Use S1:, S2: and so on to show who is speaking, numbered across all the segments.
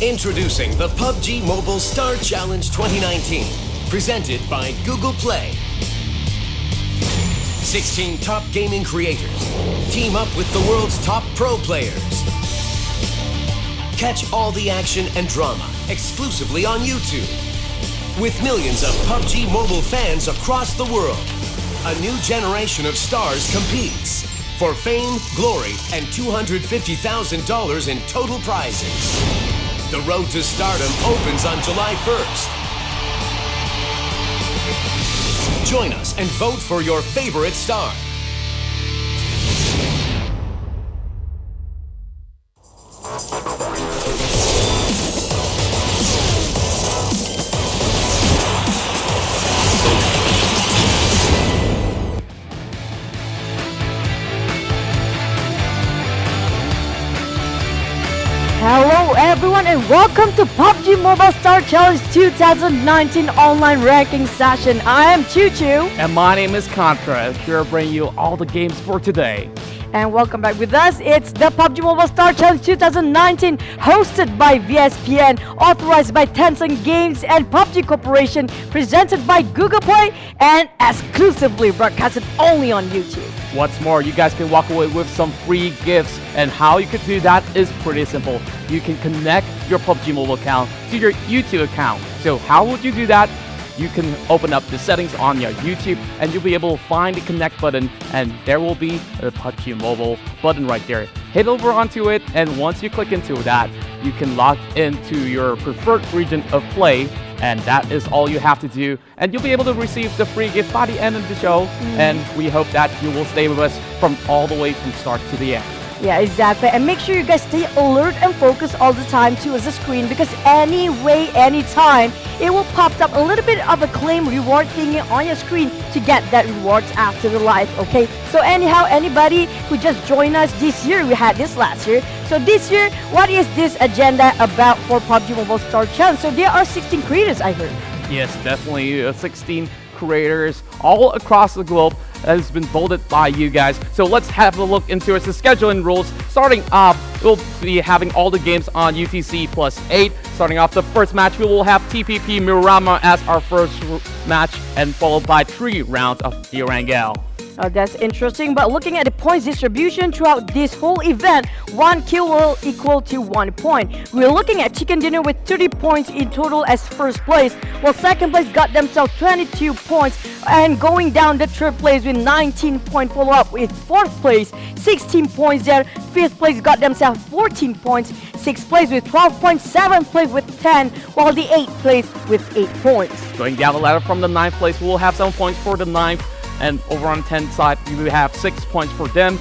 S1: Introducing the PUBG Mobile Star Challenge 2019, presented by Google Play. 16 top gaming creators team up with the world's top pro players. Catch all the action and drama exclusively on YouTube. With millions of PUBG Mobile fans across the world, a new generation of stars competes for fame, glory, and $250,000 in total prizes. The road to stardom opens on July 1st. Join us and vote for your favorite star.
S2: Hello everyone and welcome to PUBG Mobile Star Challenge 2019 online ranking session. I am Choo Choo.
S3: And my name is Contra. Here to bring you all the games for today.
S2: And welcome back with us. It's the PUBG Mobile Star Challenge 2019 hosted by VSPN, authorized by Tencent Games and PUBG Corporation, presented by Google Play and exclusively broadcasted only on YouTube.
S3: What's more, you guys can walk away with some free gifts, and how you can do that is pretty simple. You can connect your PUBG Mobile account to your YouTube account. So how would you do that? You can open up the settings on your YouTube and you'll be able to find the connect button, and there will be a PUBG Mobile button right there. Hit over onto it, and once you click into that, you can log into your preferred region of play, and that is all you have to do, and you'll be able to receive the free gift by the end of the show. And we hope that you will stay with us from all the way from start to the end.
S2: Yeah, exactly. And make sure you guys stay alert and focused all the time towards the screen, because anyway, anytime, it will pop up a little bit of a claim reward thingy on your screen to get that rewards after the live, okay? So anyhow, anybody who just joined us this year, we had this last year. So this year, what is this agenda about for PUBG Mobile Star Challenge? So there are 16 creators, I heard.
S3: Yes, definitely 16 creators all across the globe that has been voted by you guys. So let's have a look into the scheduling rules. Starting off, we'll be having all the games on UTC +8. Starting off the first match, we will have TPP Miramar as our first match, and followed by 3 rounds of Erangel.
S2: Oh, that's interesting, but looking at the points distribution throughout this whole event, 1 kill will equal to 1 point. We're looking at Chicken Dinner with 30 points in total as first place, while second place got themselves 22 points, and going down the third place with 19 points, follow up with fourth place, 16 points there. Fifth place got themselves 14 points, sixth place with 12 points, seventh place with 10, while the eighth place with 8 points.
S3: Going down the ladder from the 9th place, we will have 7 points for the 9th. And over on the 10th side, we will have 6 points for them.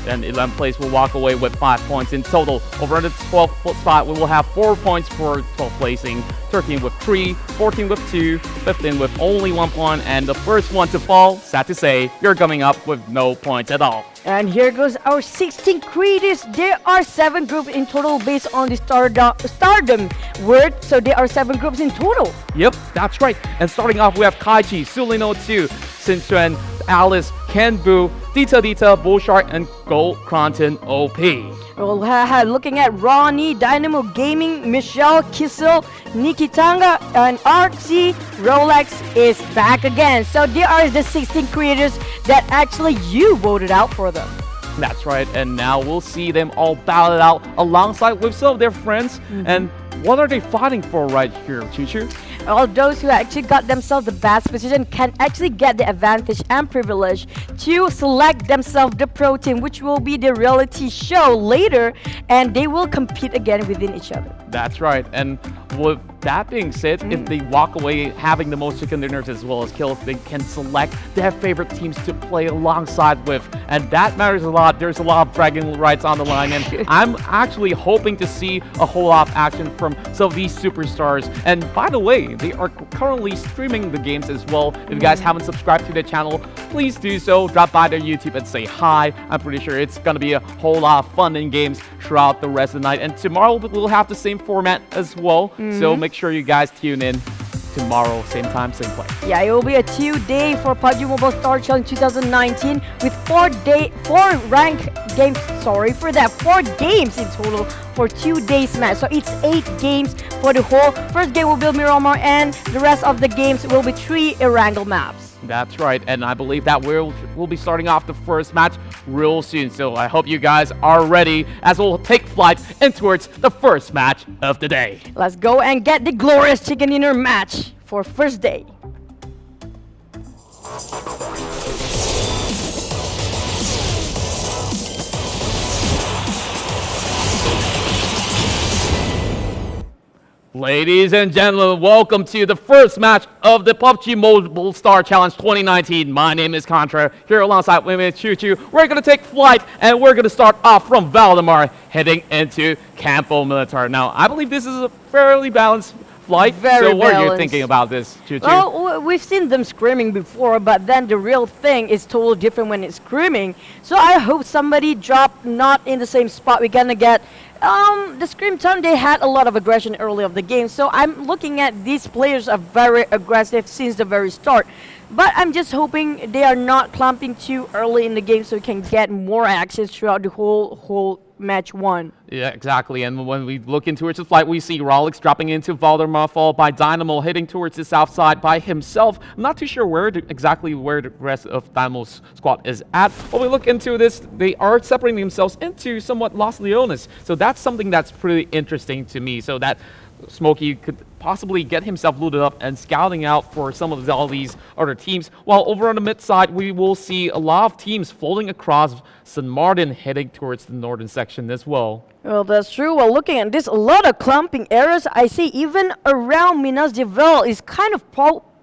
S3: And 11th place will walk away with 5 points in total. Over on the 12th spot, we will have 4 points for 12th placing. 13 with 3, 14 with 2, 15 with only 1 point, and the first one to fall, sad to say, you're coming up with no points at all.
S2: And here goes our 16 creators. There are 7 groups in total based on the stardom word. So there are 7 groups in total.
S3: Yep, that's right. And starting off, we have Kaichi, Sulino 2, Sinchuan, Alice, Gareebooo, Dita, Bullshark, and Gold Kronten OP.
S2: Well, looking at RawKnee, Dynamo Gaming, Mitchel, NIKITANGA, and ARXY, Rollexxx is back again. So there are the 16 creators that actually you voted out for them.
S3: That's right, and now we'll see them all battle it out alongside with some of their friends. And what are they fighting for right here, Choo Choo?
S2: All those who actually got themselves the best position can actually get the advantage and privilege to select themselves the pro team, which will be the reality show later, and they will compete again within each other.
S3: That's right. And with that being said, if they walk away having the most chicken dinners as well as kills, they can select their favorite teams to play alongside with. And that matters a lot. There's a lot of bragging rights on the line. And I'm actually hoping to see a whole lot of action from some of these superstars. And by the way, they are currently streaming the games as well. If you guys haven't subscribed to their channel, please do so. Drop by their YouTube and say hi. I'm pretty sure it's going to be a whole lot of fun in games throughout the rest of the night. And tomorrow we'll have the same format as well. So make sure you guys tune in tomorrow, same time, same place.
S2: Yeah, it will be a 2-day for PUBG Mobile Star Challenge 2019 with 4 rank games. Sorry for that, 4 games in total for 2 days match. So it's 8 games for the whole. First game will be Miramar, and the rest of the games will be 3 Erangel maps.
S3: That's right, and I believe that we'll be starting off the first match real soon. So I hope you guys are ready as we'll take flight in towards the first match of the day.
S2: Let's go and get the glorious chicken dinner match for first day.
S3: Ladies and gentlemen, welcome to the first match of the PUBG Mobile Star Challenge 2019. My name is Contra, here alongside with Choo Choo. We're going to take flight, and we're going to start off from Valdemar, heading into Campo Militar. Now, I believe this is a fairly balanced flight. So what are you thinking about this, Choo Choo?
S2: Well, we've seen them screaming before, but then the real thing is totally different when it's screaming. So I hope somebody dropped not in the same spot. We're going to get the Scream Time. They had a lot of aggression early of the game, so I'm looking at these players are very aggressive since the very start. But I'm just hoping they are not clumping too early in the game so we can get more access throughout the whole match 1.
S3: Yeah, exactly. And when we look into the flight, we see Rollexxx dropping into Valdemar, followed by Dynamo heading towards the south side by himself. I'm not too sure exactly where the rest of Dynamo's squad is at. When we look into this, they are separating themselves into somewhat Los Leones. So that's something that's pretty interesting to me. So that Smokey could possibly get himself looted up and scouting out for some of all these other teams. While over on the mid side, we will see a lot of teams folding across St. Martin heading towards the northern section as well.
S2: Well, that's true. Well, looking at this, a lot of clumping areas. I see even around Minas de Vel is kind of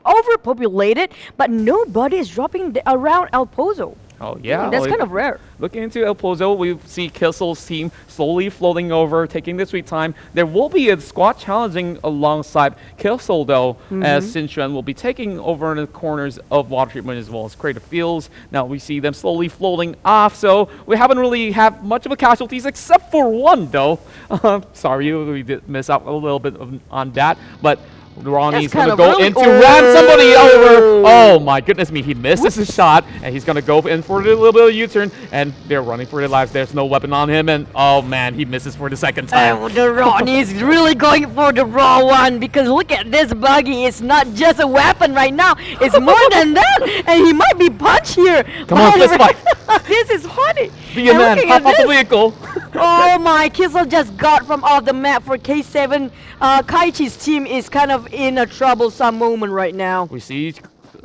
S2: overpopulated, but nobody is dropping around El Pozo.
S3: Oh, yeah.
S2: That's kind of rare.
S3: Looking into El Pozo, we see Kissel's team slowly floating over, taking their sweet time. There will be a squad challenging alongside Kissel, though, as Sinchuan will be taking over in the corners of water treatment as well as creative fields. Now we see them slowly floating off, so we haven't really had much of a casualties except for one, though. Sorry, we did miss out a little bit on that, but RawKnee's going to go in to ram somebody over. Oh my goodness me, he misses his shot, and he's going to go in for a little bit of U-turn, and they're running for their lives. There's no weapon on him, and oh man, he misses for the second time.
S2: The RawKnee is really going for the raw one, because look at this buggy. It's not just a weapon right now. It's more than that, and he might be punched here.
S3: Come on, fist fight.
S2: This is funny.
S3: Be a man, hop off the vehicle.
S2: Oh my, Kissel just got from off the map for K7. Kaichi's team is kind of in a troublesome moment right now.
S3: We see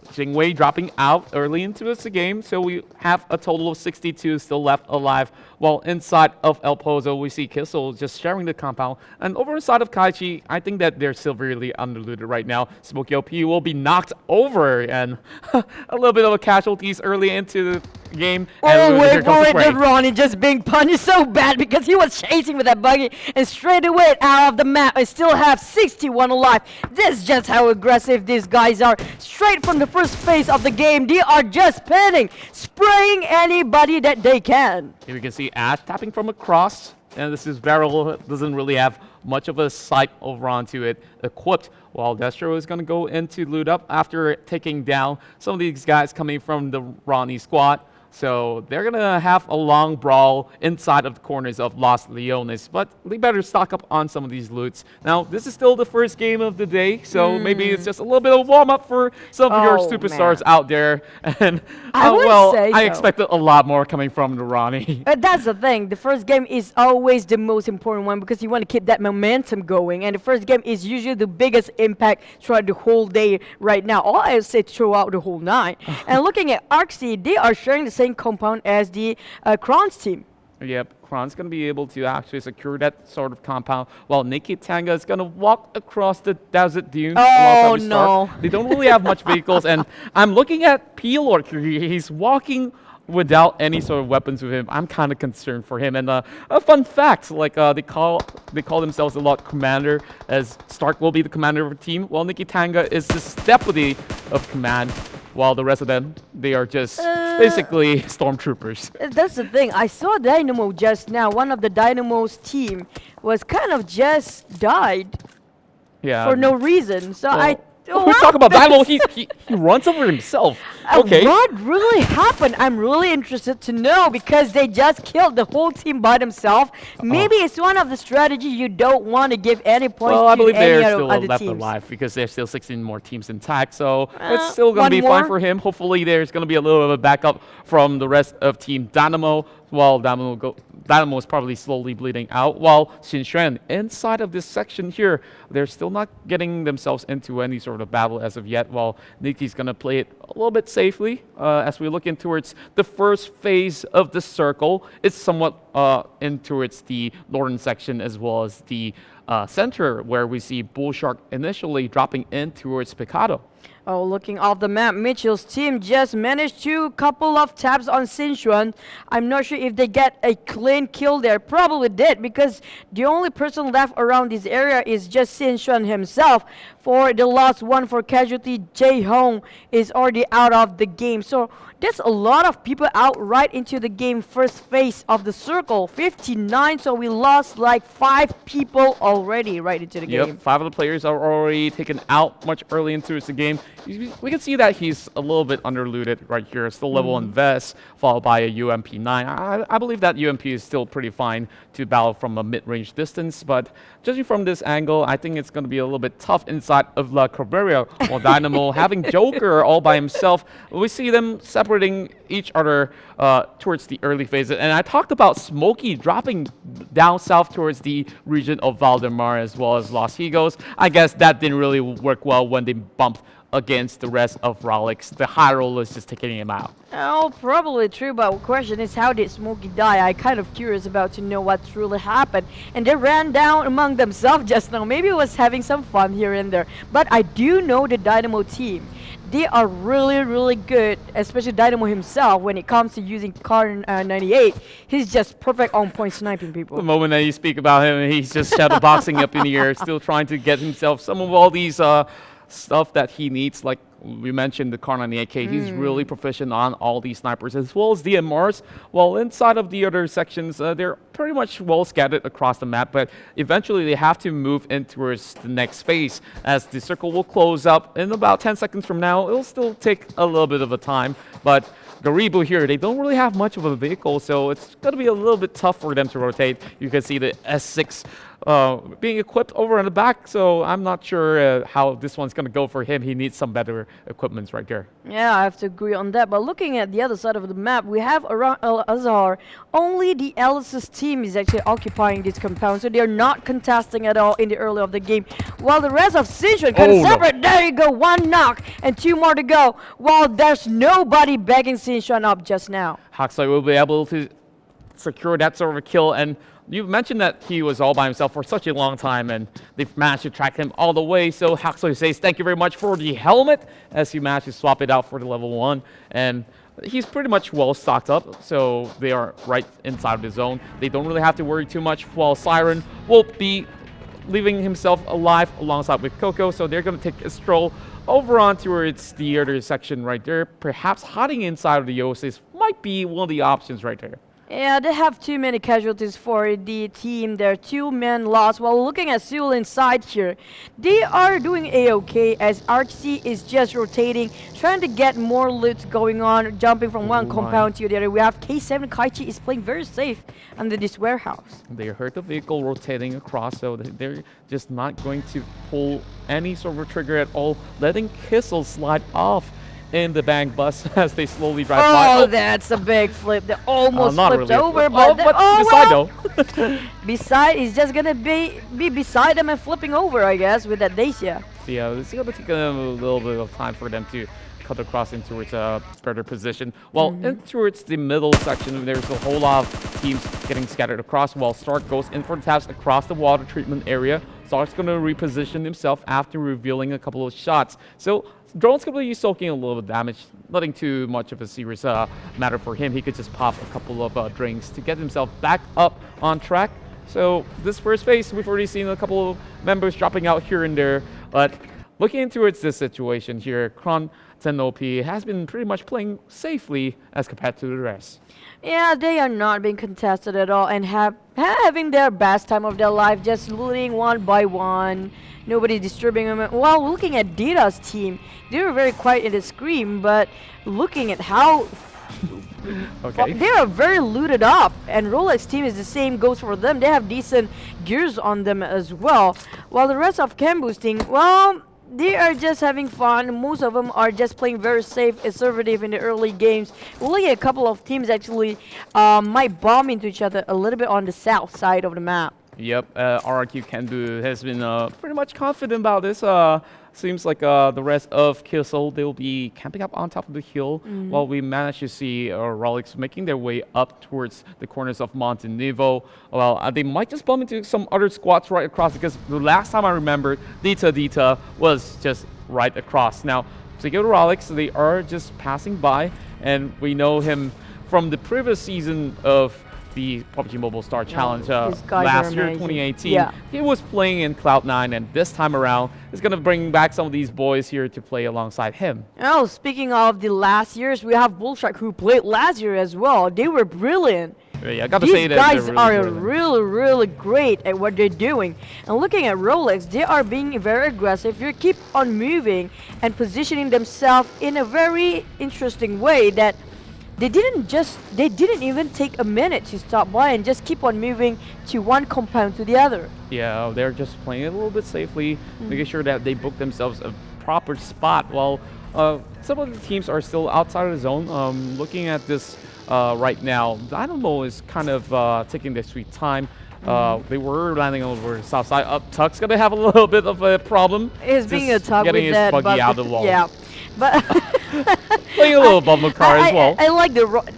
S3: Jingwei dropping out early into this game, so we have a total of 62 still left alive. While inside of El Pozo, we see Kissel just sharing the compound. And over inside of Kaichi, I think that they're severely underlooted right now. Smokey LP will be knocked over, and a little bit of a casualties early into the game.
S2: Oh, wait for it, the RawKnee just being punished so bad because he was chasing with that buggy and straight away out of the map. I still have 61 alive. This is just how aggressive these guys are. Straight from the first phase of the game, they are just pinning, spraying anybody that they can.
S3: Here we can see Ash tapping from across, and this is Barrel doesn't really have much of a sight over onto it equipped, while Destro is going to go into loot up after taking down some of these guys coming from the RawKnee squad. So they're going to have a long brawl inside of the corners of Los Leones, but they better stock up on some of these loots. Now, this is still the first game of the day, so maybe it's just a little bit of warm-up for some of your superstars out there. And, I expected a lot more coming from the RawKnee.
S2: But that's the thing. The first game is always the most important one because you want to keep that momentum going. And the first game is usually the biggest impact throughout the whole day right now. Or I would say throughout the whole night. And looking at ARXY, they are sharing the same compound as the Kronten team.
S3: Yep, Kronten's going to be able to actually secure that sort of compound, while NIKITANGA is going to walk across the desert dunes.
S2: Oh, no.
S3: They don't really have much vehicles, and I'm looking at P-Lord. He's walking without any sort of weapons with him. I'm kind of concerned for him. And a fun fact, like they call themselves a lot commander, as Stark will be the commander of the team, while NIKITANGA is the deputy of command, while the rest of them, they are just basically stormtroopers.
S2: That's the thing. I saw Dynamo just now. One of the Dynamo's team was kind of just died for no reason. So
S3: we talk about Dynamo. He runs over himself. Okay.
S2: What really happened? I'm really interested to know, because they just killed the whole team by themselves. Maybe it's one of the strategies you don't want to give any points to
S3: I believe
S2: any
S3: they're still
S2: other
S3: left
S2: teams.
S3: alive, because there's still 16 more teams intact. So it's still going to be fine for him. Hopefully there's going to be a little bit of a backup from the rest of Team Dynamo, while Dynamo is probably slowly bleeding out, while Xinxuan inside of this section here, they're still not getting themselves into any sort of battle as of yet, while Niki's going to play it a little bit safely as we look in towards the first phase of the circle. It's somewhat in towards the northern section as well as the center, where we see Bullshark initially dropping in towards Picado.
S2: Oh, looking off the map, Mitchel's team just managed to couple of taps on Xinxuan. I'm not sure if they get a clean kill there. Probably did, because the only person left around this area is just Xinxuan himself. For the last one for casualty, Jae-hong is already out of the game. So there's a lot of people out right into the game first phase of the circle. 59, so we lost like 5 people already right into the game.
S3: Yep, 5 of the players are already taken out much early into the game. We can see that he's a little bit underlooted right here. Still level on Vest, followed by a UMP-9. I believe that UMP is still pretty fine to battle from a mid-range distance, but judging from this angle, I think it's going to be a little bit tough inside of La Cabrera, while Dynamo having Joker all by himself. We see them separating each other towards the early phases. And I talked about Smokey dropping down south towards the region of Valdemar as well as Los Higos. I guess that didn't really work well when they bumped against the rest of Rollexxx. The high roll is just taking him out.
S2: Oh, probably true, but the question is, how did Smokey die? I'm kind of curious about to know what truly happened. And they ran down among themselves just now. Maybe it was having some fun here and there. But I do know the Dynamo team. They are really, really good, especially Dynamo himself, when it comes to using Kar 98. He's just perfect on point sniping people.
S3: The moment that you speak about him, he's just shadow boxing up in the air, still trying to get himself some of all these stuff that he needs, like we mentioned the Kar 98K. He's really proficient on all these snipers as well as DMRs, while inside of the other sections they're pretty much well scattered across the map, but eventually they have to move in towards the next phase as the circle will close up in about 10 seconds from now. It'll still take a little bit of a time, but Gareebooo here, they don't really have much of a vehicle, so it's going to be a little bit tough for them to rotate. You can see the S6 being equipped over in the back, so I'm not sure how this one's going to go for him. He needs some better equipment right there.
S2: Yeah, I have to agree on that. But looking at the other side of the map, we have around Al-Azhar. Only the Alice's team is actually occupying this compound, so they're not contesting at all in the early of the game. While the rest of Xinxuan can separate. There you go, 1 knock and 2 more to go. While there's nobody backing Xinxuan up just now.
S3: ARXY will be able to secure that sort of a kill, and you mentioned that he was all by himself for such a long time, and they've managed to track him all the way. So ARXY says thank you very much for the helmet, as he managed to swap it out for the level 1. And he's pretty much well stocked up, so they are right inside of the zone. They don't really have to worry too much, while Siren will be leaving himself alive alongside with Coco. So they're going to take a stroll over on towards the other section right there. Perhaps hiding inside of the Oasis might be one of the options right there.
S2: Yeah, they have too many casualties for the team. There are 2 men lost. While looking at Seoul inside here, they are doing a-okay as ARXY is just rotating, trying to get more loot going on, jumping from one compound to the other. We have K7 Kaichi is playing very safe under this warehouse.
S3: They heard the vehicle rotating across, so they're just not going to pull any sort of trigger at all, letting Kissel slide off in the bank bus as they slowly drive by.
S2: Oh, that's a big flip. They almost flipped
S3: really
S2: over,
S3: but beside though.
S2: Beside is just gonna be beside them and flipping over, I guess, with that Dacia.
S3: Yeah, it's gonna take a little bit of time for them to cut across into towards a better position. Well, in towards the middle section, there's a whole lot of teams getting scattered across, while Stark goes in for the taps across the water treatment area. Stark's going to reposition himself after revealing a couple of shots. So Drone's going to be soaking a little bit of damage, nothing too much of a serious matter for him. He could just pop a couple of drinks to get himself back up on track. So this first phase, we've already seen a couple of members dropping out here and there, but looking towards this situation here, Kronten OP has been pretty much playing safely as compared to the rest.
S2: Yeah, they are not being contested at all and having their best time of their life, just looting one by one. Nobody disturbing them. While looking at Dita's team, they were very quiet in the scream, but looking at how they are very looted up, and Rollexxx team is the same, goes for them. They have decent gears on them as well. While the rest of Cam boosting, well, they are just having fun. Most of them are just playing very safe, conservative in the early games. Only a couple of teams actually might bomb into each other a little bit on the south side of the map.
S3: Yep, RRQ Kenbu has been pretty much confident about this. Seems like the rest of Kissel, they will be camping up on top of the hill while we manage to see Rollexxx making their way up towards the corners of Montenevo. Well, they might just bump into some other squads right across, because the last time I remember, Dita was just right across. Now, to go to Rollexxx, they are just passing by, and we know him from the previous season of the PUBG Mobile Star Challenge last year, 2018.
S2: Yeah.
S3: He was playing in Cloud9, and this time around, he's going to bring back some of these boys here to play alongside him.
S2: Oh, speaking of the last years, we have Bullshark who played last year as well. They were brilliant.
S3: Yeah, I got to say that
S2: these guys are really great at what they're doing. And looking at Rollexxx, they are being very aggressive. They keep on moving and positioning themselves in a very interesting way that they didn't even take a minute to stop by and just keep on moving to one compound to the other.
S3: Yeah, they're just playing it a little bit safely, making sure that they book themselves a proper spot, while some of the teams are still outside of the zone. Looking at this right now, Dynamo is kind of taking their sweet time. They were landing over the south side. Tuck's going to have a little bit of a problem.
S2: He's being a Tuck
S3: getting
S2: with
S3: his
S2: that,
S3: buggy out of the wall.
S2: Yeah. But
S3: playing a little bubble car as well.
S2: I like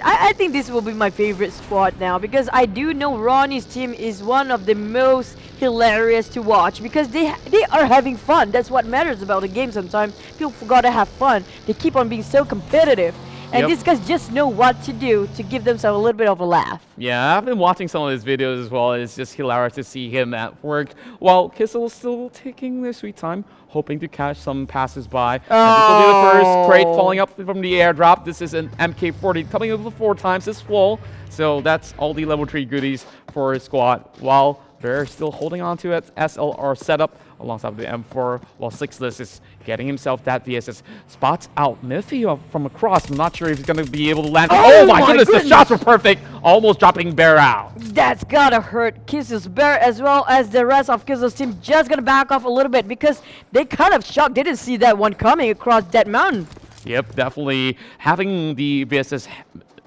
S2: I think this will be my favorite squad now, because I do know RawKnee's team is one of the most hilarious to watch, because they are having fun. That's what matters about the game sometimes. People forgot to have fun. They keep on being so competitive. And these guys just know what to do to give themselves a little bit of a laugh. Yeah,
S3: I've been watching some of his videos as well. It's just hilarious to see him at work, while Kissel is still taking their sweet time, hoping to catch some passers-by. And this will be the first crate falling up from the airdrop. This is an MK40 coming over 4 times this wall. So that's all the level 3 goodies for his squad, while they're still holding on to its SLR setup alongside the M4, while Sixless is getting himself that VSS. Spots out Miffy from across. I'm not sure if he's going to be able to land. Oh my goodness, the shots were perfect. Almost dropping Bear out.
S2: That's gotta hurt Kissel's Bear, as well as the rest of Kissel's team. Just gonna back off a little bit, because they kind of shocked. They didn't see that one coming across that mountain.
S3: Yep, definitely having the VSS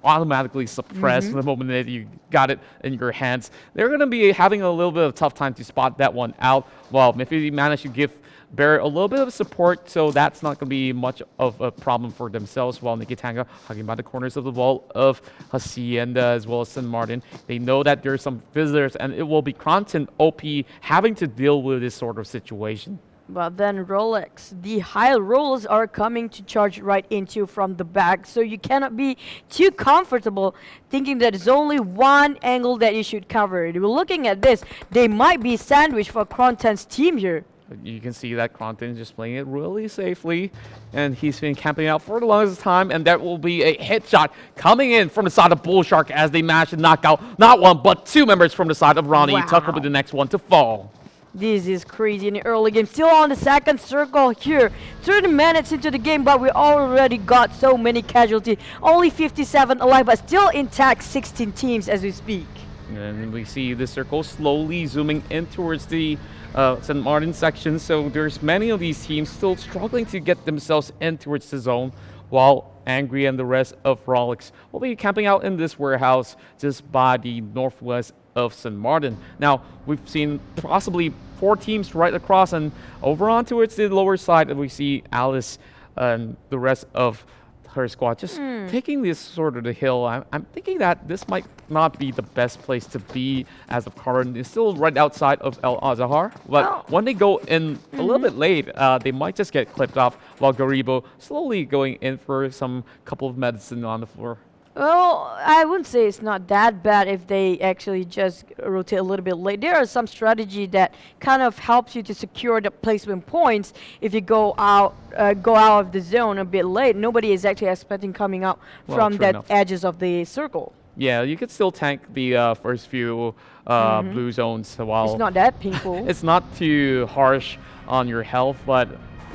S3: automatically suppressed the moment that you got it in your hands. They're going to be having a little bit of a tough time to spot that one out. Well, if you manage to give Bear a little bit of support, so that's not going to be much of a problem for themselves, while NIKITANGA hugging by the corners of the wall of Hacienda as well as San Martin. They know that there's some visitors, and it will be Kronten OP having to deal with this sort of situation.
S2: But then Rollexxx, the high rolls are coming to charge right into from the back, so you cannot be too comfortable thinking that it's only one angle that you should cover. We're looking at this, they might be sandwiched for Kronten's team here.
S3: You can see that Kronten is just playing it really safely, and he's been camping out for the longest time, and that will be a hit shot coming in from the side of Bullshark as they manage to knock out not one, but 2 members from the side of RawKnee.
S2: Wow.
S3: Tuck will be the next one to fall.
S2: This is crazy in the early game. Still on the second circle here. 30 minutes into the game, but we already got so many casualties. Only 57 alive, but still intact 16 teams as we speak.
S3: And we see the circle slowly zooming in towards the St. Martin section. So there's many of these teams still struggling to get themselves in towards the zone, while Angry and the rest of Rollexxx will be camping out in this warehouse just by the northwest of St. Martin. Now, we've seen possibly 4 teams right across, and over on towards the lower side, we see Alice and the rest of her squad just taking this sort of the hill. I'm thinking that this might not be the best place to be as of current. It's still right outside of El Azahar, but when they go in a little bit late, they might just get clipped off, while Gareebooo slowly going in for some couple of medicine on the floor.
S2: Well, I wouldn't say it's not that bad if they actually just rotate a little bit late. There are some strategy that kind of helps you to secure the placement points if you go out of the zone a bit late. Nobody is actually expecting coming out from the edges of the circle.
S3: Yeah, you could still tank the first few blue zones while
S2: it's not that painful.
S3: It's not too harsh on your health, but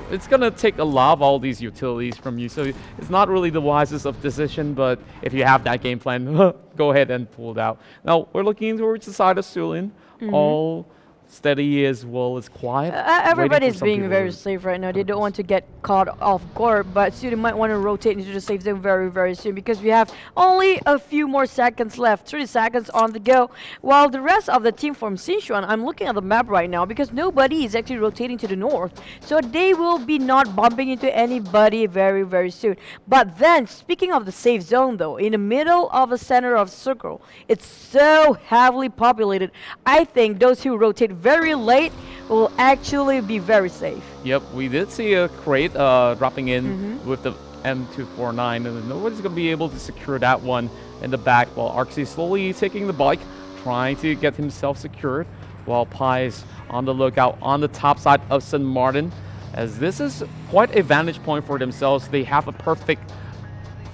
S3: it's gonna take a lot of all these utilities from you, so it's not really the wisest of decision, but if you have that game plan, go ahead and pull it out. Now, we're looking towards the side of Sulin, all steady as well as quiet.
S2: Everybody's being very safe right now. They don't want to get caught off guard, but Sulin might want to rotate into the safe zone very, very soon because we have only a few more seconds left, 30 seconds on the go. While the rest of the team from Sichuan, I'm looking at the map right now because nobody is actually rotating to the north, so they will be not bumping into anybody very, very soon. But then, speaking of the safe zone though, in the middle of the center of circle, it's so heavily populated. I think those who rotate very late will actually be very safe.
S3: Yep, we did see a crate dropping in with the M249, and nobody's going to be able to secure that one in the back, while ARXY slowly taking the bike, trying to get himself secured, while Pie's on the lookout on the top side of St. Martin, as this is quite a vantage point for themselves. They have a perfect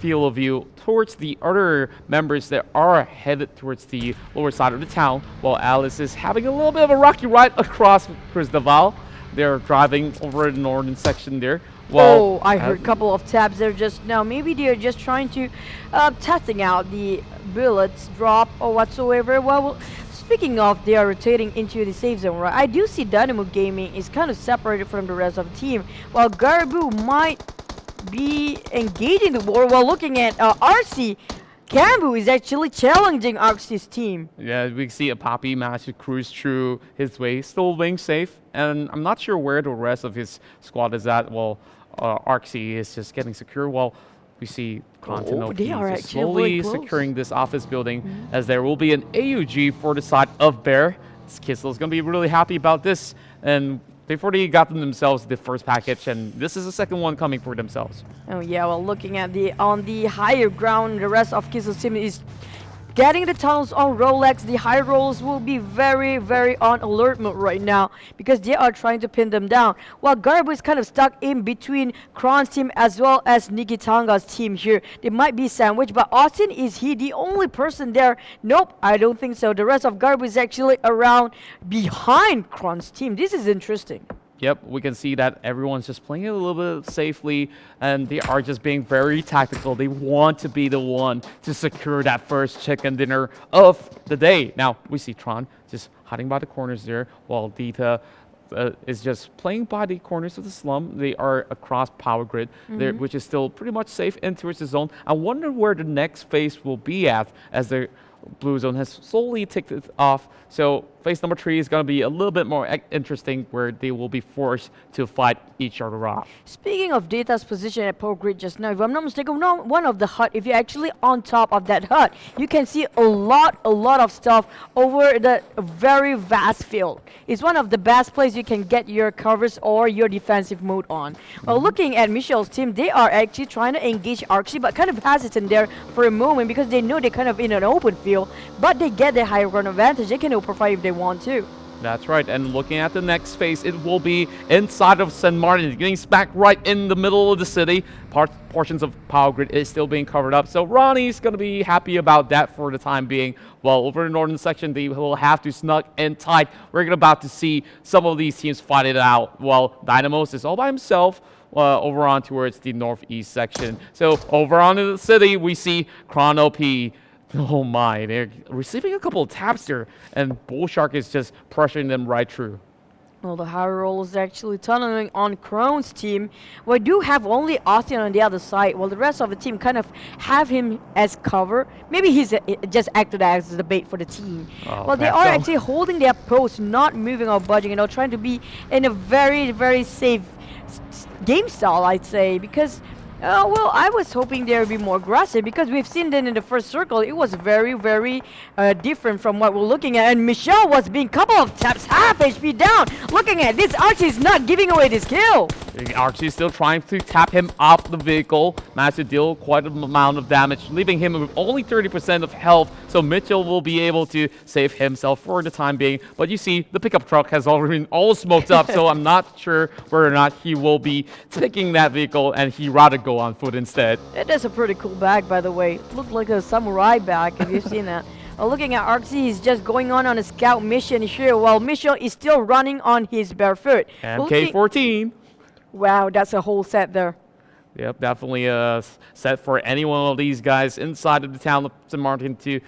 S3: field of view towards the other members that are headed towards the lower side of the town, while Alice is having a little bit of a rocky ride across Christopher. They're driving over the northern section there.
S2: Well, I heard a couple of taps there just now. Maybe they're just trying to testing out the bullets drop or whatsoever. Well, speaking of, they are rotating into the safe zone, right? I do see Dynamo Gaming is kind of separated from the rest of the team, while Gareebooo might be engaging the war. While looking at RC, Gareebooo is actually challenging ARXY's team.
S3: Yeah, we see a Poppy manage to cruise through his way, still being safe, and I'm not sure where the rest of his squad is at. Well, ARXY is just getting secure, while we see Kronten
S2: they are actually
S3: slowly securing this office building, as there will be an AUG for the side of Bear. Kissel's going to be really happy about this, and they've already gotten themselves the first package, and this is the second one coming for themselves.
S2: Oh yeah, well, looking at on the higher ground, the rest of Kissel's team is getting the tunnels on Rollexxx. The high rolls will be very, very on alert mode right now because they are trying to pin them down. While Gareebooo is kind of stuck in between Kron's team as well as NIKITANGA's team here. They might be sandwiched, but Austin, is he the only person there? Nope, I don't think so. The rest of Gareebooo is actually around behind Kron's team. This is interesting.
S3: Yep, we can see that everyone's just playing it a little bit safely, and they are just being very tactical. They want to be the one to secure that first chicken dinner of the day. Now, we see Tron just hiding by the corners there, while Dita is just playing by the corners of the slum. They are across power grid, there, which is still pretty much safe in towards the zone. I wonder where the next phase will be at, as the blue zone has slowly ticked it off. So phase number 3 is going to be a little bit more interesting, where they will be forced to fight each other off.
S2: Speaking of Dita's position at power grid just now, if I'm not mistaken, one of the hut, if you're actually on top of that hut, you can see a lot of stuff over the very vast field. It's one of the best places you can get your covers or your defensive mode on. Well, looking at Mitchel's team, they are actually trying to engage ARXY, but kind of hesitant there for a moment because they know they're kind of in an open field, but they get the higher ground advantage. They can open fight if they want to.
S3: That's right, and looking at the next phase, it will be inside of St. Martin, getting smack right in the middle of the city. Portions of power grid is still being covered up, so Ronnie's going to be happy about that for the time being. While over the northern section, they will have to snug in tight. We're about to see some of these teams fight it out, while Dynamo is all by himself over on towards the northeast section. So over on the city, we see Chrono P. Oh my, they're receiving a couple of taps there, and Bullshark is just pressuring them right through.
S2: Well, the high roll is actually tunneling on Kron's team. We do have only Austin on the other side, while the rest of the team kind of have him as cover. Maybe he's just acted as the bait for the team. Well, they are actually holding their post, not moving or budging, trying to be in a very, very safe game style, I'd say, because well, I was hoping they would be more aggressive because we've seen that in the first circle. It was very, very different from what we're looking at. And Mitchel was being couple of taps, half HP down. Looking at this, ARXY is not giving away this kill.
S3: ARXY is still trying to tap him off the vehicle. Managed to deal quite an amount of damage, leaving him with only 30% of health. So Mitchel will be able to save himself for the time being. But you see, the pickup truck has already been all smoked up. So I'm not sure whether or not he will be taking that vehicle, and he'd rather go on foot instead.
S2: It is a pretty cool bag, by the way. It looked like a samurai bag, if you've seen that. Looking at ARXY, he's just going on a scout mission here, while Mitchel is still running on his barefoot.
S3: MK14.
S2: Wow, that's a whole set there.
S3: Yep, definitely a set for any one of these guys inside of the town of St. Martin to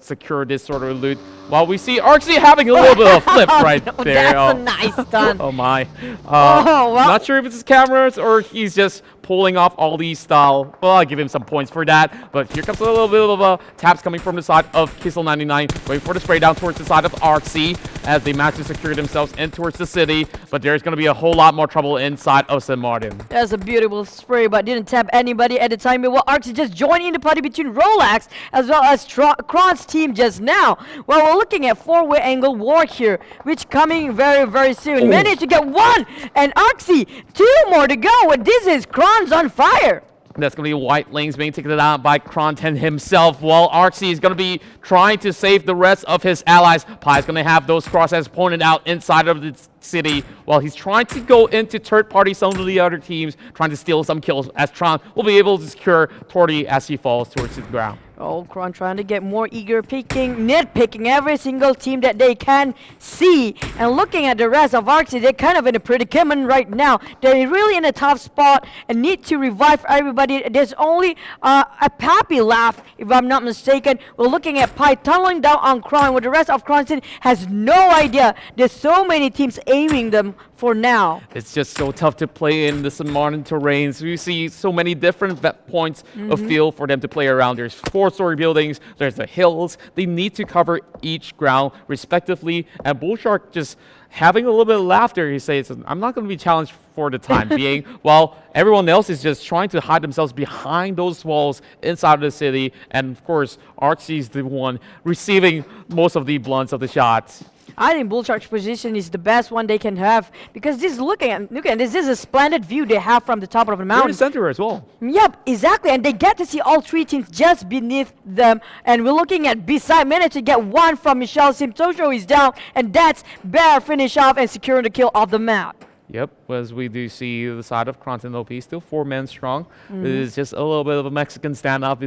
S3: secure this sort of loot. While we see ARXY having a little bit of flip right there.
S2: That's a nice stun.
S3: Oh my.
S2: Well.
S3: Not sure if it's his cameras or he's just pulling off all these style. Well, I'll give him some points for that. But here comes a little bit of taps coming from the side of Kissel99. Waiting for the spray down towards the side of ARXY as they manage to secure themselves in towards the city. But there's going to be a whole lot more trouble inside of St. Martin.
S2: That's a beautiful spray, but didn't tap anybody at the time. But ARXY just joined in the party between Rollexxx as well as Kronten's team just now. Well, we're looking at four-way angle war here, which coming very, very soon. Managed to get one, and ARXY, two more to go. What this is, Kronten's on fire.
S3: That's going to be White Lanes being taken out by Kronten himself, while ARXY is going to be trying to save the rest of his allies. Pie's going to have those crosshairs pointed out inside of the city while he's trying to go into third party some of the other teams, trying to steal some kills, as Tron will be able to secure Torty as he falls towards the ground.
S2: Oh, Kron trying to get more eager picking, nitpicking every single team that they can see. And looking at the rest of ARXY, they're kind of in a predicament right now. They're really in a tough spot and need to revive everybody. There's only a Pappy left, if I'm not mistaken. We're looking at Pie tunneling down on Kron, where the rest of Kronten has no idea. There's so many teams aiming them for now.
S3: It's just so tough to play in the St. Martin terrains. We see so many different points of field for them to play around. There's four-story buildings, there's the hills. They need to cover each ground respectively. And Bullshark just having a little bit of laughter. He says, I'm not going to be challenged for the time being, while everyone else is just trying to hide themselves behind those walls inside of the city. And of course, ARXY is the one receiving most of the blunts of the shots.
S2: I think Bullshark's position is the best one they can have, because this look at this is a splendid view they have from the top of the mountain.
S3: They're in the center as well.
S2: Yep, exactly, and they get to see all three teams just beneath them. And we're looking at beside, managed to get one from Mitchel. Simtocho is down, and that's Bear finish off and securing the kill off the map.
S3: Yep, as we do see the side of Kronten OP, still 4 men strong. It is just a little bit of a Mexican standoff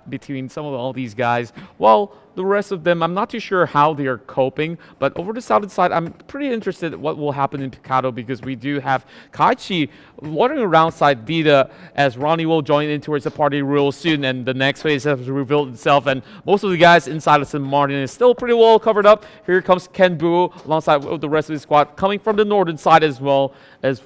S3: between some of all these guys. Well, the rest of them, I'm not too sure how they are coping, but over the southern side, I'm pretty interested in what will happen in Picado, because we do have Kaichi wandering around side Dita, as RawKnee will join in towards the party real soon, and the next phase has revealed itself, and most of the guys inside of St. Martin is still pretty well covered up. Here comes Gareebooo alongside with the rest of the squad, coming from the northern side as well as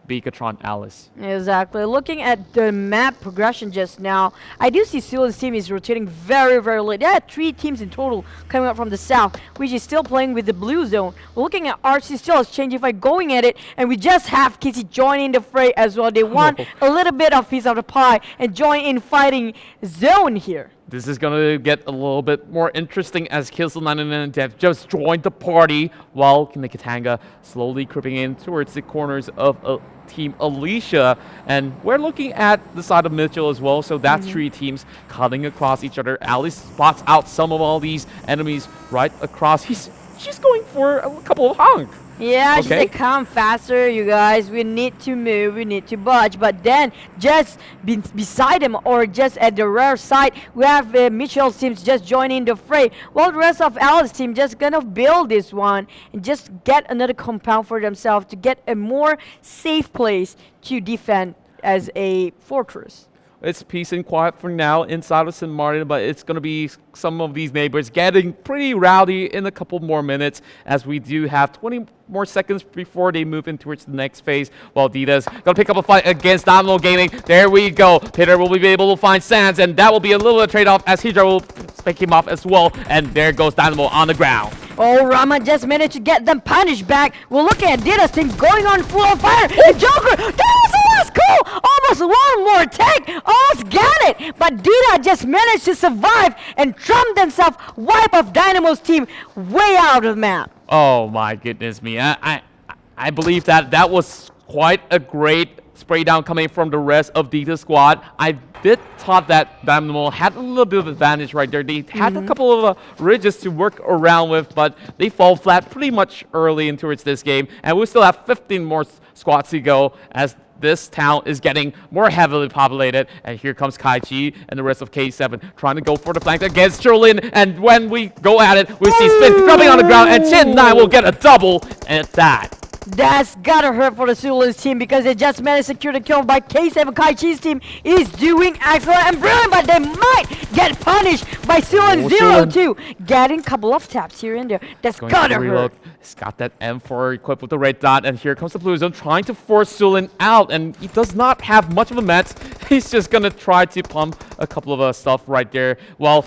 S3: Beacatron Alice.
S2: Exactly. Looking at the map progression just now, I do see Sulan's team is rotating very, very late. There are 3 teams in total coming up from the south, which is still playing with the blue zone. We're looking at ARXY still has Changify going at it, and we just have Kissy joining the fray as well. They want a little bit of piece of the pie and join in fighting zone here.
S3: This is going to get a little bit more interesting as Kissel99 have just joined the party, while NIKITANGA slowly creeping in towards the corners of Team Alicia. And we're looking at the side of Mitchel as well, so that's 3 teams cutting across each other. Alice spots out some of all these enemies right across. She's going for a couple of honk.
S2: Yeah, she said, come faster, you guys. We need to move, we need to budge. But then, just beside him, or just at the rear side, we have Mitchel's team just joining the fray. While the rest of Alice's team just gonna build this one and just get another compound for themselves to get a more safe place to defend as a fortress.
S3: It's peace and quiet for now inside of St. Martin, but it's going to be some of these neighbors getting pretty rowdy in a couple more minutes, as we do have 20 more seconds before they move in towards the next phase, while Dita's going to pick up a fight against Dynamo Gaming. There we go. Peter will be able to find Sands, and that will be a little bit of trade-off as Hydra will pick him off as well, and there goes Dynamo on the ground.
S2: Oh, Rama just managed to get them punished back. We're looking at Dita's team going on full on fire. And Joker, that's cool. Almost one more tank. Almost got it. But Dita just managed to survive and trump themselves, wipe off Dynamo's team way out of the map.
S3: Oh my goodness me. I believe that was quite a great spray down coming from the rest of Dita's squad. I did thought that Dynamo had a little bit of advantage right there. They had a couple of ridges to work around with, but they fall flat pretty much early in towards this game. And we still have 15 more squads to go as this town is getting more heavily populated. And here comes Kaichi and the rest of K7 trying to go for the flank against Jolin. And when we go at it, we see Spin dropping on the ground, and Chin9 will get a double at that.
S2: That's gotta hurt for the Sulin's team because they just managed to secure the kill by K7. Kaichi's team is doing excellent and brilliant, but they might get punished by Sulin 0-2. Getting a couple of taps here and there. That's gotta hurt.
S3: He's got that M4 equipped with the red dot, and here comes the blue zone trying to force Sulin out, and he does not have much of a mets. He's just gonna try to pump a couple of stuff right there. Well,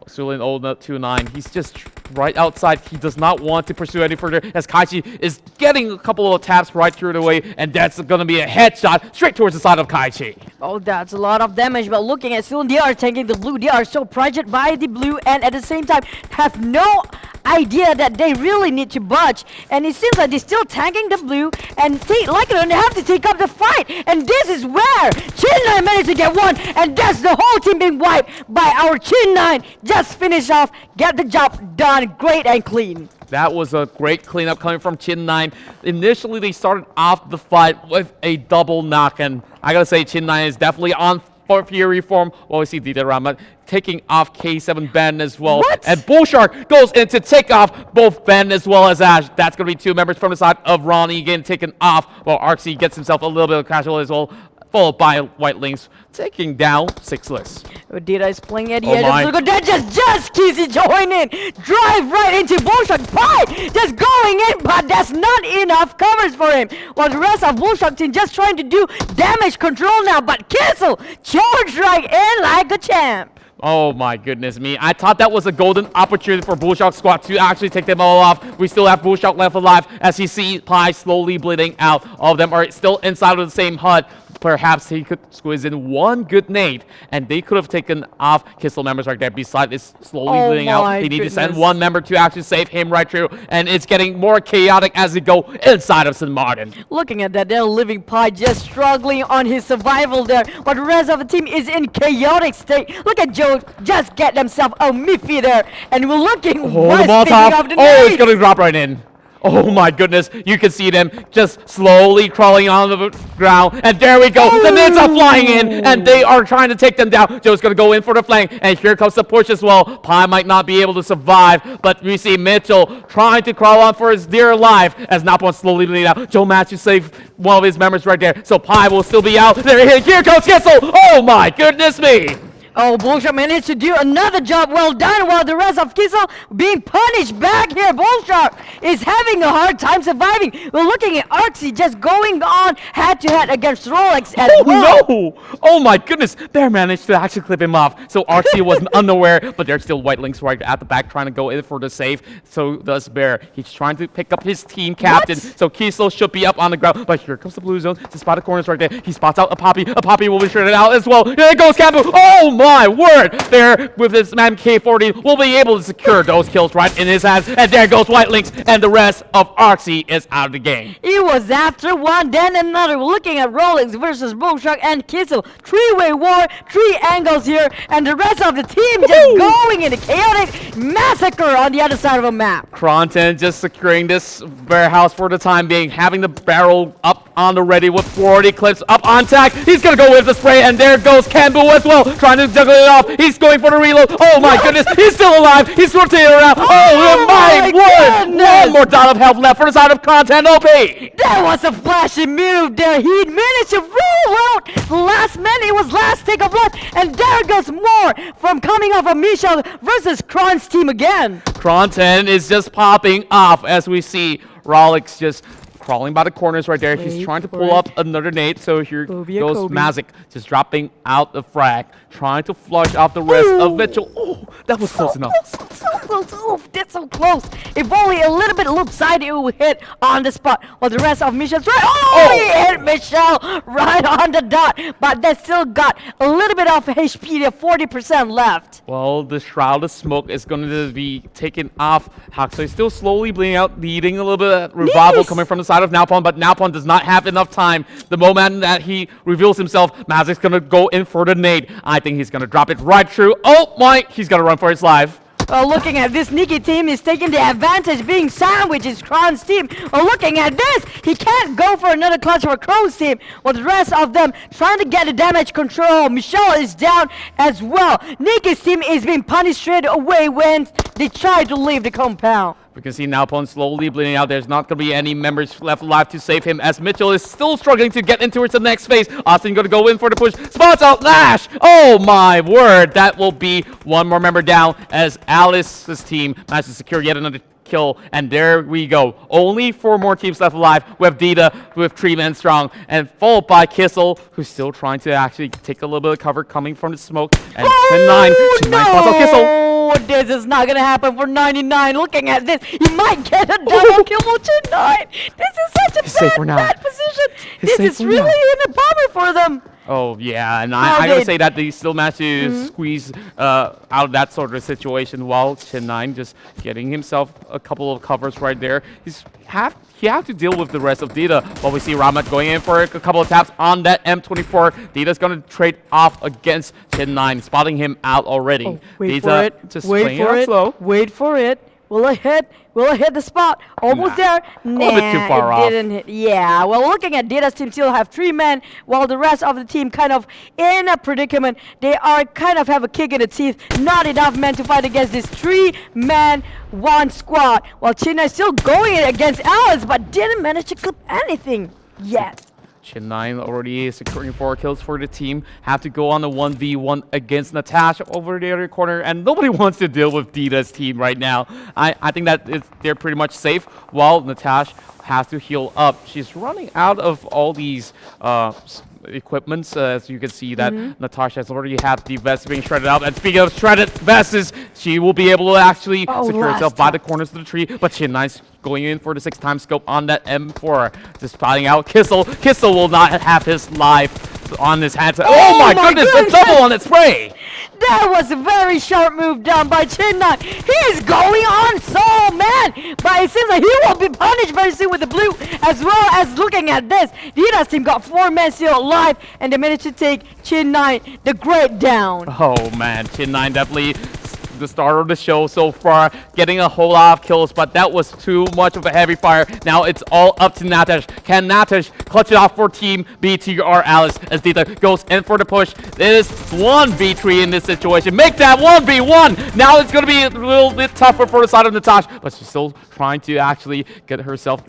S3: Sulin 0-2-9, he's just right outside. He does not want to pursue any further as Kaichi is getting a couple of taps right through the way, and that's going to be a headshot straight towards the side of Kaichi.
S2: Oh, that's a lot of damage, but looking at Sulin, they are tanking the blue. They are so pressured by the blue, and at the same time have no idea that they really need to budge. And it seems like they're still tanking the blue, and like it or not, they have to take up the fight. And this is where Chin9 managed to get one, and that's the whole team being wiped by our Chin9. Just finish off, get the job done, great and clean.
S3: That was a great cleanup coming from Chin9. Initially, they started off the fight with a double knock, and I gotta say, Chin9 is definitely on for Fury form. Well, we see Dita Rama taking off K7 Ben as well.
S2: What?
S3: And Bullshark goes in to take off both Ben as well as Ash. That's going to be two members from the side of RawKnee getting taken off. Well, ARXY gets himself a little bit of casual as well, followed by White Lynx taking down Sixless.
S2: Dita is playing at the edge of the that just Kizzy join in. Drive right into Bullshark. Bye! Just going in, but that's not enough covers for him. While the rest of Bullshark team just trying to do damage control now, but Kissel charged right in like a champ.
S3: Oh my goodness me. I thought that was a golden opportunity for Bullshark squad to actually take them all off. We still have Bullshark left alive as you see Pi slowly bleeding out. All of them are still inside of the same hut. Perhaps he could squeeze in one good nade, and they could have taken off Kissel members right there. Besides, it's slowly bleeding out. They need to send one member to actually save him right through, and it's getting more chaotic as they go inside of St. Martin.
S2: Looking at that, they're living Pi just struggling on his survival there, while the rest of the team is in chaotic state. Look at Joe just get themselves a Miffy there, and we're looking
S3: the Molotov. It's going to drop right in. Oh my goodness, you can see them just slowly crawling on the ground, and there we go. The nades are flying in, and they are trying to take them down. Joe's going to go in for the flank, and here comes the push as well. Pi might not be able to survive, but we see Mitchell trying to crawl on for his dear life as Napon slowly bleeding out. Joe managed to save one of his members right there, so Pi will still be out. Here comes Kissel. Oh my goodness me.
S2: Oh, Bullshark managed to do another job well done while the rest of Kissel being punished back here. Bullshark is having a hard time surviving. We're looking at ARXY just going on head-to-head against Rollexxx as well.
S3: No! Oh my goodness, Bear managed to actually clip him off. So ARXY wasn't unaware, but there's still White Lynx right at the back trying to go in for the save. So does Bear. He's trying to pick up his team captain. So Kissel should be up on the ground, but here comes the blue zone to spot the corners right there. He spots out a Poppy. A Poppy will be shredded out as well. There goes Gareebooo. Oh my word! There with his man K40 will be able to secure those kills right in his hands. And there goes White Lynx, and the rest of ARXY is out of the game.
S2: It was after one, then another. We're looking at Rollexxx versus Bullshark and Kissel. Three-way war, three angles here, and the rest of the team just going in a chaotic massacre on the other side of the map.
S3: Kronten just securing this warehouse for the time being, having the barrel up on the ready with 40 clips up on tack. He's gonna go with the spray, and there goes Gareebooo as well, trying to juggle it off. He's going for the reload. Oh my goodness, he's still alive. He's rotating around. Oh my word! One more dot of health left for the side of Kronten OP.
S2: That was a flashy move there. He managed to roll out the last man. It was last take of life, and there goes more from coming off of Mitchel versus Kron's team again.
S3: Kronten is just popping off as we see Rollexxx just crawling by the corners right there. He's trying to pull up another nade. So here goes Mazik, just dropping out the frag, trying to flush out the rest of Mitchel. Oh, that was close enough.
S2: So close. Oh, that's so close. If only a little bit lopsided, it would hit on the spot. While the rest of Michel's right. Oh, he hit Mitchel right on the dot. But they still got a little bit of HP there, 40% left.
S3: Well, the Shroud of Smoke is going to be taken off. ARXY still slowly bleeding out, needing a little bit of revival coming from the side of Naupon, but Naupon does not have enough time. The moment that he reveals himself, Mazik's going to go in for the nade. I think he's going to drop it right through. Oh my, he's going to run for his life.
S2: Looking at this, Niki team is taking the advantage, being sandwiched is Kron's team. Looking at this, he can't go for another clutch for Kron's team. While the rest of them trying to get the damage control. Mitchel is down as well. Niki's team is being punished straight away when they try to leave the compound.
S3: We can see Naupon slowly bleeding out. There's not going to be any members left alive to save him as Mitchel is still struggling to get into the next phase. Austin going to go in for the push. Spots out Lash. Oh my word. That will be one more member down as Alice's team manages to secure yet another kill. And there we go. Only 4 more teams left alive with Dita, with 3 men strong, and followed by Kissel, who's still trying to actually take a little bit of cover coming from the smoke. And Chin9 spots out Kissel.
S2: This is not gonna happen for 99. Looking at this, he might get a double kill for Chin9. This is such a bad position. This is really in a bummer for them.
S3: Oh, yeah, and I gotta say that they still managed to squeeze out of that sort of situation while Chin9 just getting himself a couple of covers right there. He have to deal with the rest of Dita. While we see Ramat going in for a couple of taps on that M24. Dita's going to trade off against Chin9, spotting him out already.
S2: Oh, wait
S3: Dita
S2: for it.
S3: just
S2: Wait
S3: playing
S2: for
S3: it
S2: it.
S3: slow.
S2: Wait for it. Will it hit? Will it hit the spot? Almost there. Nah,
S3: a little bit too far off.
S2: Didn't hit. Yeah, well, looking at Dita's team, still have 3 men, while the rest of the team kind of in a predicament. They are kind of have a kick in the teeth. Not enough men to fight against this 3-man, 1 squad. While Chin9 is still going against Alice, but didn't manage to clip anything yet.
S3: Chin9 already securing 4 kills for the team. Have to go on a 1v1 against Natasha over the other corner, and nobody wants to deal with Dita's team right now. I think that they're pretty much safe, while Natasha has to heal up. She's running out of all these equipments, as you can see that Natasha has already had the vest being shredded out. And speaking of shredded vests, she will be able to actually secure herself by the corners of the tree. But Chin9's going in for the 6-time scope on that M4. Just spotting out Kissel. Kissel will not have his life on his hands. Oh my goodness, the double on its spray!
S2: That was a very sharp move done by Chin9. He's going on so man, but it seems like he will be punished very soon with the blue, as well as looking at this. Dita's team got 4 men still alive, and they managed to take Chin9 the Great down.
S3: Oh man, Chin9 definitely the star of the show so far, getting a whole lot of kills, but that was too much of a heavy fire. Now it's all up to Natash. Can Natash clutch it off for Team BTR Alice as Dita goes in for the push? It is 1v3 in this situation. Make that 1v1! Now it's going to be a little bit tougher for the side of Natasha, but she's still trying to actually get herself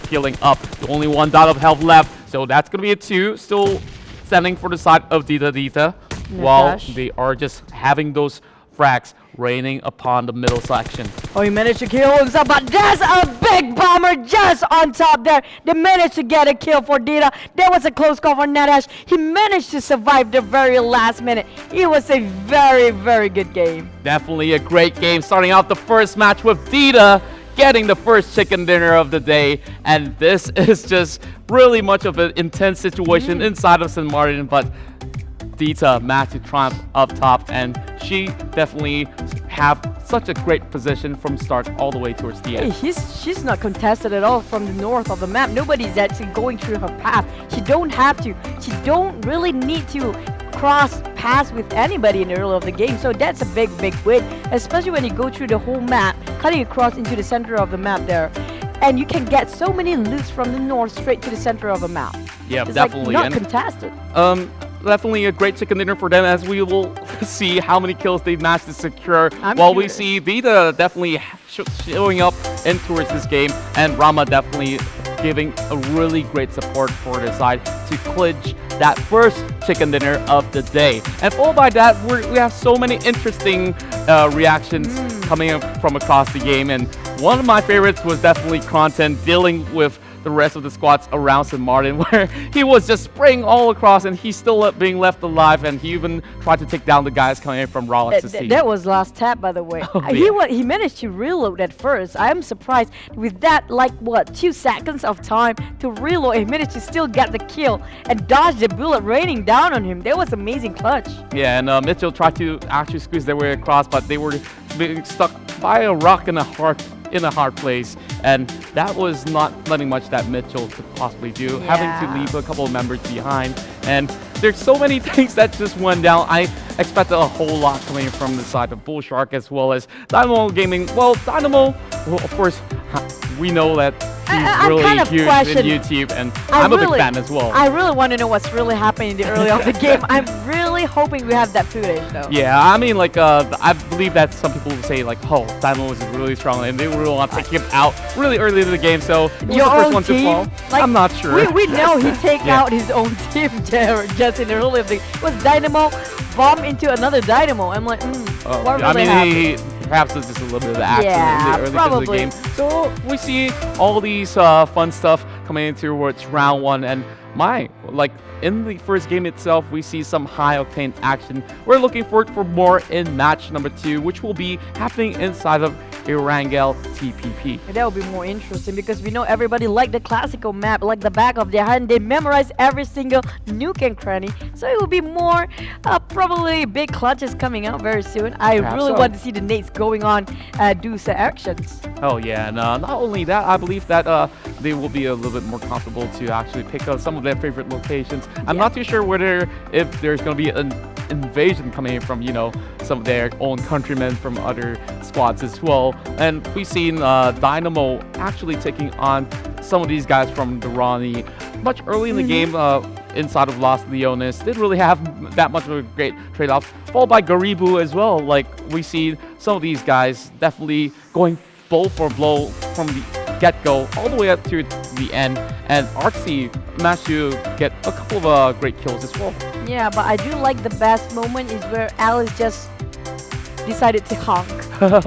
S3: healing up. The only 1 dot of health left, so that's going to be a 2. Still standing for the side of Dita, while they are just having those frags raining upon the middle section.
S2: Oh, he managed to kill himself, but there's a big bomber just on top there. They managed to get a kill for Dita. There was a close call for Natash. He managed to survive the very last minute. It was a very, very good game.
S3: Definitely a great game. Starting out the first match with Dita getting the first chicken dinner of the day. And this is just really much of an intense situation inside of St. Martin, but Dita managed to triumph up top, and she definitely have such a great position from start all the way towards the end.
S2: Hey, she's not contested at all from the north of the map. Nobody's actually going through her path. She don't have to. She don't really need to cross paths with anybody in the early of the game. So that's a big, big win, especially when you go through the whole map, cutting across into the center of the map there. And you can get so many loots from the north straight to the center of a map.
S3: Yeah,
S2: it's
S3: definitely.
S2: Like not contested.
S3: Definitely a great chicken dinner for them, as we will see how many kills they've managed to secure. While we see Dita definitely showing up in towards this game, and Rama definitely giving a really great support for their side to clinch that first chicken dinner of the day. And followed by that, we have so many interesting reactions coming up from across the game, and one of my favorites was definitely Kronten dealing with the rest of the squads around St. Martin, where he was just spraying all across, and he's still being left alive, and he even tried to take down the guys coming in from Rollexx's team.
S2: That was last tap, by the way. He managed to reload at first. I'm surprised with that, like what, 2 seconds of time to reload. He managed to still get the kill and dodge the bullet raining down on him. That was amazing clutch.
S3: Yeah, and Mitchel tried to actually squeeze their way across, but they were being stuck by a rock in a hard place, and that was not letting much that Mitchel could possibly do, having to leave a couple of members behind. And there's so many things that just went down. I expected a whole lot coming from the side of Bullshark as well as Dynamo Gaming. Well, Dynamo, well, of course, we know that he's really huge in YouTube, and I'm a big fan as well.
S2: I really want to know what's really happening in the early of the game. I'm really hoping we have that footage, though.
S3: Yeah, I mean, like, I believe that some people will say, like, oh, Dynamo is really strong, and they really want to take him out really early in the game, so he was the first one to fall.
S2: Like,
S3: I'm not sure.
S2: We know he take out his own team just in the early of the game. Was Dynamo bomb into another Dynamo? I'm like, what really happened?
S3: Perhaps it's just a little bit of the action in the early phase of the game. So we see all these fun stuff coming in towards round 1, and in the first game itself, we see some high-octane action. We're looking forward for more in match number 2, which will be happening inside of Erangel TPP.
S2: And that will be more interesting because we know everybody like the classical map, like the back of their hand. They memorize every single nook and cranny. So it will be more probably big clutches coming out very soon. I really want to see the Nates going on do some actions.
S3: Oh yeah, and not only that, I believe that they will be a little bit more comfortable to actually pick up some of their favorite locations. I'm not too sure if there's going to be an invasion coming in from, some of their own countrymen from other squads as well. And we've seen Dynamo actually taking on some of these guys from the RawKnee much early in the game inside of Los Leones. Didn't really have that much of a great trade-off, followed by Gareebooo as well. Like, we see some of these guys definitely going blow for blow from the get-go all the way up to the end, and ARXY managed to get a couple of great kills as well.
S2: Yeah, but I do like the best moment is where Alice just decided to honk.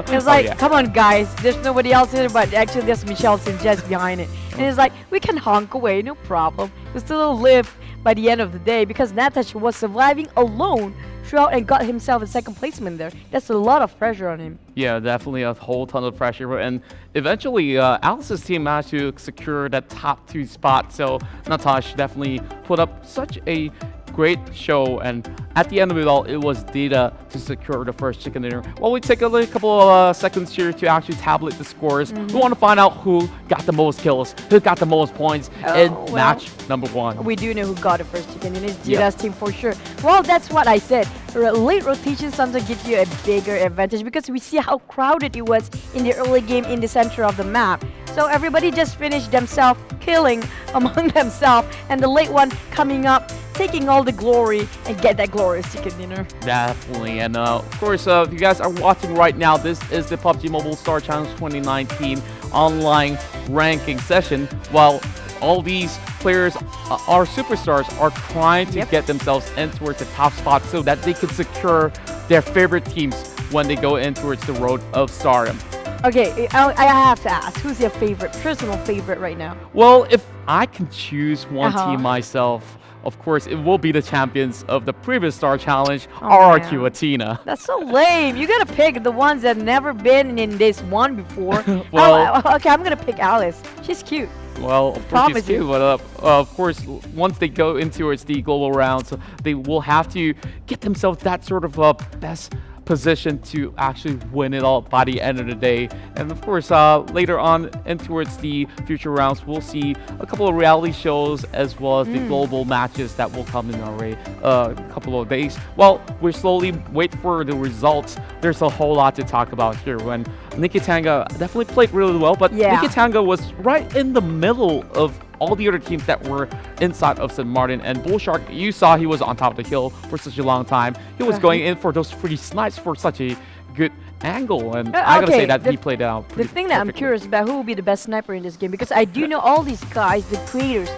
S2: It's like, come on guys, there's nobody else here, but actually there's Mitchel just behind it. And it's like, we can honk away, no problem. We still live by the end of the day because Natasha was surviving alone throughout and got himself a second placement there. That's a lot of pressure on him.
S3: Yeah, definitely a whole ton of pressure. And eventually, Alice's team managed to secure that top 2 spot. So Natasha definitely put up such a great show, and at the end of it all, it was Dita to secure the first chicken dinner. Well, we take a couple of seconds here to actually tabulate the scores. We want to find out who got the most kills, who got the most points in match number 1.
S2: We do know who got the first chicken dinner. It's Dita's team for sure. Well, that's what I said. Late rotation sometimes gives you a bigger advantage because we see how crowded it was in the early game in the center of the map. So everybody just finished themselves killing among themselves, and the late one coming up, taking all the glory and get that glorious chicken dinner.
S3: Definitely, and of course, if you guys are watching right now, this is the PUBG Mobile Star Challenge 2019 online ranking session. While all these players are superstars, are trying to get themselves in towards the top spot so that they can secure their favorite teams when they go in towards the road of stardom.
S2: Okay, I have to ask, who's your personal favorite right now?
S3: Well, if I can choose one team myself, of course, it will be the champions of the previous Star Challenge, RRQ Athena.
S2: That's so lame. You gotta pick the ones that never been in this one before.
S3: Well,
S2: okay, I'm gonna pick Alice. She's cute.
S3: Well, of course she's cute, but of course, once they go into the global rounds, they will have to get themselves that sort of best position to actually win it all by the end of the day. And of course, later on and towards the future rounds, we'll see a couple of reality shows as well as the global matches that will come in our way a couple of days. Well, we slowly wait for the results. There's a whole lot to talk about here. When NIKITANGA definitely played really well, but NIKITANGA was right in the middle of all the other teams that were inside of St. Martin, and Bullshark, you saw he was on top of the hill for such a long time. He was going in for those free snipes for such a good angle, and I gotta say that he played it out
S2: The thing that I'm curious about, who will be the best sniper in this game, because I do know all these guys, the creators,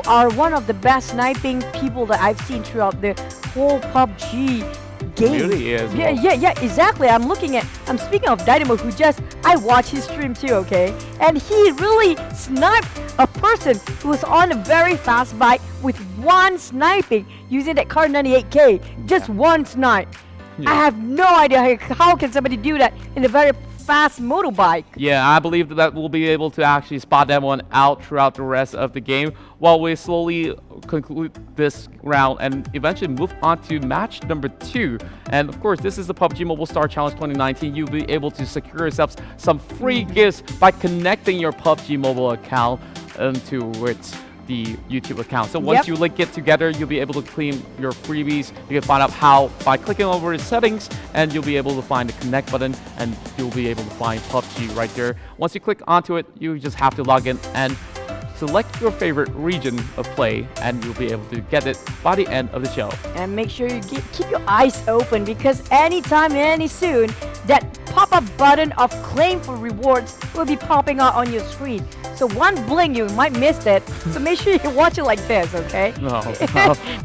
S2: are one of the best sniping people that I've seen throughout the whole PUBG game.
S3: Really is.
S2: Yeah, exactly. I'm speaking of Dynamo, who I watched his stream too, okay? And he really sniped a person who was on a very fast bike with one sniping using that car 98K, just one snipe. I have no idea how can somebody do that in a very fast motorbike.
S3: Yeah, I believe that we'll be able to actually spot that one out throughout the rest of the game while we slowly conclude this round and eventually move on to match number 2. And of course, this is the PUBG Mobile Star Challenge 2019. You'll be able to secure yourselves some free gifts by connecting your PUBG Mobile account into the YouTube account. So once you link it together, you'll be able to claim your freebies. You can find out how by clicking over the settings, and you'll be able to find the connect button, and you'll be able to find PUBG right there. Once you click onto it, you just have to log in and select your favorite region of play, and you'll be able to get it by the end of the show.
S2: And make sure you keep your eyes open, because anytime, any soon, that pop-up button of claim for rewards will be popping out on your screen. So one blink, you might miss it. So make sure you watch it like this, okay?
S3: No,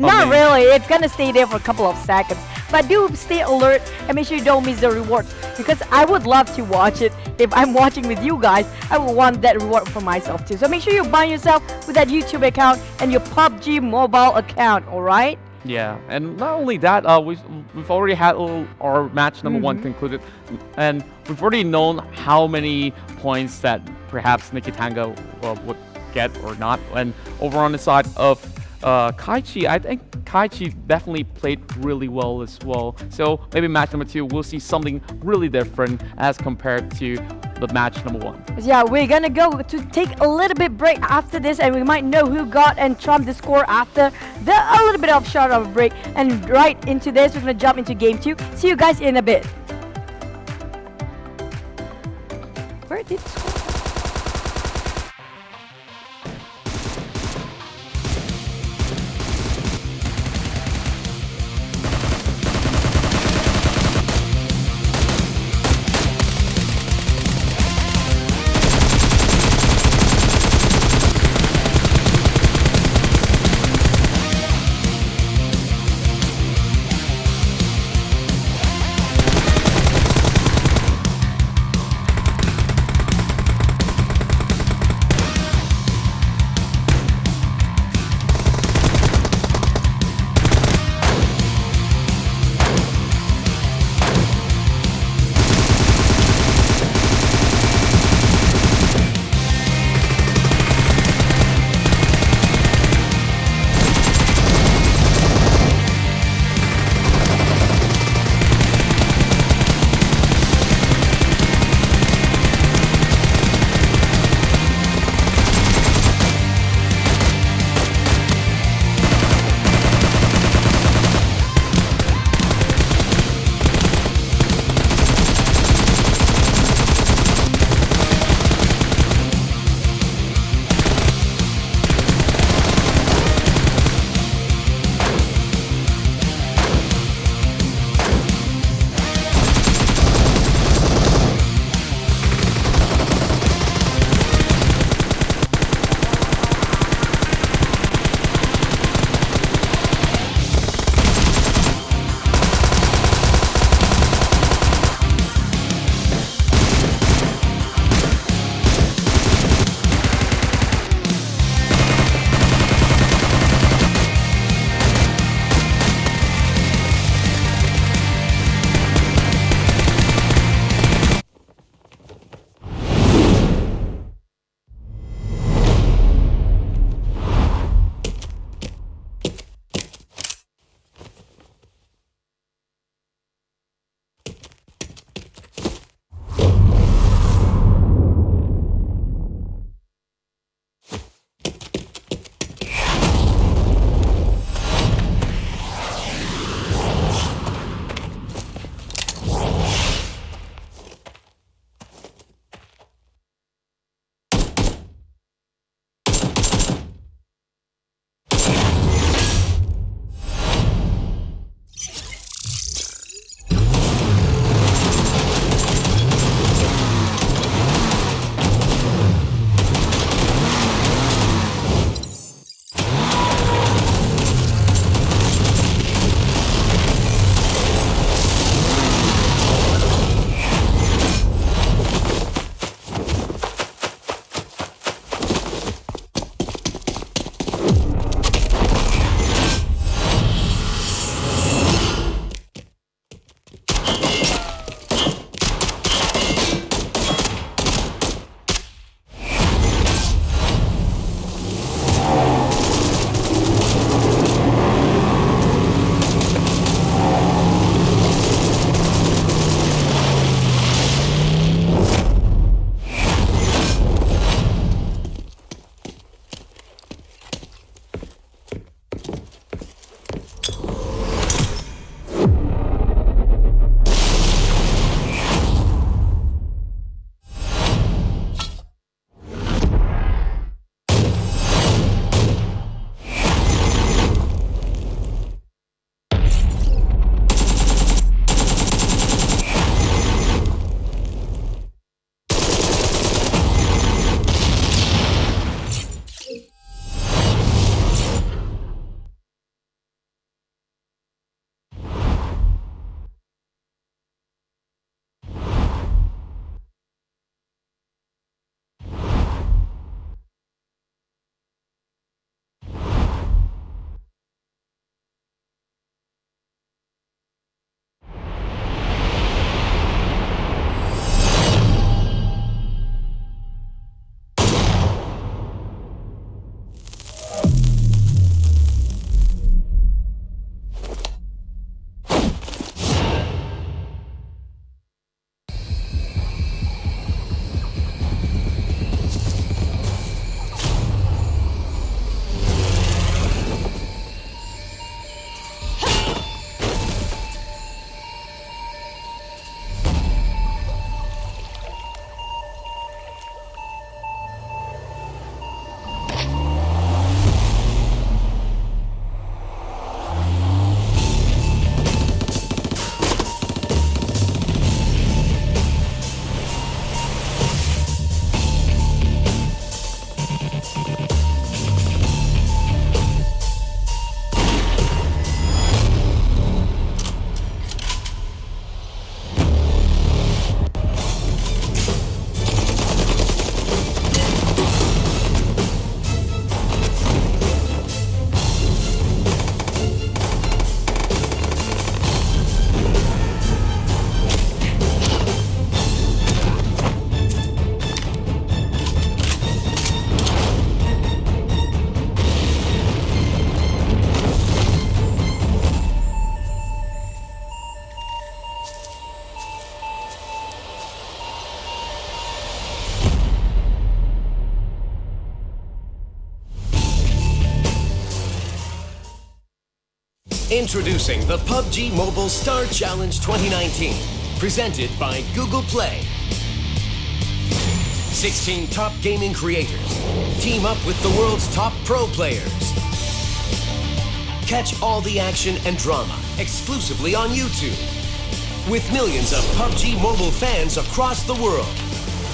S2: Not really. It's gonna stay there for a couple of seconds. But do stay alert and make sure you don't miss the rewards, because I would love to watch it. If I'm watching with you guys, I would want that reward for myself too. So make sure you bind yourself with that YouTube account and your PUBG mobile account, alright?
S3: Yeah, and not only that, we've already had our match number 1 concluded, and we've already known how many points that perhaps NIKITANGA would get or not. And over on the side of Kaichi, I think Kaichi definitely played really well as well. So maybe match number 2, we'll see something really different as compared to the match number 1.
S2: Yeah, we're gonna go to take a little bit break after this, and we might know who got and trumped the score after a little bit of short of a break. And right into this, we're gonna jump into game 2. See you guys in a bit. Where did it score?
S1: Introducing the PUBG Mobile Star Challenge 2019, presented by Google Play. 16 top gaming creators team up with the world's top pro players. Catch all the action and drama exclusively on YouTube. With millions of PUBG Mobile fans across the world,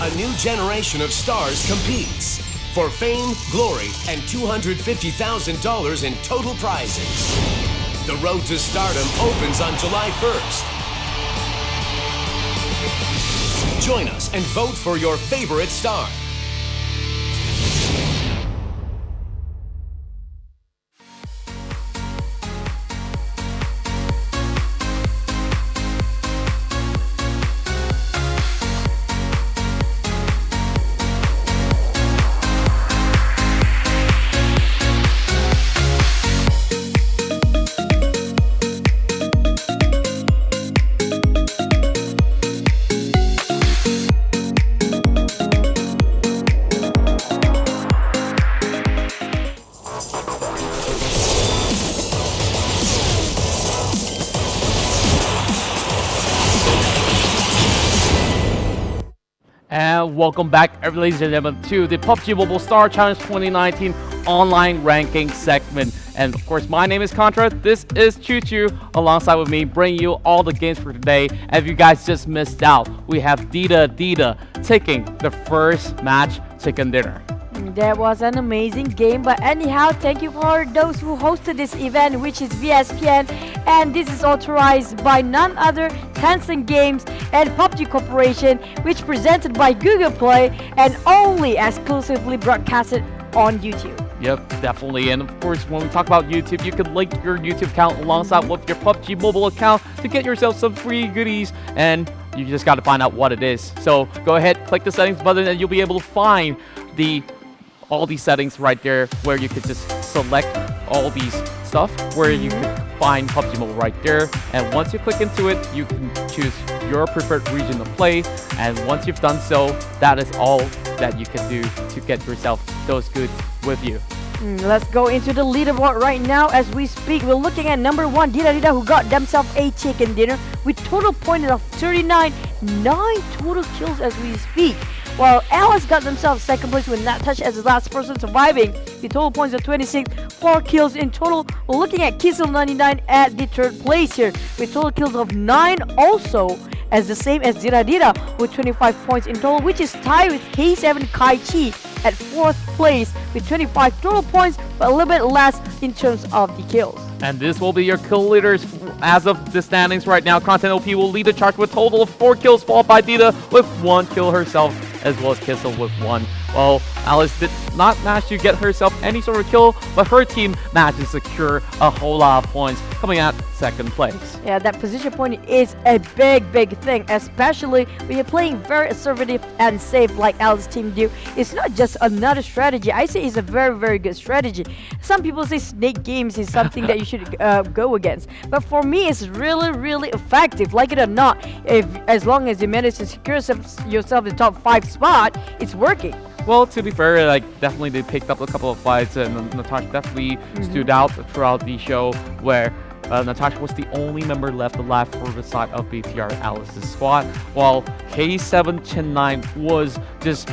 S1: a new generation of stars competes for fame, glory, and $250,000 in total prizes. The road to stardom opens on July 1st. Join us and vote for your favorite star.
S3: And welcome back, ladies and gentlemen, to the PUBG Mobile Star Challenge 2019 online ranking segment. And of course, my name is Contra. This is Choo Choo, alongside with me, bringing you all the games for today. And if you guys just missed out, we have Dita taking the first match chicken dinner.
S2: That was an amazing game, but anyhow, thank you for those who hosted this event, which is VSPN, and this is authorized by none other Tencent Games and PUBG Corporation, which presented by Google Play and only exclusively broadcasted on YouTube.
S3: Yep, definitely. And of course, when we talk about YouTube, you can link your YouTube account alongside with your PUBG mobile account to get yourself some free goodies, and you just got to find out what it is. So go ahead, click the settings button, and you'll be able to find all these settings right there, where you could just select all these stuff, where you could find PUBG Mobile right there. And once you click into it, you can choose your preferred region of play. And once you've done so, that is all that you can do to get yourself those goods with you.
S2: Let's go into the leaderboard right now as we speak. We're looking at number 1, Dita, who got themselves a chicken dinner with total points of 39, 9 total kills as we speak. While Alice got themselves second place with Not Touch as the last person surviving. The total points of 26, 4 kills in total. We're looking at Kissel99 at the third place here with total kills of 9, also as the same as Dita with 25 points in total, which is tied with K7 Kai Chi at 4th place with 25 total points, but a little bit less in terms of the kills.
S3: And this will be your kill leaders as of the standings right now. Kronten OP will lead the charge with a total of 4 kills, followed by Dita with 1 kill herself, as well as Kissel with 1. Well, Alice did not manage to get herself any sort of kill, but her team managed to secure a whole lot of points, coming at second place.
S2: Yeah, that position point is a big thing, especially when you're playing very assertive and safe like Alice's team do. It's not just another strategy. I say it's a very good strategy. Some people say snake games is something that you should go against, but for me, it's really effective. Like it or not, as long as you manage to secure yourself in the top 5 spot, it's working.
S3: Well, to be fair, definitely they picked up a couple of fights, and Natasha definitely stood out throughout the show, where Natasha was the only member left alive for the side of BTR Alice's squad, while K7 Chen9 was just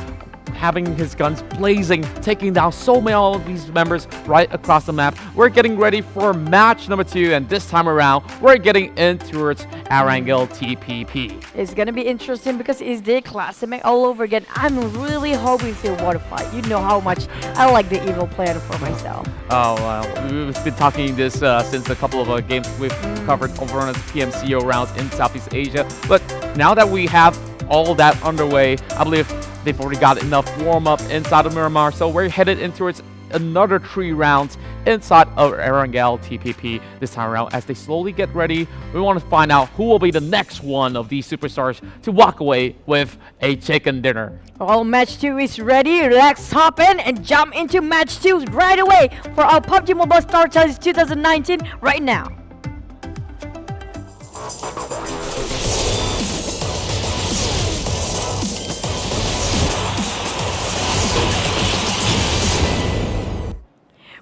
S3: having his guns blazing, taking down so many of these members right across the map. We're getting ready for match number 2, and this time around, we're getting in towards ARXY TPP.
S2: It's gonna be interesting because it's their classic all over again. I'm really hoping to see a water fight. You know how much I like the evil plan for myself.
S3: Oh, well, we've been talking this since a couple of games we've covered over on the PMCO rounds in Southeast Asia. But now that we have all that underway, I believe they've already got enough warm-up inside of Miramar, so we're headed in towards another 3 rounds inside of ARXY TPP this time around. As they slowly get ready, we want to find out who will be the next one of these superstars to walk away with a chicken dinner.
S2: Well, match 2 is ready. Let's hop in and jump into match 2 right away for our PUBG Mobile Star Challenge 2019 right now.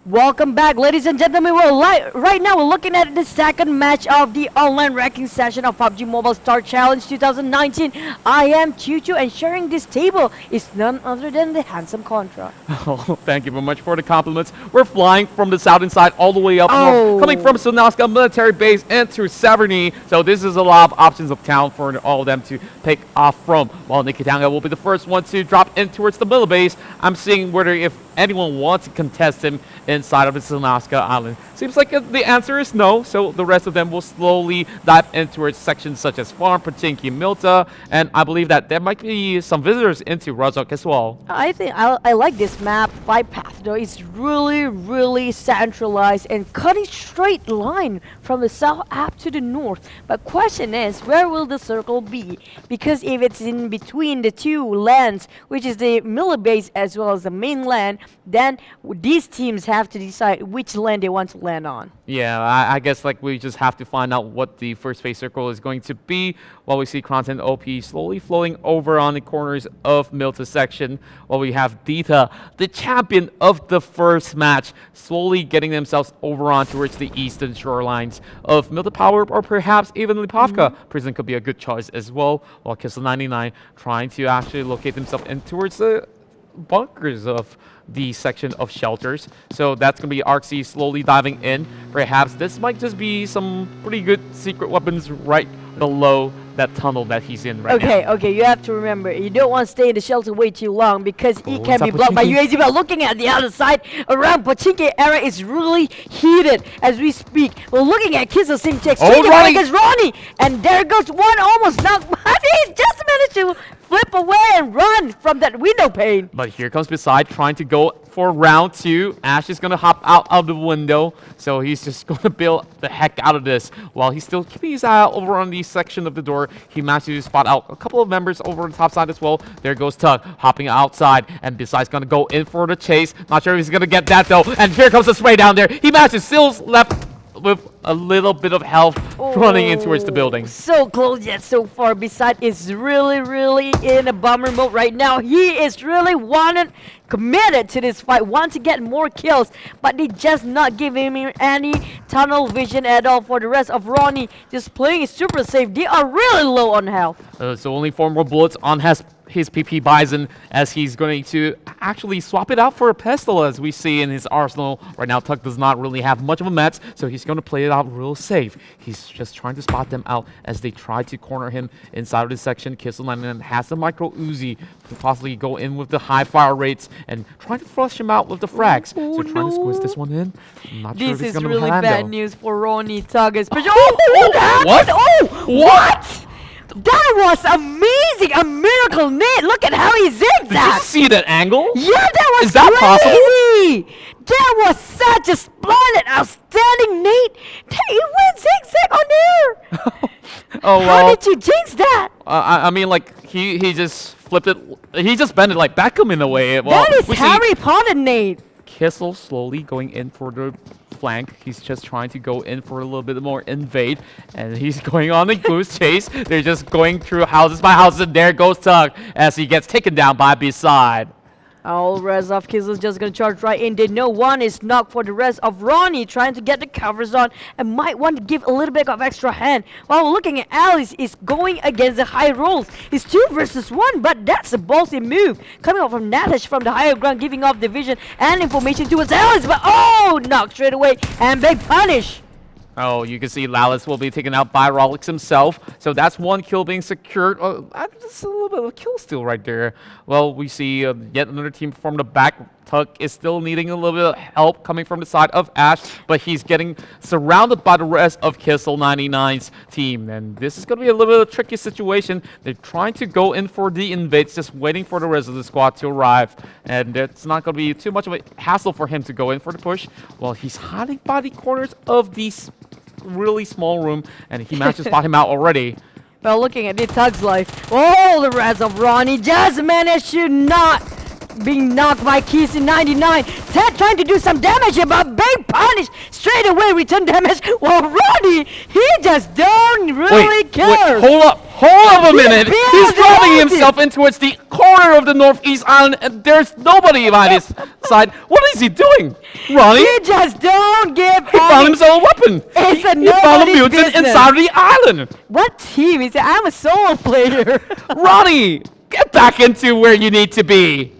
S2: Welcome back, ladies and gentlemen. Right now we're looking at the second match of the online ranking session of PUBG Mobile Star Challenge 2019. I am Chuchu, and sharing this table is none other than the handsome Contra.
S3: Oh, thank you very much for the compliments. We're flying from the southern side all the way up north, coming from Sunaska military base into RawKnee. So this is a lot of options of town for all of them to pick off from. While NIKITANGA will be the first one to drop in towards the middle base. I'm seeing whether if anyone wants to contest him inside of the Sunaska Island. Seems like the answer is no, so the rest of them will slowly dive into its sections such as Farm, Pachinki, Milta, and I believe that there might be some visitors into Rollexxx as well.
S2: I think I like this map. Five path though, it's really centralized and cutting straight line from the south up to the north. But question is, where will the circle be? Because if it's in between the two lands, which is the middle base as well as the main land, then these teams have to decide which land they want to land on.
S3: Yeah, I guess like we just have to find out what the first phase circle is going to be while we see Kronten OP slowly flowing over on the corners of Milta section, while we have Dita, the champion of the first match, slowly getting themselves over on towards the eastern shorelines of Milta Power, or perhaps even Lipavka. Prison could be a good choice as well, while Kissel99 trying to actually locate themselves in towards the bunkers of the section of shelters. So that's going to be ARXY slowly diving in. Perhaps this might just be some pretty good secret weapons right below that tunnel that he's in right now.
S2: Okay, you have to remember, you don't want to stay in the shelter way too long because it can be blocked by UAZ. But looking at the other side, around Pachinki area is really heated as we speak. We're looking at Kissel Simtex against RawKnee, and there goes one almost knocked, but he just managed to flip away and run from that window pane.
S3: But here comes Beside trying to go for round two. Ash is going to hop out of the window, so he's just going to build the heck out of this. While he's still keeping his eye out over on the section of the door, he managed to spot out a couple of members over on the top side as well. There goes Tug hopping outside, and Beside's going to go in for the chase. Not sure if he's going to get that though, and here comes the spray down there. He manages, still left with a little bit of health running in towards the building.
S2: So close yet so far. Beside is really in a bomber mode right now. He is really committed to this fight, want to get more kills, but they just not giving him any tunnel vision at all. For the rest of RawKnee, just playing it super safe. They are really low on health.
S3: So only 4 more bullets on his PP Bison, as he's going to actually swap it out for a pistol, as we see in his arsenal. Right now, Tuck does not really have much of a mets, so he's going to play it out real safe. He's just trying to spot them out as they try to corner him inside of this section. Kissel99 has the micro Uzi to possibly go in with the high fire rates and trying to flush him out with the frags. So trying to squeeze this one in. I'm not sure if
S2: This
S3: he's
S2: is
S3: going
S2: really
S3: to
S2: bad news for RawKnee Tug.
S3: What?
S2: What? That was amazing! A miracle nade! Look at how he zigzagged!
S3: Did you see that angle?
S2: Yeah, that was
S3: Is that
S2: crazy! That was such a splendid, outstanding nade! He went zigzag on there!
S3: Oh, well.
S2: How did you jinx that?
S3: I mean, like, he just flipped it. He just bent it like Beckham in a way. Well,
S2: that is Harry Potter nade!
S3: Kissel slowly going in for the flank. He's just trying to go in for a little bit more invade, and he's going on a goose chase. They're just going through houses by houses, and there goes Tug as he gets taken down by Beside.
S2: All rest of Kissel's just gonna charge right in. They know one is knocked for the rest of RawKnee, trying to get the covers on and might want to give a little bit of extra hand. While looking at Alice is going against the high rolls. It's 2 versus 1, but that's a ballsy move. Coming up from Natash from the higher ground, giving off the vision and information towards Alice, but knocked straight away and big punish.
S3: Oh, you can see Lallis will be taken out by Rollexxx himself. So that's 1 kill being secured. Just a little bit of a kill steal right there. Well, we see yet another team from the back. Tuck is still needing a little bit of help coming from the side of Ash, but he's getting surrounded by the rest of Kissel99's team. And this is going to be a little bit of a tricky situation. They're trying to go in for the invades, just waiting for the rest of the squad to arrive. And it's not going to be too much of a hassle for him to go in for the push. Well, he's hiding by the corners of these really small room, and he managed to spot him out already.
S2: Well, looking at the Tug's life, the rest of RawKnee just managed to not being knocked by Keys in 99. Ted trying to do some damage here, but being punished straight away. Return damage. Well, RawKnee, he just don't really care.
S3: Hold up a minute. He's driving
S2: it.
S3: himself in towards the corner of the Northeast Island, and there's nobody by his side. What is he doing, RawKnee?
S2: He just don't give.
S3: He found himself a weapon.
S2: It's
S3: He found a mutant inside of the island.
S2: What team is it? I'm a solo player.
S3: RawKnee, get back into where you need to be.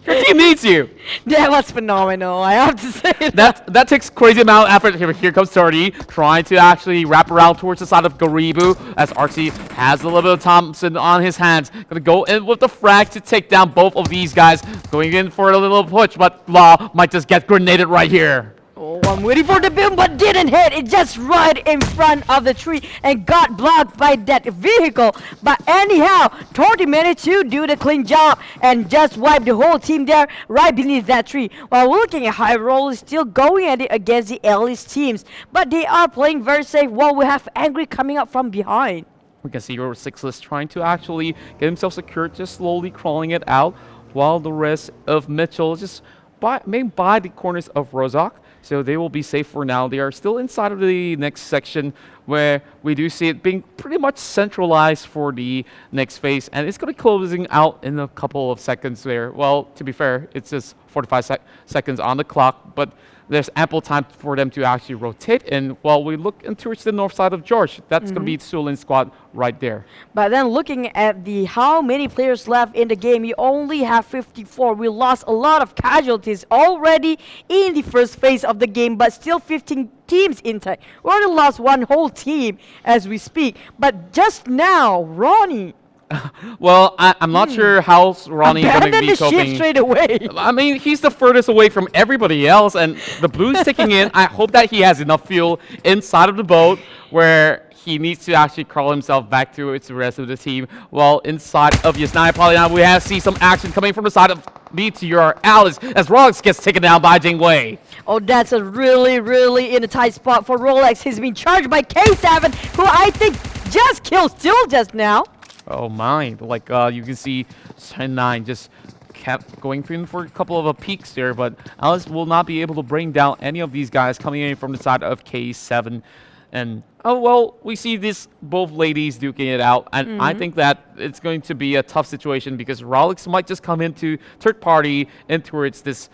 S3: Your team needs you.
S2: That was phenomenal, I have to say that.
S3: That takes crazy amount of effort. Here comes 30, trying to actually wrap around towards the side of Gareebooo, as RawKnee has a little bit of Thompson on his hands. Gonna go in with the frag to take down both of these guys. Going in for a little push, but Law might just get grenaded right here.
S2: Oh, I'm waiting for the boom, but didn't hit. It just right in front of the tree and got blocked by that vehicle. But anyhow, 30 managed to do the clean job and just wipe the whole team there right beneath that tree. While looking at High Roll is still going at it against the Alice teams, but they are playing very safe while we have Angry coming up from behind.
S3: We can see your Sixless trying to actually get himself secured, just slowly crawling it out, while the rest of Mitchell just by the corners of RawKnee. So they will be safe for now. They are still inside of the next section, where we do see it being pretty much centralized for the next phase. And it's going to be closing out in a couple of seconds there. Well, to be fair, it's just 45 seconds on the clock, but there's ample time for them to actually rotate. And while we look towards the north side of George, that's going to be Sulin's squad right there.
S2: But then looking at the how many players left in the game, you only have 54. We lost a lot of casualties already in the first phase of the game, but still 15 teams intact. We already lost one whole team as we speak. But just now, RawKnee.
S3: Well, I'm not sure how RawKnee is going to be coping.
S2: Ship straight away.
S3: I mean, he's the furthest away from everybody else, and the blue's ticking in. I hope that he has enough fuel inside of the boat where he needs to actually crawl himself back to the rest of the team. While inside of Yasnaya Polygon, we have see some action coming from the side of Meteor Alice as Rollexxx gets taken down by Jingwei.
S2: Oh, that's a really in a tight spot for Rollexxx. He's been charged by K7, who I think just killed Still just now.
S3: Oh my, like you can see 10-9 just kept going through for a couple of peaks there, but Alice will not be able to bring down any of these guys coming in from the side of K7. And oh well, we see this both ladies duking it out, and I think that it's going to be a tough situation because Rollexxx might just come into third party in towards this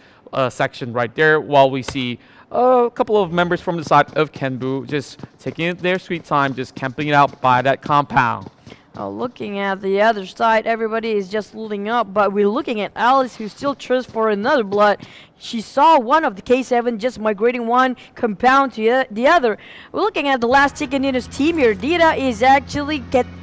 S3: section right there, while we see a couple of members from the side of Kenbu just taking their sweet time, just camping it out by that compound.
S2: Looking at the other side, everybody is just looting up, but we're looking at Alice, who still thirsts for another blood. She saw one of the K7 just migrating one compound to the other. We're looking at the last Chicken Dinner's team here. Dita is actually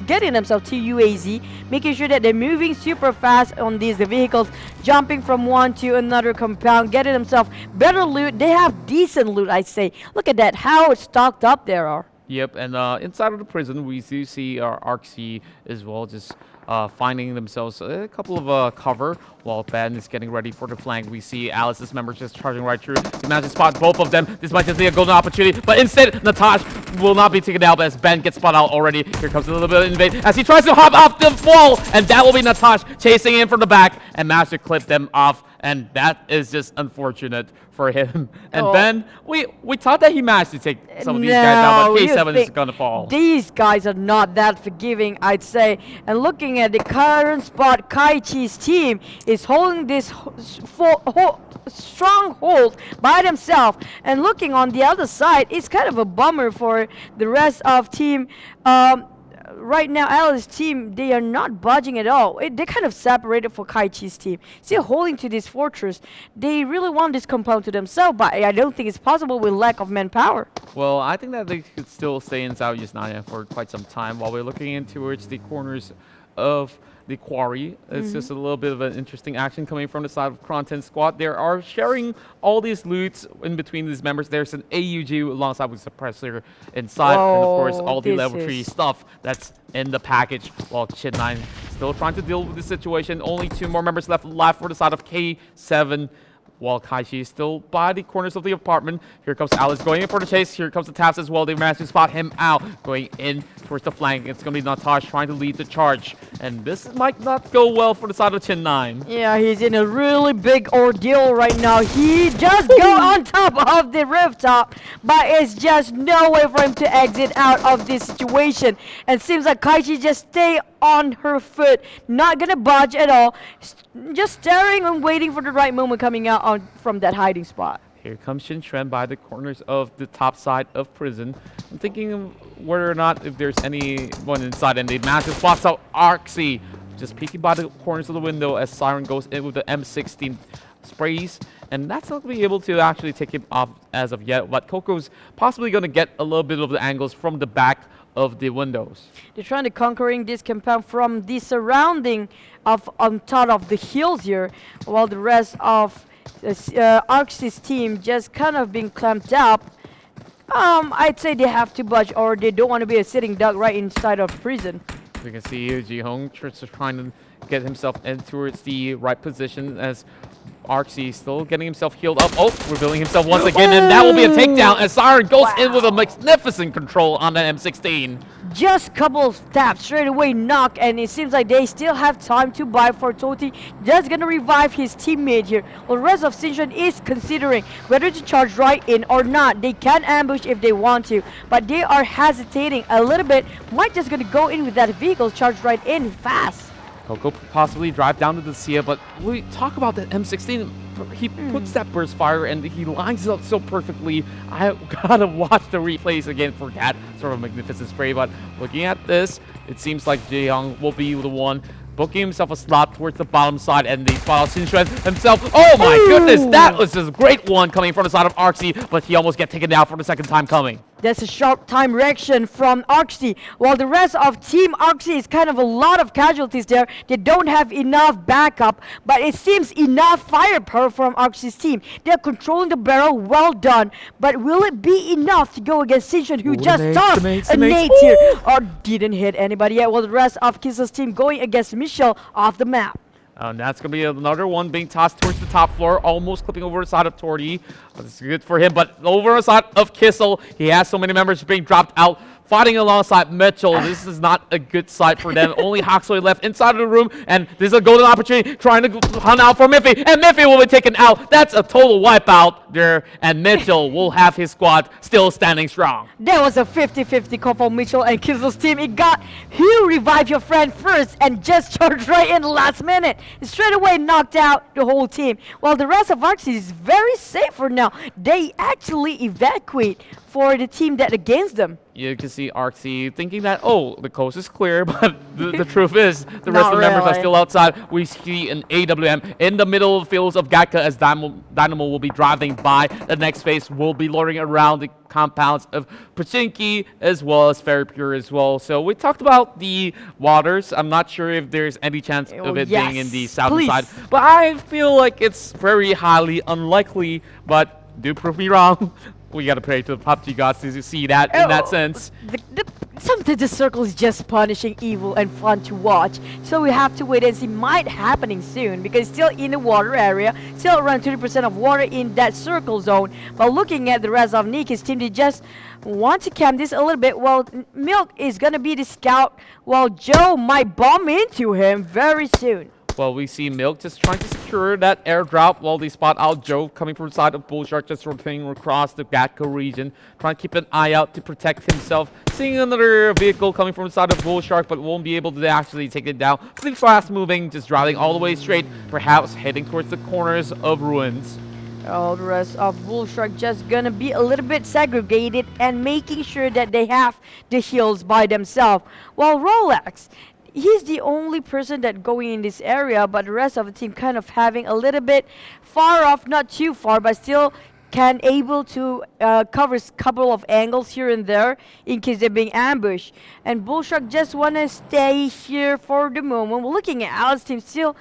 S2: getting themselves to UAZ, making sure that they're moving super fast on these vehicles, jumping from one to another compound, getting themselves better loot. They have decent loot, I'd say. Look at that, how it's stocked up there are.
S3: Yep, and inside of the prison, we do see our ARXY as well, just finding themselves a couple of cover while Ben is getting ready for the flank. We see Alice's members just charging right through. He managed to spot both of them. This might just be a golden opportunity, but instead, Natasha will not be taken out as Ben gets spot out already. Here comes a little bit of invade as he tries to hop off the wall, and that will be Natasha chasing in from the back and managed to clip them off. And that is just unfortunate for him. And Ben, we thought that he managed to take some of these guys down, but K7 is going to fall.
S2: These guys are not that forgiving, I'd say. And looking at the current spot, Kaichi's team is holding this strong hold by themselves. And looking on the other side, it's kind of a bummer for the rest of team. Right now, Alice's team, they are not budging at all. They kind of separated for Kaichi's team. Still holding to this fortress. They really want this compound to themselves, but I don't think it's possible with lack of manpower.
S3: Well, I think that they could still stay inside Yasnaya for quite some time while we're looking in towards the corners of the quarry. It's just a little bit of an interesting action coming from the side of Kronten squad. They are sharing all these loots in between these members. There's an AUG alongside with suppressor inside, and of course all the level 3 stuff that's in the package, while Chin9 still trying to deal with the situation. Only 2 more members left alive for the side of K7. while Kaichi is still by the corners of the apartment. Here comes Alice going in for the chase. Here comes the taps as well. They managed to spot him out, going in towards the flank. It's going to be Nataj trying to lead the charge. And this might not go well for the side of Chin 9.
S2: Yeah, he's in a really big ordeal right now. He just go on top of the rooftop, but it's just no way for him to exit out of this situation. And seems like Kaichi just stay on her foot, not gonna budge at all, just staring and waiting for the right moment coming out from that hiding spot.
S3: Here comes Shin Chuan by the corners of the top side of prison. I'm thinking whether or not if there's anyone inside, and they manage to spot out ARXY just peeking by the corners of the window as Siren goes in with the M16 sprays. And that's not going to be able to actually take him off as of yet, but Coco's possibly going to get a little bit of the angles from the back of the windows.
S2: They're trying to conquering this compound from the surrounding of on top of the hills here, while the rest of ARXY's team just kind of being clamped up. I'd say they have to budge, or they don't want to be a sitting duck right inside of prison.
S3: You can see Ji-Hong just trying to get himself in towards the right position as ARXY still getting himself healed up. Oh, revealing himself once again, and that will be a takedown as Siren goes in with a magnificent control on that M16.
S2: Just couple of taps straight away knock, and it seems like they still have time to buy for Toti. Just gonna revive his teammate here. Well, the rest of Sinchon is considering whether to charge right in or not. They can ambush if they want to, but they are hesitating a little bit. Might just gonna go in with that vehicle, charge right in fast.
S3: Coco possibly drive down to the Sia, but we talk about that M16. He puts that burst fire and he lines it up so perfectly. I gotta watch the replays again for that sort of magnificent spray. But looking at this, it seems like Jae-young will be the one booking himself a slot towards the bottom side, and they spot out Sinchuan himself. Oh my goodness, that was just a great one coming from the side of ARXY, but he almost get taken down for the second time coming.
S2: That's a sharp time reaction from ARXY. While the rest of Team ARXY is kind of a lot of casualties there. They don't have enough backup, but it seems enough firepower from ARXY's team. They're controlling the barrel, well done. But will it be enough to go against Sinchon, who just tossed a nade here? Or didn't hit anybody yet. While the rest of Kissel's team going against Mitchel off the map.
S3: And that's going to be another one being tossed towards the top floor, almost clipping over the side of Torty. It's good for him, but over the side of Kissel, he has so many members being dropped out. Fighting alongside Mitchel. This is not a good sight for them. Only Hoxley left inside of the room, and this is a golden opportunity trying to hunt out for Miffy, and Miffy will be taken out. That's a total wipeout there, and Mitchel will have his squad still standing strong.
S2: That was a 50-50 call for Mitchel and Kissel's team. It got you revive your friend first and just charged right in the last minute. Straight away knocked out the whole team. While the rest of ARXY is very safe for now. They actually evacuate for the team that against them.
S3: You can see ARXY thinking that, oh, the coast is clear, but the truth is, the rest of the members are still outside. We see an AWM in the middle of the fields of Gatka as Dynamo will be driving by. The next phase will be loitering around the compounds of Pachinki as well as Fairy Pure as well. So we talked about the waters. I'm not sure if there's any chance of it being in the southern side, but I feel like it's very highly unlikely, but do prove me wrong. We gotta pray to the PUBG gods to see that in that sense.
S2: Sometimes the circle is just punishing evil and fun to watch. So we have to wait and see. Might happening soon because it's still in the water area. Still around 30% of water in that circle zone. But looking at the rest of Niki's team, they just want to camp this a little bit. Well, Milk is gonna be the scout while Joe might bomb into him very soon.
S3: Well, we see Milk just trying to secure that airdrop while they spot out Joe coming from the side of Bullshark, just rotating across the Gatka region, trying to keep an eye out to protect himself. Seeing another vehicle coming from the side of Bullshark, but won't be able to actually take it down. Pretty fast moving, just driving all the way straight, perhaps heading towards the corners of ruins.
S2: All the rest of Bullshark just gonna be a little bit segregated and making sure that they have the heals by themselves. While Rollexxx, he's the only person that going in this area, but the rest of the team kind of having a little bit far off, not too far, but still can able to cover a couple of angles here and there in case they're being ambushed. And Bullshark just want to stay here for the moment. We're looking at Alice's team still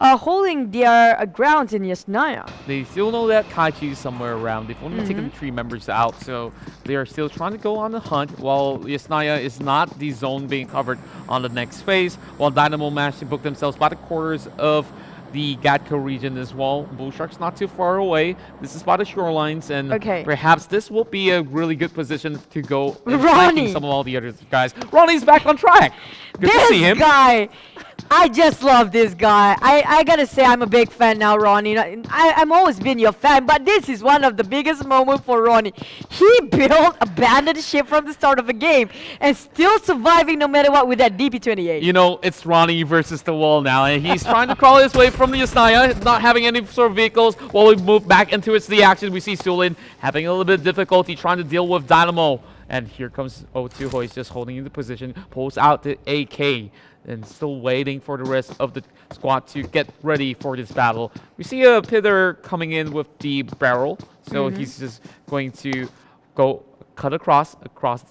S2: holding their grounds in Yasnaya.
S3: They still know that Kaichi is somewhere around. They've only taken 3 members out, so they are still trying to go on the hunt, while Yasnaya is not the zone being covered on the next phase, while Dynamo managed to book themselves by the quarters of the Gatco region as well. Bull Shark's not too far away. This is by the shorelines, and perhaps this will be a really good position to go flanking some of all the other guys. RawKnee's back on track. Good to see him.
S2: This guy, I just love this guy. I gotta say, I'm a big fan now, RawKnee. I'm always been your fan, but this is one of the biggest moments for RawKnee. He built abandoned ship from the start of the game and still surviving no matter what with that DP-28.
S3: You know, it's RawKnee versus the wall now, and he's trying to crawl his way from the Yasnaya, not having any sort of vehicles. While we move back into the action, we see Sulin having a little bit of difficulty trying to deal with Dynamo. And here comes O2 Hoist just holding in the position, pulls out the AK, and still waiting for the rest of the squad to get ready for this battle. We see a Pither coming in with the barrel, so he's just going to go cut across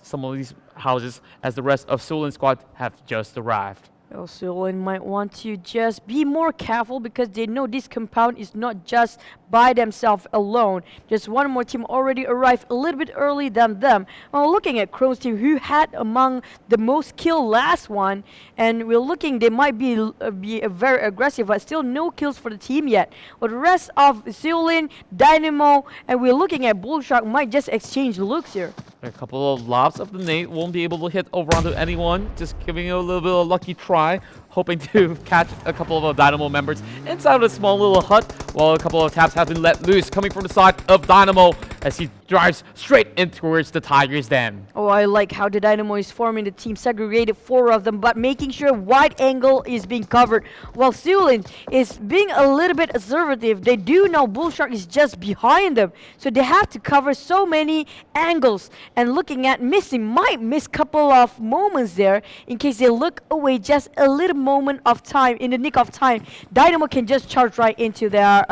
S3: some of these houses as the rest of Sulin's squad have just arrived.
S2: Well, Sulin might want to just be more careful because they know this compound is not just by themselves alone. Just one more team already arrived a little bit early than them. Well, looking at Kronten's team, who had among the most kill last one, and we're looking, they might be very aggressive, but still no kills for the team yet. But the rest of Sulin, Dynamo, and we're looking at Bull Shark might just exchange looks here.
S3: A couple of lobs of the nade won't be able to hit over onto anyone. Just giving it a little bit of a lucky try, hoping to catch a couple of Dynamo members inside of a small little hut, while a couple of taps have been let loose coming from the side of Dynamo as he drives straight in towards the Tiger's Den.
S2: Oh, I like how the Dynamo is forming the team, segregated 4 of them, but making sure wide angle is being covered, while Sulin is being a little bit assertive. They do know Bull Shark is just behind them, so they have to cover so many angles, and looking at might miss couple of moments there in case they look away just a little moment of time, in the nick of time. Dynamo can just charge right into their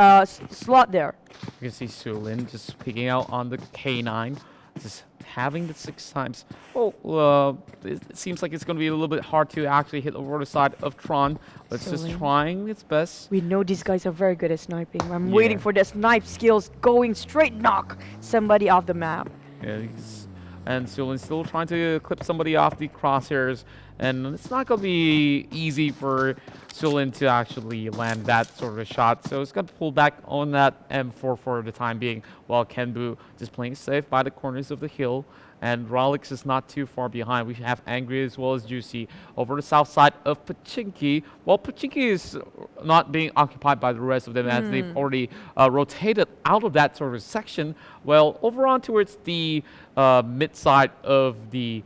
S2: slot there.
S3: You can see Sulin just peeking out on the K9, just having the 6 times. Oh, it seems like it's going to be a little bit hard to actually hit over the side of Tron, but it's just trying its best.
S2: We know these guys are very good at sniping. I'm waiting for their snipe skills, going straight knock somebody off the map.
S3: Yeah, and Sulin's still trying to clip somebody off the crosshairs, and it's not going to be easy for Sulin to actually land that sort of a shot, so it's going to pull back on that M4 for the time being, while Gareebooo just playing safe by the corners of the hill, and Rollexxx is not too far behind. We have Angry as well as Juicy over the south side of Pachinki, while Pachinki is not being occupied by the rest of them as they've already rotated out of that sort of section. Well, over on towards the mid side of the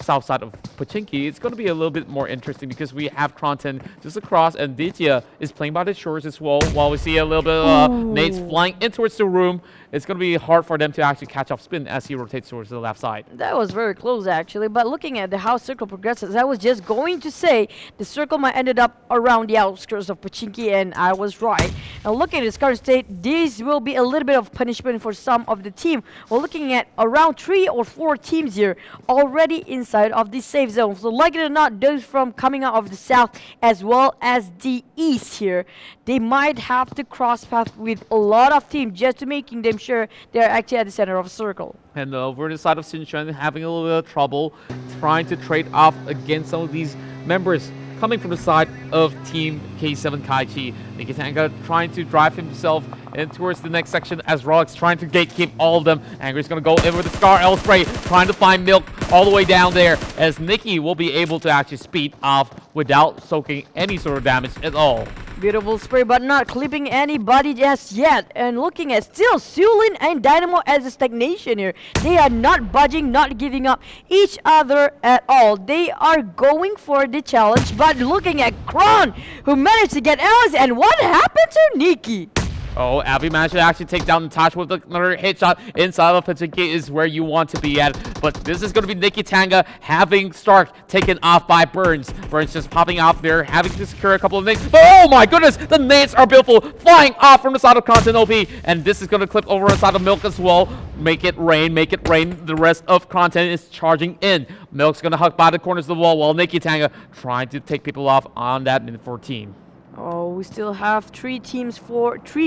S3: south side of Pachinki, it's going to be a little bit more interesting because we have Kronten just across, and Dita is playing by the shores as well, while we see a little bit of nades flying in towards the room. It's going to be hard for them to actually catch off spin as he rotates towards the left side.
S2: That was very close actually, but looking at how circle progresses, I was just going to say the circle might ended up around the outskirts of Pachinki, and I was right. Now looking at its current state, this will be a little bit of punishment for some of the team. We're looking at around 3 or 4 teams here already inside of the safe zone. So like it or not, those from coming out of the south as well as the east here, they might have to cross path with a lot of teams just to making them sure they're actually at the center of a circle.
S3: And over the side of Xinchuan, having a little bit of trouble trying to trade off against some of these members coming from the side of Team K7 Kaichi. NIKITANGA trying to drive himself in towards the next section as Rollexxx trying to gatekeep all of them. Angry's going to go in with the Scar L spray, trying to find Milk all the way down there, as Nikki will be able to actually speed off without soaking any sort of damage at all.
S2: Beautiful spray, but not clipping anybody just yet. And looking at still Sulin and Dynamo as a stagnation here. They are not budging, not giving up each other at all. They are going for the challenge, but looking at Kron, who managed to get Alice, and what happened to Nikki?
S3: Oh, Abby managed to actually take down Natasha with another hit shot inside of Pachinki is where you want to be at. But this is going to be NIKITANGA having Stark taken off by Burns. Burns just popping out there, having to secure a couple of nades. Oh my goodness, the nades are beautiful, flying off from the side of Kronten OP. And this is going to clip over the side of Milk as well. Make it rain, make it rain. The rest of Kronten is charging in. Milk's going to hug by the corners of the wall while NIKITANGA trying to take people off on that minute 14.
S2: Oh, we still have 3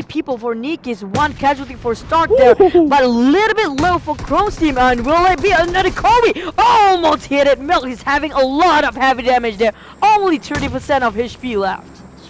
S2: people for Nikki's, 1 casualty for Stark there, but a little bit low for Kron's team, and will it be another Kobe? Almost hit it. Milk is having a lot of heavy damage there, only 30% of HP left.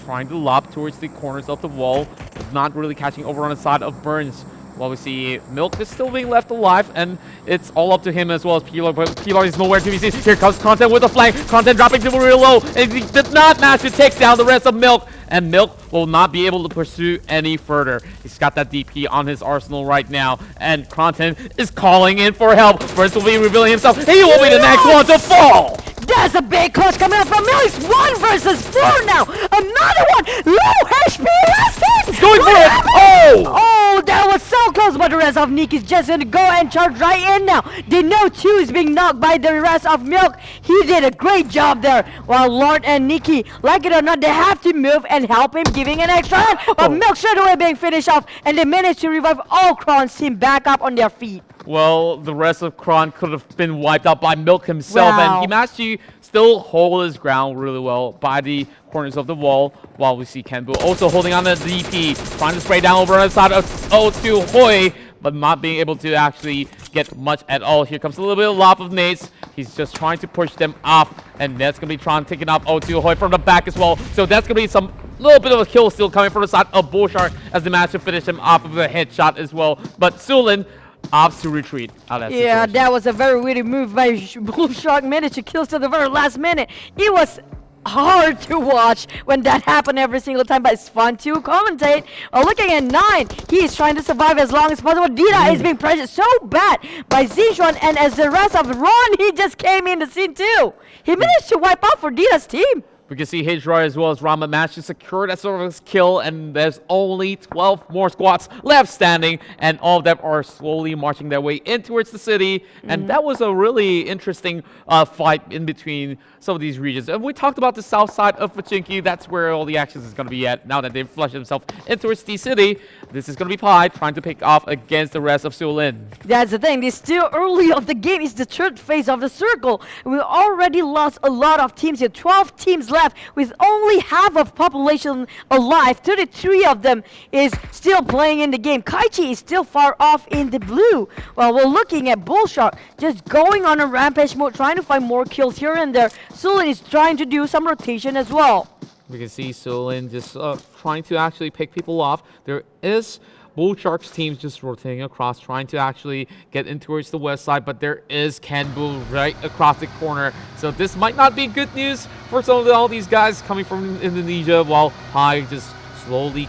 S3: trying to lob towards the corners of the wall, but not really catching over on the side of Burns. While we see Milk is still being left alive, and it's all up to him as well as Pilar, but Pilar is nowhere to be seen. Here comes Kronten with a flank. Kronten dropping to real low, and he did not manage to take down the rest of Milk, and Milk will not be able to pursue any further. He's got that DP on his arsenal right now, and Kronten is calling in for help. Burns will be revealing himself. He will be the next one to fall!
S2: There's a big clutch coming up from Milk. It's 1 versus 4 now. Another one. Low HP last hit.
S3: He's going for it.
S2: Oh, that was so close, but the rest of Niki's just going to go and charge right in now. They know 2 is being knocked by the rest of Milk. He did a great job there. While Lord and Niki, like it or not, they have to move and help him, giving an extra hand. But Milk straight away being finished off, and they managed to revive all Kron's team back up on their feet.
S3: Well, the rest of Kron could have been wiped out by Milk himself,
S2: Wow.
S3: and he managed to still hold his ground really well by the corners of the wall, while we see Gareebooo also holding on to the DP, trying to spray down over on the side of O2 Hoi, but not being able to actually get much at all. Here comes a little bit of lob of nades. He's just trying to push them off, and that's going to be Tron taking off O2 Hoi from the back as well. So that's going to be some little bit of a kill still coming from the side of Bullshark as they manage to finish him off with a headshot as well. But Sulin opts to retreat out of that situation.
S2: That was a very witty move by Blue Shark. Managed to kill to the very last minute. It was hard to watch when that happened every single time, but it's fun to commentate. Looking at 9, he is trying to survive as long as possible. Dita is being pressured so bad by Zishuan, and as the rest of Ron, he just came in the scene too. He managed to wipe out for Dita's team.
S3: We can see Hijra as well as Rama managed to secure that sort of kill, and there's only 12 more squads left standing, and all of them are slowly marching their way in towards the city. And that was a really interesting fight in between some of these regions. And we talked about the south side of Pochinki. That's where all the actions is going to be at. Now that they've flushed themselves in towards the city, this is going to be Pi trying to pick off against the rest of Sulin.
S2: That's the thing. It's still early of the game. It's the third phase of the circle. We already lost a lot of teams here. 12 teams left with only half of population alive. 33 of them is still playing in the game. Kaichi is still far off in the blue. While we're looking at Bullshark just going on a rampage mode, trying to find more kills here and there. Sulin is trying to do some rotation as well.
S3: We can see Sulin just trying to actually pick people off. There is Bullshark's team just rotating across, trying to actually get in towards the west side, but there is Gareebooo right across the corner. So this might not be good news for all these guys coming from Indonesia, while Pai just slowly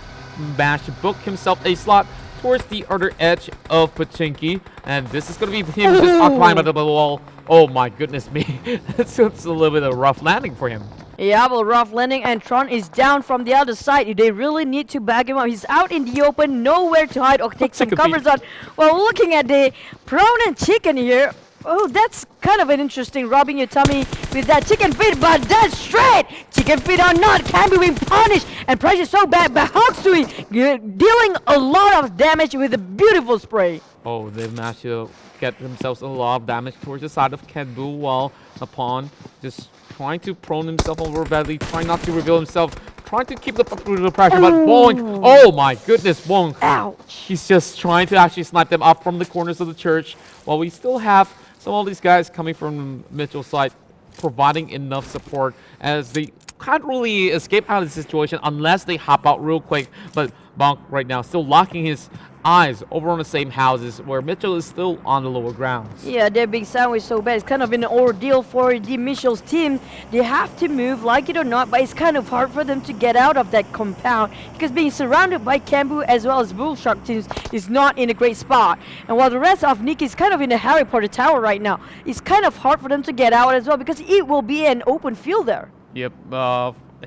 S3: managed to book himself a slot towards the other edge of Pochinki. And this is going to be him just occupying the wall. Oh my goodness me. It's a little bit of a rough landing for him.
S2: Yeah, well, rough landing, and Tron is down from the other side. They really need to back him up. He's out in the open, nowhere to hide or take some covers on. Well, looking at the prawn and chicken here, oh, that's kind of an interesting robbing your tummy with that chicken feet, but that's straight! Chicken feet are not, can be being punished, and pressure so bad, but Haksui dealing a lot of damage with a beautiful spray.
S3: Oh, they've managed to get themselves a lot of damage towards the side of Gareebooo, while upon just trying to prone himself over badly, trying not to reveal himself, trying to keep the pressure, but Wong, oh my goodness, Wong.
S2: Ouch.
S3: He's just trying to actually snipe them up from the corners of the church, while we still have some of these guys coming from Mitchel's side, providing enough support as they can't really escape out of the situation unless they hop out real quick. But Bonk right now still locking his eyes over on the same houses where Mitchel is still on the lower grounds.
S2: Yeah, they're being sandwiched so bad. It's kind of an ordeal for the Mitchel's team. They have to move, like it or not, but it's kind of hard for them to get out of that compound because being surrounded by Gareebooo as well as Bullshark teams is not in a great spot. And while the rest of Nikki is kind of in the Harry Potter tower right now, it's kind of hard for them to get out as well because it will be an open field there.
S3: Yep,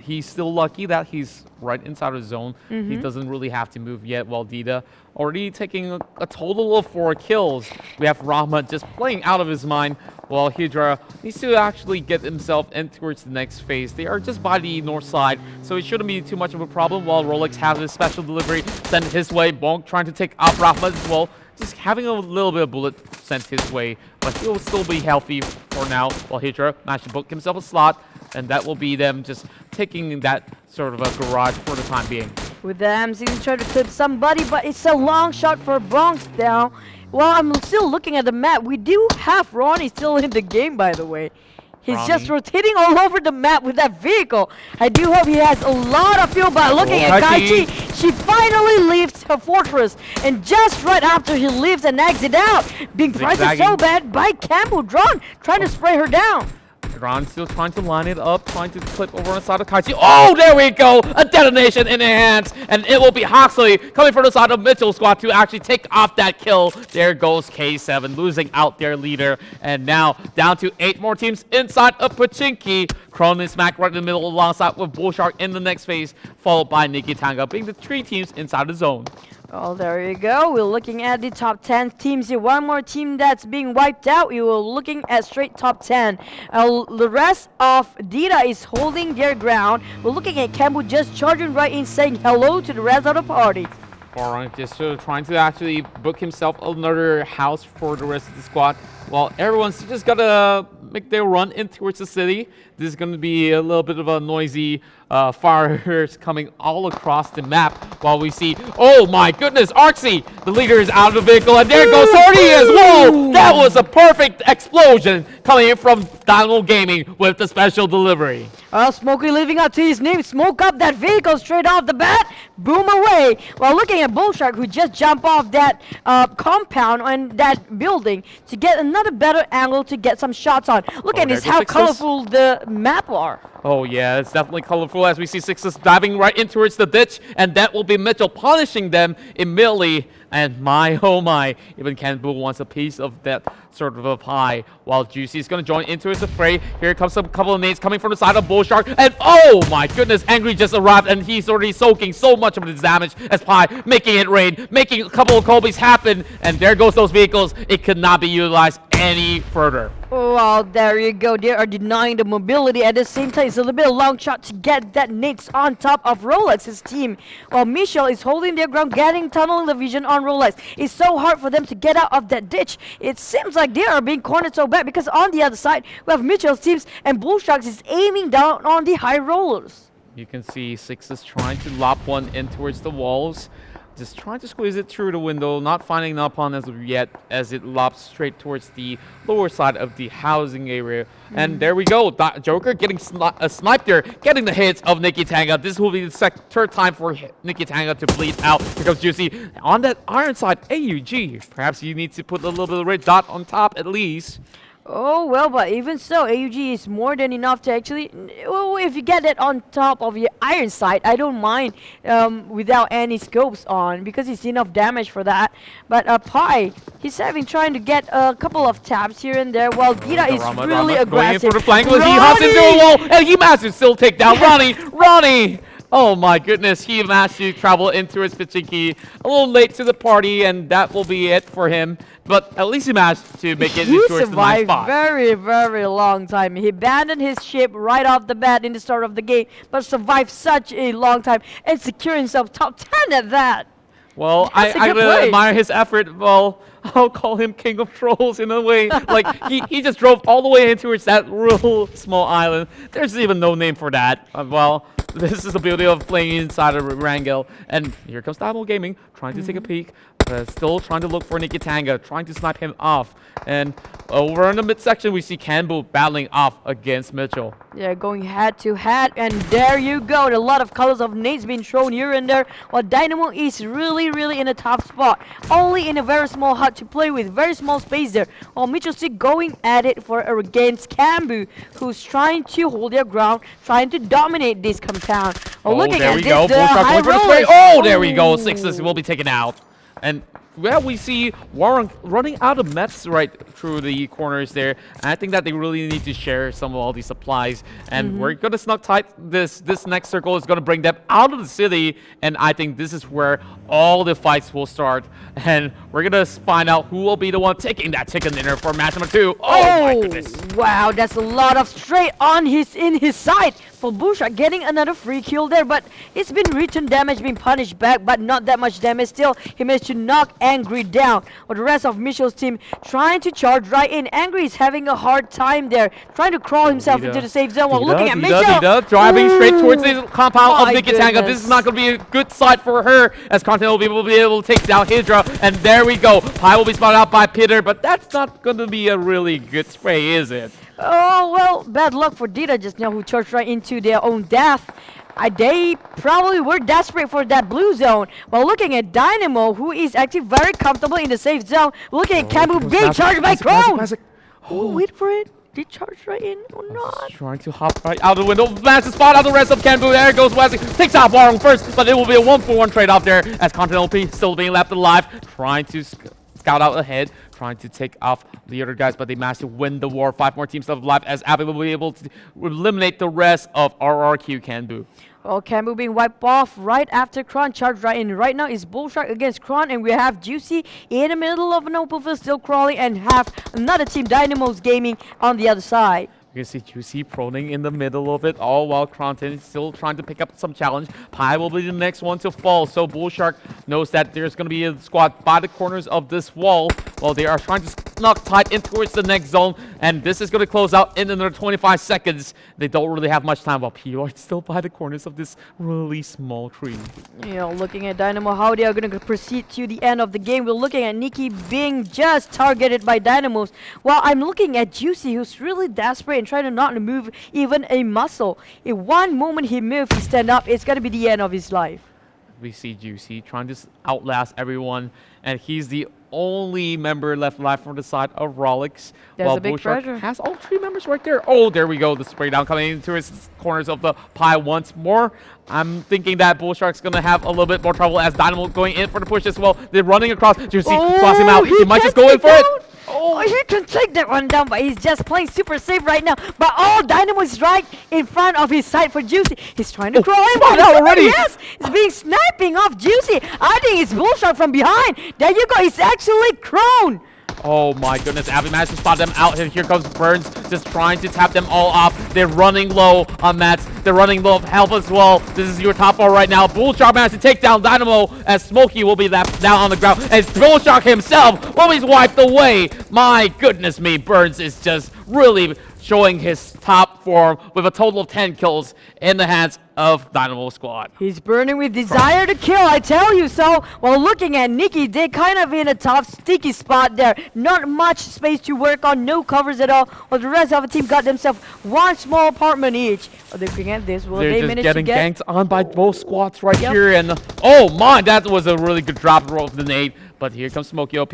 S3: he's still lucky that he's right inside the zone. He doesn't really have to move yet, while Dita already taking a total of 4 kills. We have Rama just playing out of his mind, while Hydra needs to actually get himself in towards the next phase. They are just by the north side, so it shouldn't be too much of a problem, while Rollexxx has his special delivery sent his way. Bonk trying to take out Rama as well, just having a little bit of bullet sent his way, but he'll still be healthy for now, while Hydra managed to book himself a slot, and that will be them just taking that sort of a garage for the time being.
S2: With the MC trying to clip somebody, but it's a long shot for Bronx now. Well, I'm still looking at the map. We do have Ronnie still in the game, by the way. He's
S3: RawKnee.
S2: just rotating all over the map with that vehicle. I do hope he has a lot of fuel, but looking at
S3: Kaichi.
S2: Kaichi, she finally leaves her fortress. And just right after he leaves and exits out, being pressed so
S3: Zigzagging.
S2: bad by Gareebooo drone, trying to spray her down.
S3: Ron still trying to line it up, trying to clip over on the side of Kaichi. Oh, there we go! A detonation in their hands, and it will be RawKnee coming from the side of Mitchell squad to actually take off that kill. There goes K7, losing out their leader, and now down to 8 more teams inside of Pachinki. Kronten smack right in the middle alongside with Bullshark in the next phase, followed by NIKITANGA, being the 3 teams inside the zone.
S2: Well, there you go. We're looking at the top 10 teams here. One more team that's being wiped out. We were looking at straight top 10. The rest of Dita is holding their ground. We're looking at Gareebooo just charging right in, saying hello to the rest of the party.
S3: Warren just trying to actually book himself another house for the rest of the squad. Well, everyone's just gotta make their run in towards the city. This is gonna be a little bit of a noisy fireworks coming all across the map while we see, oh my goodness, ARXY, the leader is out of the vehicle, and there goes Sorty as well. That was a perfect explosion coming in from Dynamo Gaming with the special delivery.
S2: Smokey living up to his name. Smoke up that vehicle straight off the bat. Boom away. While looking at Bullshark, who just jumped off that compound on that building to get another better angle to get some shots on. Look at this, how colorful the map are.
S3: Oh yeah, it's definitely colorful as we see Sixes diving right in towards the ditch, and that will be Mitchell punishing them immediately. And my, oh my, even Gareebooo wants a piece of that sort of a pie, while Juicy is going to join into his fray. Here comes a couple of nades coming from the side of Bullshark, and oh my goodness, Angry just arrived, and he's already soaking so much of his damage as Pie, making it rain, making a couple of Kobe's happen, and there goes those vehicles. It could not be utilized any further.
S2: Well, there you go. They are denying the mobility. At the same time, it's a little bit of a long shot to get that nades on top of Rollexx's team. While Mitchel is holding their ground, getting tunneling the vision on Rollexx. It's so hard for them to get out of that ditch. It seems like they are being cornered so bad because on the other side, we have Mitchell's teams and Bullsharks is aiming down on the high rollers.
S3: You can see Sixes trying to lop one in towards the walls. Just trying to squeeze it through the window, not finding an upon as of yet, as it lops straight towards the lower side of the housing area. And there we go, Joker getting sniped there, getting the hits of NIKITANGA. This will be the 3rd time for NIKITANGA to bleed out. Here comes Juicy. On that iron side, AUG. Perhaps you need to put a little bit of red dot on top at least.
S2: Oh, well, but even so, AUG is more than enough to actually... Well, if you get that on top of your iron sight, I don't mind without any scopes on, because it's enough damage for that. But Pie, he's trying to get a couple of taps here and there, while Dita is really aggressive.
S3: Going in for the flank, but he hops into a wall, and he manages to still take down RawKnee. Oh my goodness, he managed to travel into his Pachinki a little late to the party, and that will be it for him. But at least he managed to make it into the nice spot.
S2: Very, very long time. He abandoned his ship right off the bat in the start of the game, but survived such a long time and secured himself top 10 at that.
S3: Well, I really admire his effort. Well, I'll call him King of Trolls in a way. Like, he just drove all the way in towards that real small island. There's even no name for that. Well, this is the beauty of playing inside of Rangel. And here comes Dynamo Gaming, trying to take a peek. Still trying to look for NIKITANGA, trying to snipe him off. And over in the midsection, we see Gareebooo battling off against Mitchell.
S2: Yeah, going head to head, and there you go. A lot of colors of nades being thrown here and there, while Dynamo is really, really in a tough spot. Only in a very small hut to play with, very small space there. While Mitchell still going at it for against Gareebooo, who's trying to hold their ground, trying to dominate this compound.
S3: Oh,
S2: looking
S3: there
S2: at
S3: we
S2: this,
S3: go.
S2: high rollers.
S3: Oh, there we go. Sixes will be taken out. And well, we see Warren running out of mets right through the corners there. And I think that they really need to share some of all these supplies. And we're going to snug tight. This next circle is going to bring them out of the city. And I think this is where all the fights will start. And we're going to find out who will be the one taking that chicken dinner for match number 2. Oh my goodness.
S2: Wow, that's a lot of straight on in his side. For Bullshark getting another free kill there, but it's been return damage being punished back, but not that much damage still. He managed to knock Angry down. But the rest of Mitchel's team trying to charge right in. Angry is having a hard time there, trying to crawl himself into the safe zone while looking at Mitchel.
S3: Dita driving straight towards the compound of NIKITANGA. This is not going to be a good sight for her, as Kronten will be able to take down Hydra. And there we go. Pi will be spotted out by Peter, but that's not going to be a really good spray, is it?
S2: Oh, well, bad luck for Dita just now, who charged right into their own death. They probably were desperate for that blue zone. While looking at Dynamo, who is actually very comfortable in the safe zone. Looking at Gareebooo being charged by Kronten. Oh, wait for it. Did charge right in or not?
S3: Trying to hop right out of the window. Massive spot out the rest of Gareebooo. There goes Wesley. Takes out Warren first, but it will be a 1-for-1 trade off there as Kronten LP still being left alive. Trying to scout out ahead. Trying to take off the other guys, but they managed to win the war. 5 more teams left alive as Abby will be able to eliminate the rest of RRQ Gareebooo.
S2: Well, Gareebooo being wiped off right after Kron charged right in. Right now is Bullshark against Kron, and we have Juicy in the middle of an open field still crawling, and have another team, Dynamo's Gaming, on the other side.
S3: You can see Juicy proning in the middle of it, all while Kronten is still trying to pick up some challenge. Pi will be the next one to fall, so Bullshark knows that there's going to be a squad by the corners of this wall. Well, they are trying to snuck tight in towards the next zone, and this is going to close out in another 25 seconds. They don't really have much time, while PU are still by the corners of this really small tree.
S2: You know, looking at Dynamo, how they are going to proceed to the end of the game. We're looking at Niki being just targeted by Dynamos, while I'm looking at Juicy, who's really desperate and trying to not move even a muscle. In one moment he moves, he stand up, it's going to be the end of his life.
S3: We see Juicy trying to outlast everyone, and he's the only member left alive from the side of Rollexxx.
S2: There's a big pressure.
S3: Has all 3 members right there. Oh, there we go. The spray down coming into his corners of the pie once more. I'm thinking that Bullshark's going to have a little bit more trouble as Dynamo going in for the push as well. They're running across. Juicy crossing him out. He might just go in for it.
S2: Oh, he can take that one down, but he's just playing super safe right now. But Dynamo is right in front of his side for Juicy. He's trying to crawl in.
S3: Out already.
S2: Yes, he's being sniping off Juicy. I think it's Bullshark from behind. There you go. It's actually Kronten.
S3: Oh my goodness, Abby managed to spot them out, and here comes Burns just trying to tap them all off. They're running low on mats. They're running low of health as well. This is your top 4 right now. Bullshark managed to take down Dynamo as Smokey will be left down on the ground. As Bullshark himself will be wiped away. My goodness me, Burns is just really showing his top form with a total of 10 kills in the hands of Dynamo squad.
S2: He's burning with desire to kill, I tell you so. While looking at Niki, they're kind of in a tough, sticky spot there. Not much space to work on, no covers at all. While the rest of the team got themselves one small apartment each. They're looking at this. Will they manage to get?
S3: They're just getting ganked on by both squads right here. And oh my, that was a really good drop roll of the nade. But here comes Smokey OP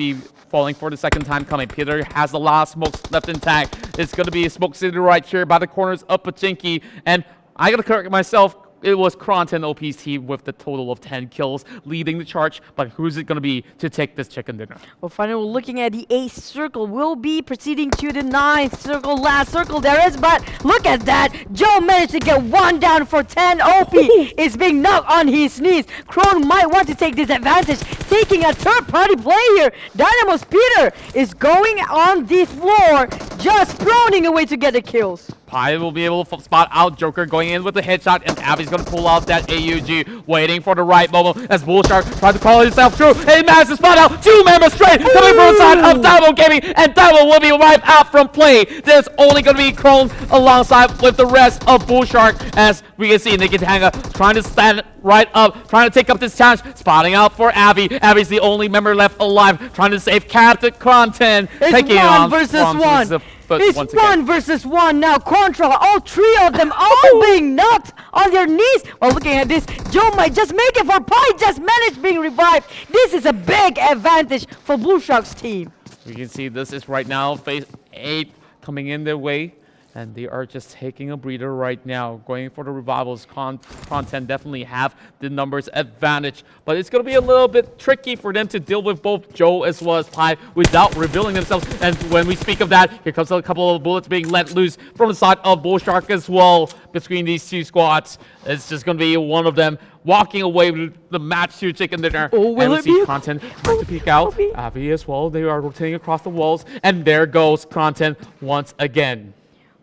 S3: falling for the second time coming. Peter has a lot of smokes left intact. It's going to be a smoke city right here by the corners of Pachinki. And I got to correct myself. It was Kronten OP's team with the total of 10 kills leading the charge, but who's it going to be to take this chicken dinner?
S2: Well, finally, we're looking at the 8th circle. We'll be proceeding to the 9th circle, last circle there is, but look at that. Joe managed to get one down for 10. OP is being knocked on his knees. Kronten might want to take this advantage, taking a third-party player. Dynamo's Peter is going on the floor, just proning away to get the kills.
S3: Pi will be able to spot out Joker going in with the headshot, and Abby's going to pull out that AUG, waiting for the right moment as Bullshark tries to call himself through. He managed to spot out 2 members straight coming from the side of Dynamo Gaming, and Dynamo will be wiped out from play. There's only going to be Kronten alongside with the rest of Bullshark, as we can see NIKITANGA trying to stand right up, trying to take up this challenge, spotting out for Abby. Abby's the only member left alive, trying to save Captain Kronten.
S2: It's 1 versus 1. It's 1 versus 1 now. Contra, all 3 of them all being knocked on their knees. While looking at this, Joe might just make it for Pi, just managed being revived. This is a big advantage for Blue Sharks team.
S3: You can see this is right now phase 8 coming in their way. And they are just taking a breather right now, going for the revivals. Kronten definitely have the numbers advantage, but it's going to be a little bit tricky for them to deal with both Joe as well as Pi without revealing themselves. And when we speak of that, here comes a couple of bullets being let loose from the side of Bullshark as well between these 2 squads. It's just going to be one of them walking away with the match to chicken dinner.
S2: Oh, will
S3: and we
S2: it
S3: see
S2: be?
S3: Kronten trying to peek out. Abby as well. They are rotating across the walls, and there goes Kronten once again.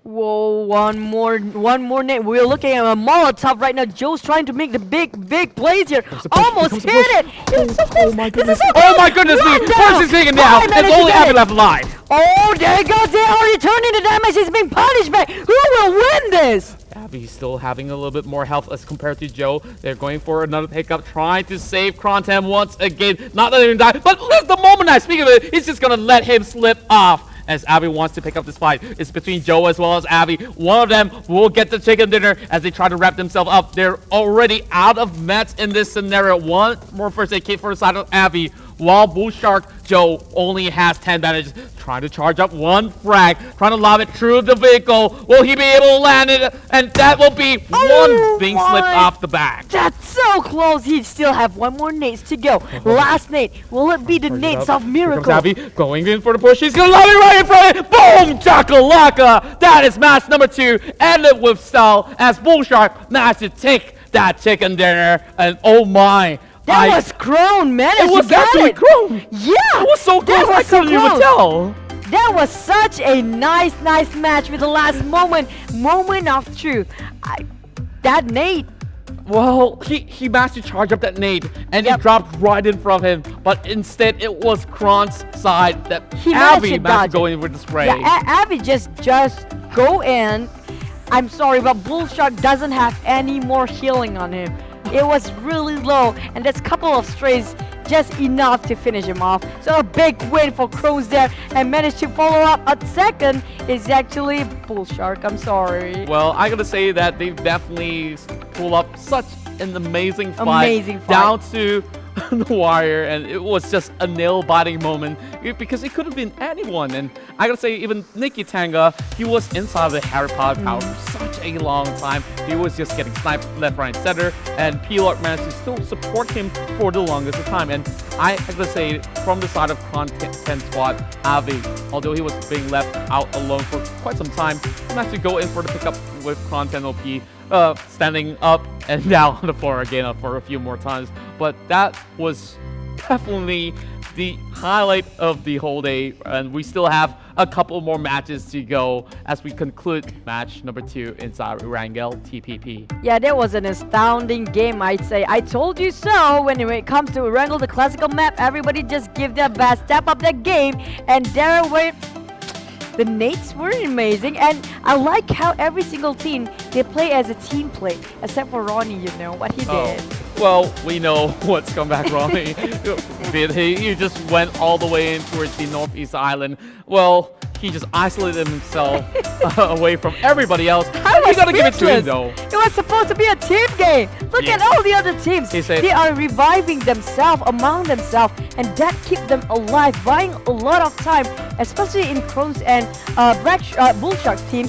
S2: Whoa, one more nade. We're looking at a Molotov right now. Joe's trying to make the big plays here. Almost hit it. It's so close.
S3: Oh my goodness.
S2: This is so
S3: Oh
S2: close.
S3: my goodness me.
S2: One
S3: First is taken down.
S2: Five
S3: It's
S2: minutes
S3: only
S2: to get
S3: Avi
S2: it.
S3: left alive.
S2: Oh, there it goes. They already turned into damage. He's being punished back. Who will win this?
S3: Avi's still having a little bit more health as compared to Joe. They're going for another pickup, trying to save Kronten once again. Not letting him die. But the moment I speak of it, he's just going to let him slip off. As Avi wants to pick up this fight. It's between Joe as well as Avi. One of them will get the chicken dinner as they try to wrap themselves up. They're already out of meds in this scenario. One more first aid kit for the side of Avi. While Bull Shark Joe only has 10 bandages. Trying to charge up one frag. Trying to lob it through the vehicle. Will he be able to land it? And that will be one being slipped off the back.
S2: That's so close. He still have one more nades to go. Last nade. Will it be the nades of miracle?
S3: Avi going in for the push. He's going to lob it right in front of it. Boom! Chakalaka! That is match number 2. Ended with style as Bull Shark managed to take that chicken dinner. And oh my.
S2: That was Kronten, man.
S3: It was actually Kronten.
S2: Yeah.
S3: It was so close. I couldn't even tell.
S2: That was such a nice match with the last moment of truth. That nade.
S3: Well, he managed to charge up that nade, and it dropped right in front of him. But instead, it was Kronten's side that Avi managed to go in with the spray.
S2: Yeah, Avi just go in. I'm sorry, but Bull Shark doesn't have any more healing on him. It was really low, and that's a couple of strays just enough to finish him off. So a big win for Crows there, and managed to follow up a second is actually Bull Shark. I'm sorry.
S3: Well, I gotta say that they've definitely pulled up such an amazing fight. Down to the wire, and it was just a nail-biting moment because it could have been anyone. And I gotta say, even NIKITANGA, he was inside of the Harry Potter tower for such a long time. He was just getting sniped left, right, and center, and P-Lord managed to still support him for the longest of time. And I gotta say, from the side of Kronten squad, Avi, although he was being left out alone for quite some time, he managed to go in for the pickup with Kronten OP. Standing up and down on the floor again for a few more times. But that was definitely the highlight of the whole day, and we still have a couple more matches to go as we conclude match number 2 inside Wrangell TPP.
S2: Yeah, that was an astounding game, I'd say. I told you so. When it comes to Wrangell, the classical map, everybody just give their best, step up their game, and there were the nades were amazing, and I like how every single team, they play as a team play, except for RawKnee, you know, what he did.
S3: Well, we know what's come back RawKnee did. He just went all the way in towards the Northeast Island. Well, he just isolated himself away from everybody else. You gotta give it to him, though.
S2: It was supposed to be a team game. Look at all the other teams. They are reviving themselves among themselves, and that keeps them alive, buying a lot of time, especially in Crows and Bull Shark team.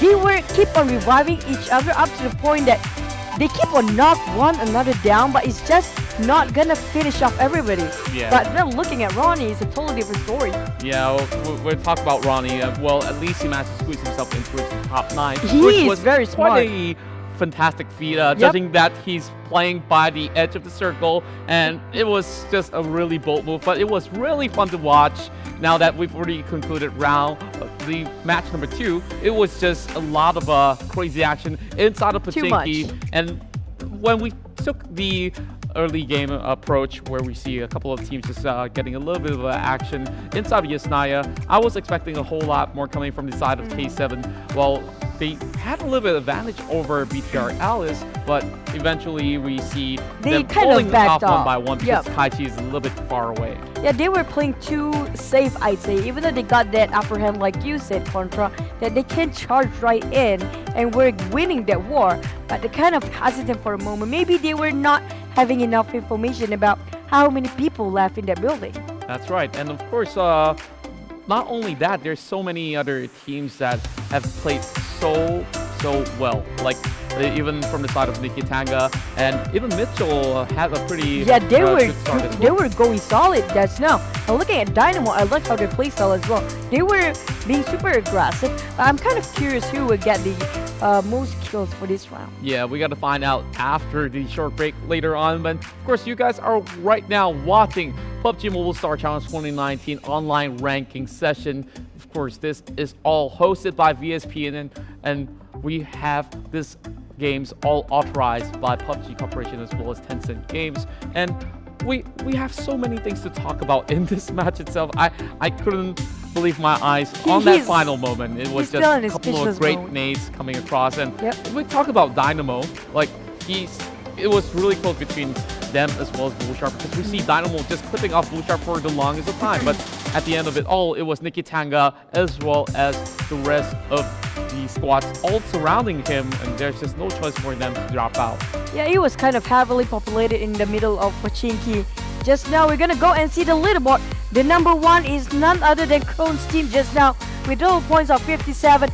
S2: They were keep on reviving each other up to the point that they keep on knock one another down, but it's just not gonna finish off everybody.
S3: Yeah.
S2: But then looking at RawKnee, it's a totally different story.
S3: Yeah, we'll talk about RawKnee. Well, at least he managed to squeeze himself into his top 9.
S2: He is very smart.
S3: Quite a fantastic feat, judging that he's playing by the edge of the circle, and it was just a really bold move, but it was really fun to watch. Now that we've already concluded the match number 2, it was just a lot of crazy action inside of Pachinki, and when we took the early game approach where we see a couple of teams just getting a little bit of action inside of Yasnaya, I was expecting a whole lot more coming from the side of K7. Well, they had a little bit of advantage over BTR Alice, but eventually we see them pulling off one by one because Kaichi is a little bit far away.
S2: Yeah, they were playing too safe, I'd say. Even though they got that upper hand, like you said, Contra, that they can charge right in and we're winning that war. But they're kind of hesitant for a moment. Maybe they were not having enough information about how many people left in that building.
S3: That's right. And of course, not only that, there's so many other teams that have played so well. Like even from the side of NIKITANGA, and even Mitchel had a pretty good start as well.
S2: They were going solid. That's now. And looking at Dynamo, I like how they play style as well. They were being super aggressive. But I'm kind of curious who would get the most kills for this round.
S3: Yeah, we got to find out after the short break later on. But of course, you guys are right now watching PUBG Mobile Star Challenge 2019 online ranking session. Of course, this is all hosted by VSPN, and we have this games all authorized by PUBG Corporation as well as Tencent Games. And we have so many things to talk about in this match itself. I couldn't believe my eyes on that final moment. It was just a couple of great nades coming across. And we talk about Dynamo, like it was really close between them as well as Blue Shark, because we see Dynamo just clipping off Blue Shark for the longest of time. But at the end of it all, it was NIKITANGA as well as the rest of the squads all surrounding him, and there's just no choice for them to drop out.
S2: Yeah, it was kind of heavily populated in the middle of Pochinki. Just now, we're gonna go and see the leaderboard. The number one is none other than Kronten's team just now, with total points of 57,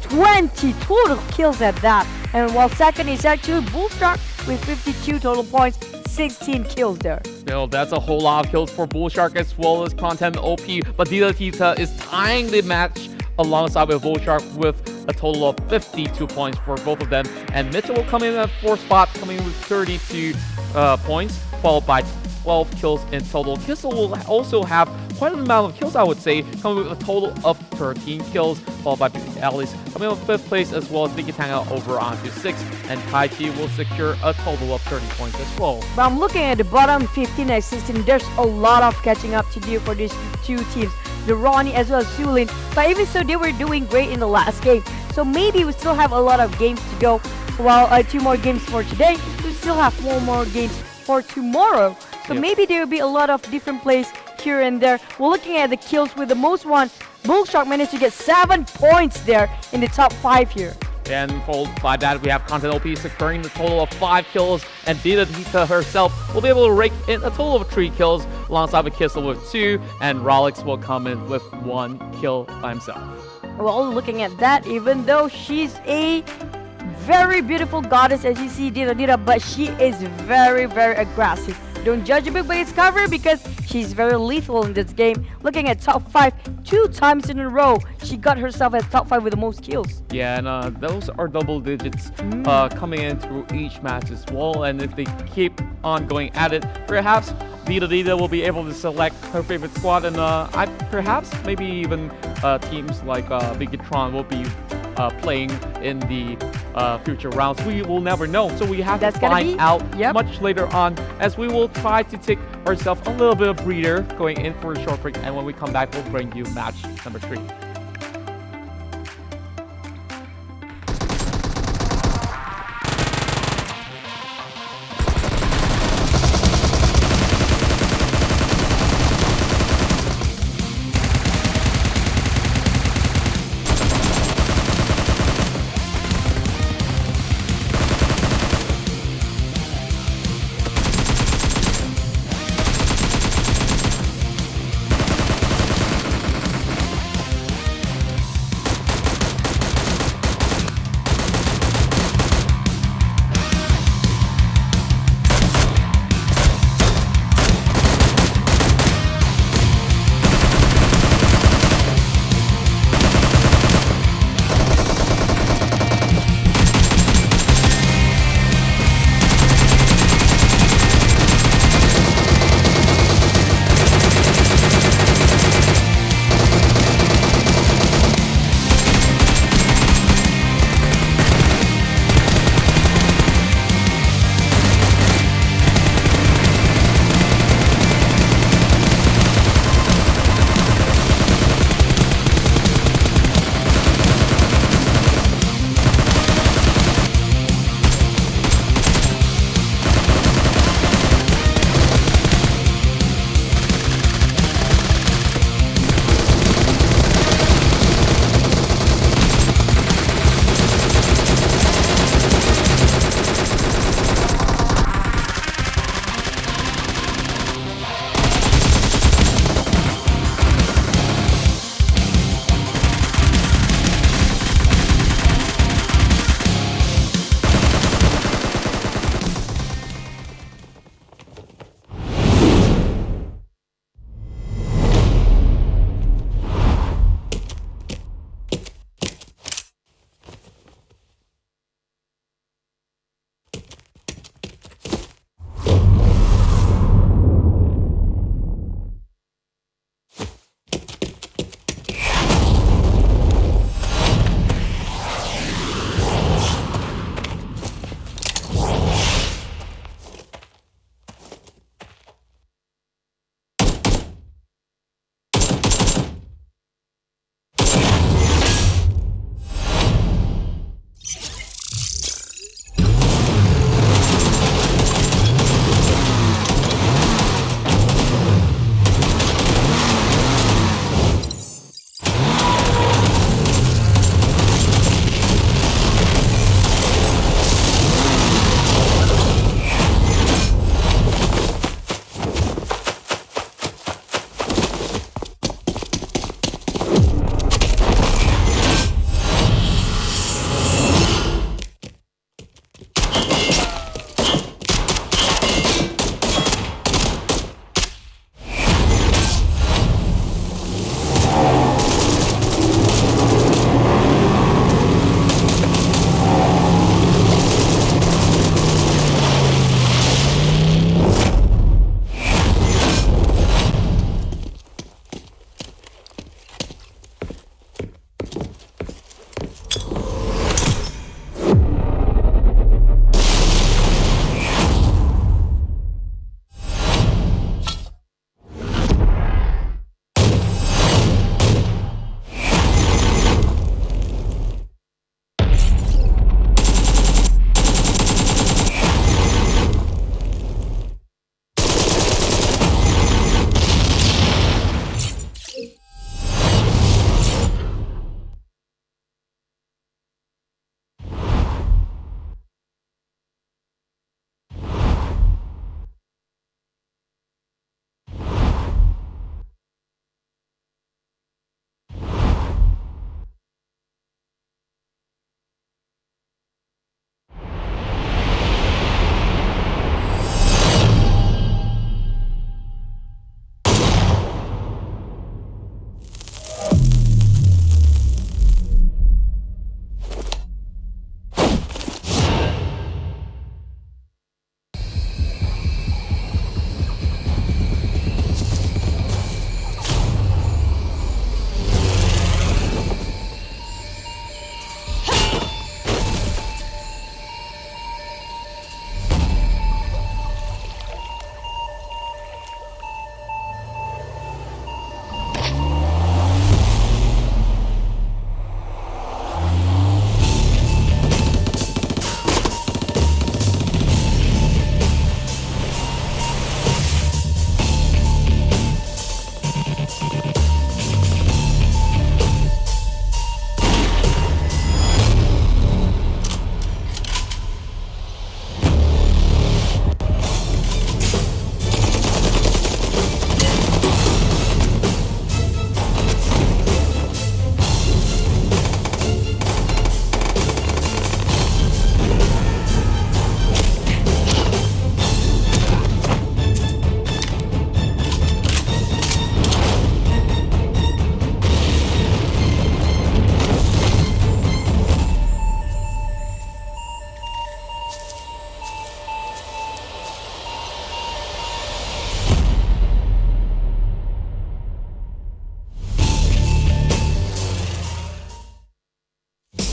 S2: 20 total kills at that. And while second is actually Blue Shark with 52 total points, 16 kills there.
S3: That's a whole lot of kills for Blue Shark as well as Kronten OP, but Dita is tying the match alongside with Blue Shark with a total of 52 points for both of them. And Mitchel will come in at 4th spot, coming in with 32 points, followed by 12 kills in total. Kissel will also have quite an amount of kills, I would say, coming with a total of 13 kills, followed by Alice coming in 5th place, as well as NIKITANGA over onto 6th, and Taichi will secure a total of 30 points as well.
S2: But I'm looking at the bottom 15 and 16. There's a lot of catching up to do for these two teams, the RawKnee as well as Sulin. But even so, they were doing great in the last game. So maybe we still have a lot of games to go. While 2 more games for today, we still have 4 more games for tomorrow. So maybe there will be a lot of different plays here and there. We're looking at the kills with the most one. Blue Shark managed to get 7 points there in the top 5 here.
S3: And followed by that, we have Kronten OP securing the total of 5 kills, and Dita herself will be able to rake in a total of 3 kills, alongside with Kissel with 2, and Rollexxx will come in with 1 kill by himself.
S2: Well, looking at that, even though she's a very beautiful goddess, as you see Dita, but she is very, very aggressive. Don't judge a book by its cover, because she's very lethal in this game. Looking at top 5, 2 times in a row, she got herself at top 5 with the most kills.
S3: Yeah, and those are double digits coming in through each match as well. And if they keep on going at it, perhaps Dita will be able to select her favorite squad, and perhaps maybe even teams like Bigatron will be playing in the future rounds. We will never know, so we have to find out much later on, as we will try to take ourselves a little bit of breather going in for a short break, and when we come back, we'll bring you match number 3.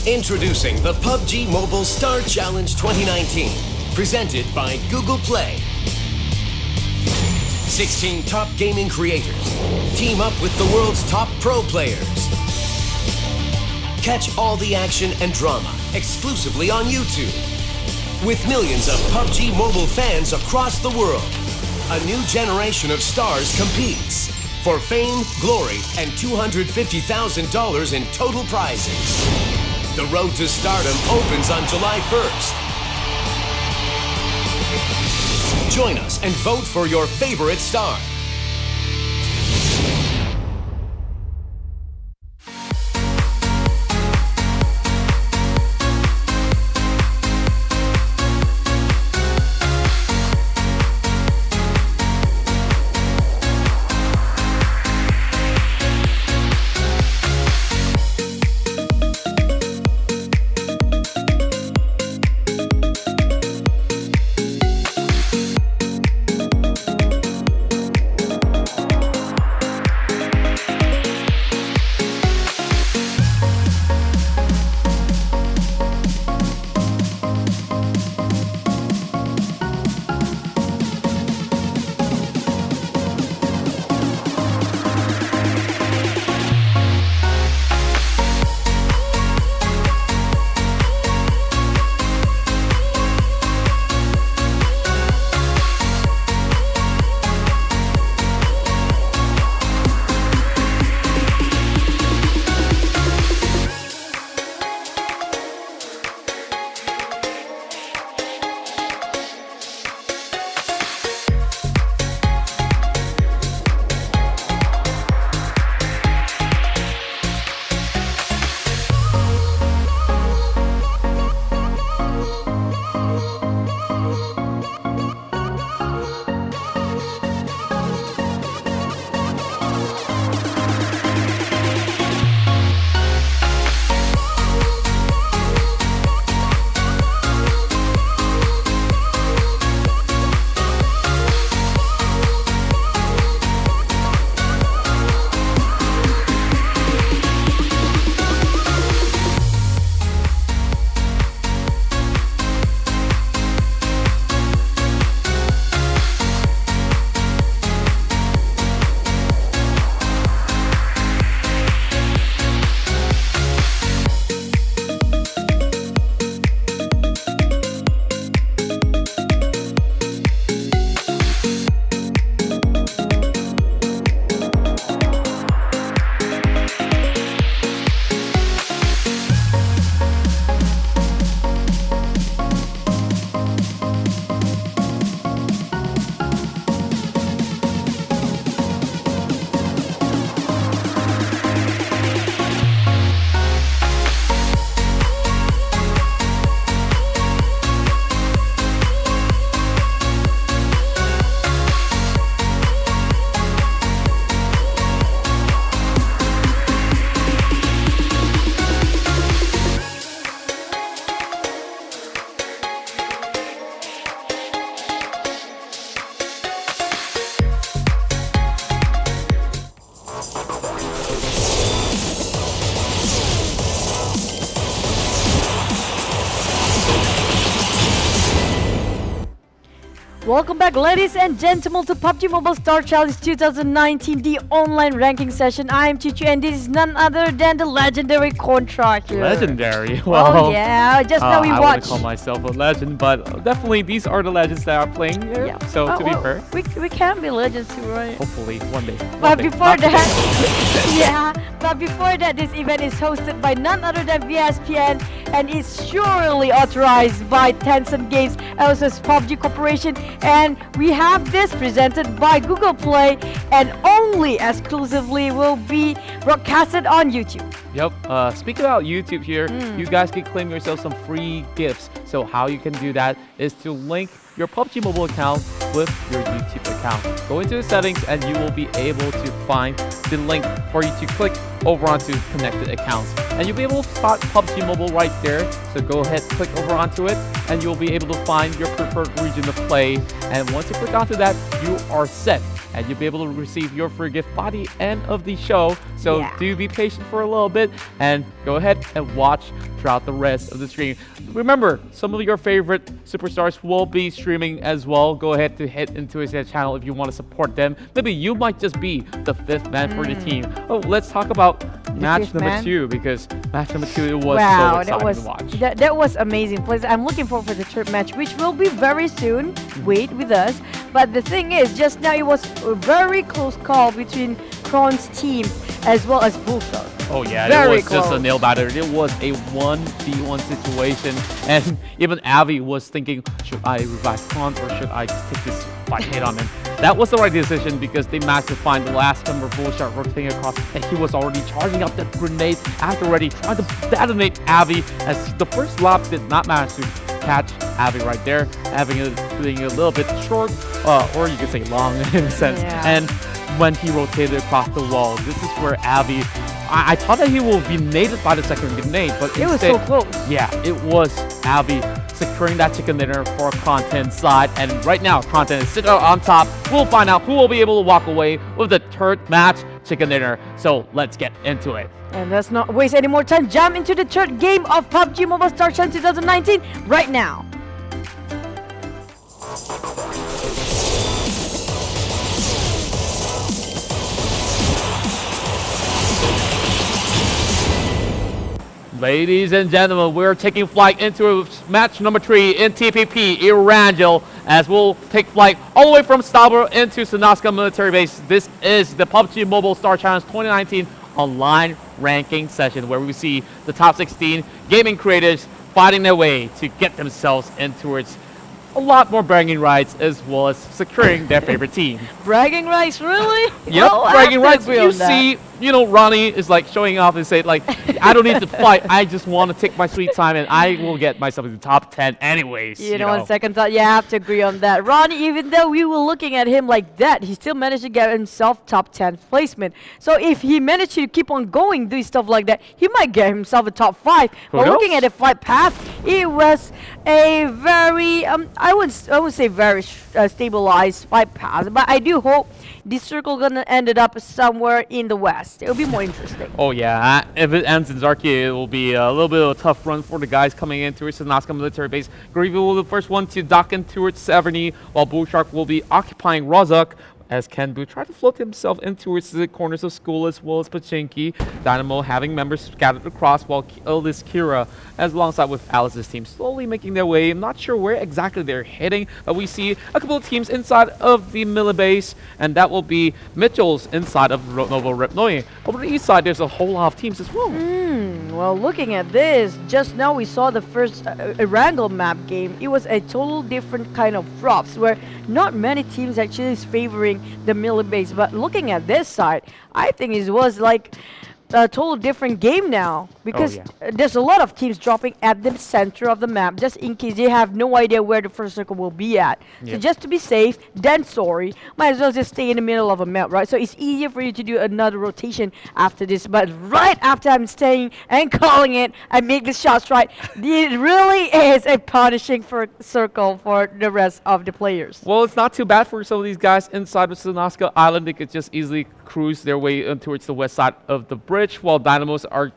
S1: Introducing the PUBG Mobile Star Challenge 2019, presented by Google Play. 16 top gaming creators team up with the world's top pro players. Catch all the action and drama exclusively on YouTube. With millions of PUBG Mobile fans across the world, a new generation of stars competes for fame, glory, and $250,000 in total prizes. The road to stardom opens on July 1st. Join us and vote for your favorite star.
S2: Welcome back, ladies and gentlemen, to PUBG Mobile Star Challenge 2019, the online ranking session. I am Chichu, and this is none other than the legendary Kronten here.
S3: Legendary? Well,
S2: oh yeah, just now we
S3: I
S2: watched.
S3: wouldn't call myself a legend, but definitely these are the legends that are playing here.
S2: Yeah.
S3: So to be
S2: well,
S3: fair,
S2: we can be legends too, right?
S3: hopefully one day.
S2: But before that, but before that, this event is hosted by none other than VSPN and is surely authorized by Tencent Games, LSS PUBG Corporation, and we have this presented by Google Play and only exclusively will be broadcasted on YouTube.
S3: Yep. Speaking about YouTube here, you guys can claim yourself some free gifts. So how you can do that is to link your PUBG Mobile account with your YouTube account. Go into the settings and you will be able to find the link for you to click over onto connected accounts. And you'll be able to spot PUBG Mobile right there. So go ahead, click over onto it, and you'll be able to find your preferred region to play. And once you click onto that, you are set and you'll be able to receive your free gift by the end of the show. So do be patient for a little bit and go ahead and watch throughout the rest of the stream. Remember, some of your favorite superstars will be streaming as well. Go ahead to hit into his channel if you want to support them. Maybe you might just be the 5th man for the team. Oh, let's talk about match number 2, because match number 2 it was so exciting to watch.
S2: That was amazing. Please, I'm looking forward for the 3rd match, which will be very soon. Wait with us. But the thing is, just now it was a very close call between Kronten's team as well as Bullstar.
S3: Oh yeah, it was just a nail biter. It was a 1v1 situation, and even Avi was thinking, should I revive Kronten or should I take this fight hit on him? That was the right decision because they managed to find the last member of Bullshot rotating across, and he was already charging up that grenade after already trying to detonate Avi, as the first lob did not manage to catch Avi right there, having it being a little bit short, or you could say long in a sense. And when he rotated across the wall, this is where Avi, I thought that he will be naded by the second grenade, but
S2: it
S3: instead,
S2: was so close.
S3: Yeah, it was Avi securing that chicken dinner for Kronten's side, and right now Kronten is sitting on top. We'll find out who will be able to walk away with the 3rd match chicken dinner. So let's get into it.
S2: And let's not waste any more time. Jump into the 3rd game of PUBG Mobile Star Challenge 2019 right now.
S3: Ladies and gentlemen, we're taking flight into match number 3 in TPP Erangel, as we'll take flight all the way from Stabro into Sanaska military base. This is the PUBG Mobile Star Challenge 2019 online ranking session, where we see the top 16 gaming creators fighting their way to get themselves into its a lot more bragging rights, as well as securing their favorite team.
S2: Bragging rights, really?
S3: Yep, bragging rights. You see, you know, Ronnie is like showing off and say like, I don't need to fight. I just want to take my sweet time, and I will get myself in the top 10 anyways.
S2: You know, on second thought, you have to agree on that. Ronnie, even though we were looking at him like that, he still managed to get himself top 10 placement. So if he managed to keep on going, doing stuff like that, he might get himself a top 5. But looking at the flight path, it was a very, I would say very stabilized flight path. But I do hope this circle gonna end up somewhere in the west. It'll be more interesting.
S3: Oh yeah, if it ends in Zarki, it will be a little bit of a tough run for the guys coming in towards the Nazca military base. Gareebooo will be the first one to dock in towards Severny, while Bullshark will be occupying Rozhok, as Kenbu tried to float himself in towards the corners of school, as well as Pachinki. Dynamo having members scattered across, while Eldest Kira, as alongside with Alice's team, slowly making their way. I'm not sure where exactly they're hitting, but we see a couple of teams inside of the Miller base, and that will be Mitchel's inside of Novo Repnoy. Over the east side, there's a whole lot of teams as well.
S2: Well, looking at this, just now we saw the first Erangel map game. It was a total different kind of drops, where not many teams actually is favoring the Miller base. But looking at this side, I think it was like a total different game now, because there's a lot of teams dropping at the center of the map, just in case they have no idea where the first circle will be at. So just to be safe, then sorry, might as well just stay in the middle of a map, right? So it's easier for you to do another rotation after this. But right after I'm staying and calling it, I make the shots right. It really is a punishing circle for the rest of the players.
S3: Well, it's not too bad for some of these guys inside of Sanaska Island. They could just easily cruise their way towards the west side of the bridge, while Dynamos are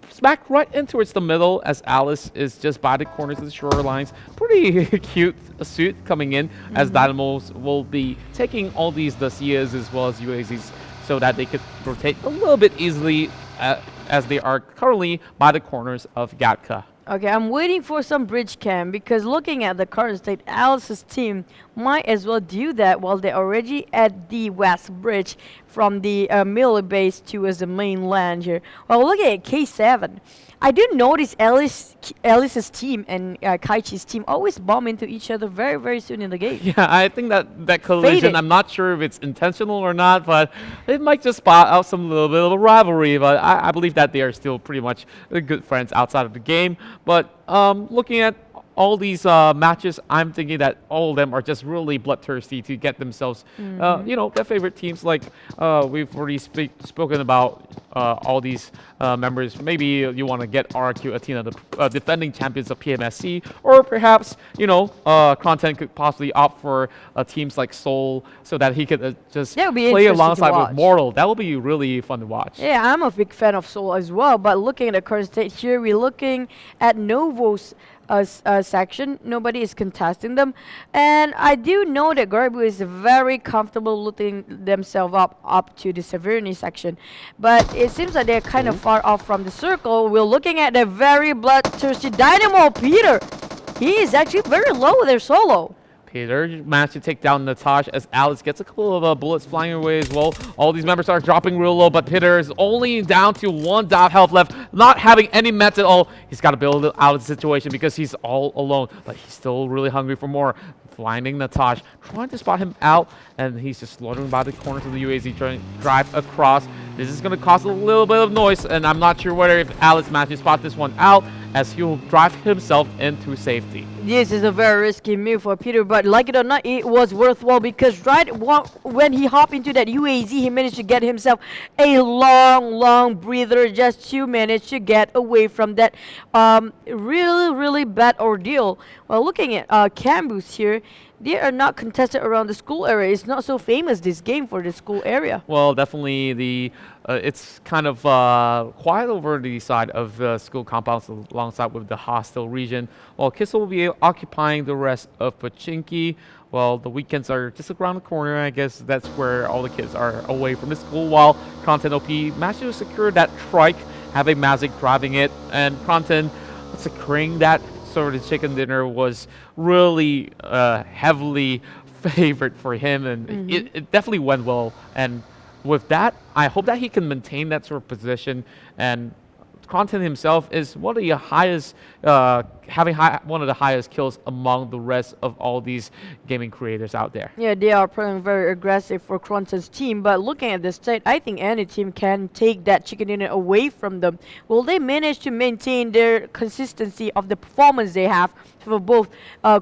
S3: smack right in towards the middle, as Alice is just by the corners of the shorelines. Pretty cute suit coming in, as Dynamos will be taking all these Dacias as well as UAZs, so that they could rotate a little bit easily, as they are currently by the corners of Gatka.
S2: Okay, I'm waiting for some bridge cam, because looking at the current state, Alice's team might as well do that while they're already at the west bridge from the Miller base towards the mainland here. Well, looking at K7, I do notice Alice's team and Kaichi's team always bump into each other very, very soon in the game.
S3: Yeah, I think that collision, I'm not sure if it's intentional or not, but it might just spot out some little bit of a rivalry. But I believe that they are still pretty much good friends outside of the game. But looking at all these matches, I'm thinking that all of them are just really bloodthirsty to get themselves, you know, their favorite teams. Like we've already spoken about all these members. Maybe you want to get RRQ Athena, the defending champions of PMSC, or perhaps, you know, Kronten could possibly opt for teams like Seoul so that he could just play alongside with Mortal. That would be really fun to watch.
S2: Yeah, I'm a big fan of Seoul as well. But looking at the current state here, we're looking at Novo's section. Nobody is contesting them, and I do know that Gareebooo is very comfortable looting themselves up to the Severny section, but it seems like they're kind of far off from the circle. We're looking at the very bloodthirsty Dynamo Peter. He is actually very low with their solo.
S3: Peter managed to take down Natasha as Alex gets a couple of bullets flying away as well. All these members are dropping real low, but Peter is only down to 1 dot health left, not having any meds at all. He's got to build out of the situation because he's all alone, but he's still really hungry for more. Finding Natasha, trying to spot him out, and he's just loitering by the corners of the UAZ, trying to drive across. This is going to cause a little bit of noise, and I'm not sure whether if Alex managed to spot this one out, as he'll drive himself into safety.
S2: This is a very risky move for Peter, but like it or not, it was worthwhile because when he hopped into that UAZ, he managed to get himself a long breather just to manage to get away from that really bad ordeal. Well, looking at Camboos here, they are not contested around the school area. It's not so famous, this game, for the school area.
S3: Well, definitely the it's kind of quiet over the side of the school compounds alongside with the hostile region. While Kissel will be occupying the rest of Pachinki. Well, the weekends are just around the corner. I guess that's where all the kids are away from the school, while Kronten OP managed to secure that trike, having Mazik driving it, and Kronten securing that sort of chicken dinner was really heavily favored for him, and it definitely went well. And with that, I hope that he can maintain that sort of position. And Kronten himself is one of the highest, one of the highest kills among the rest of all these gaming creators out there.
S2: Yeah, they are playing very aggressive for Kronten's team, but looking at the state, I think any team can take that chicken dinner away from them. Will they manage to maintain their consistency of the performance they have for both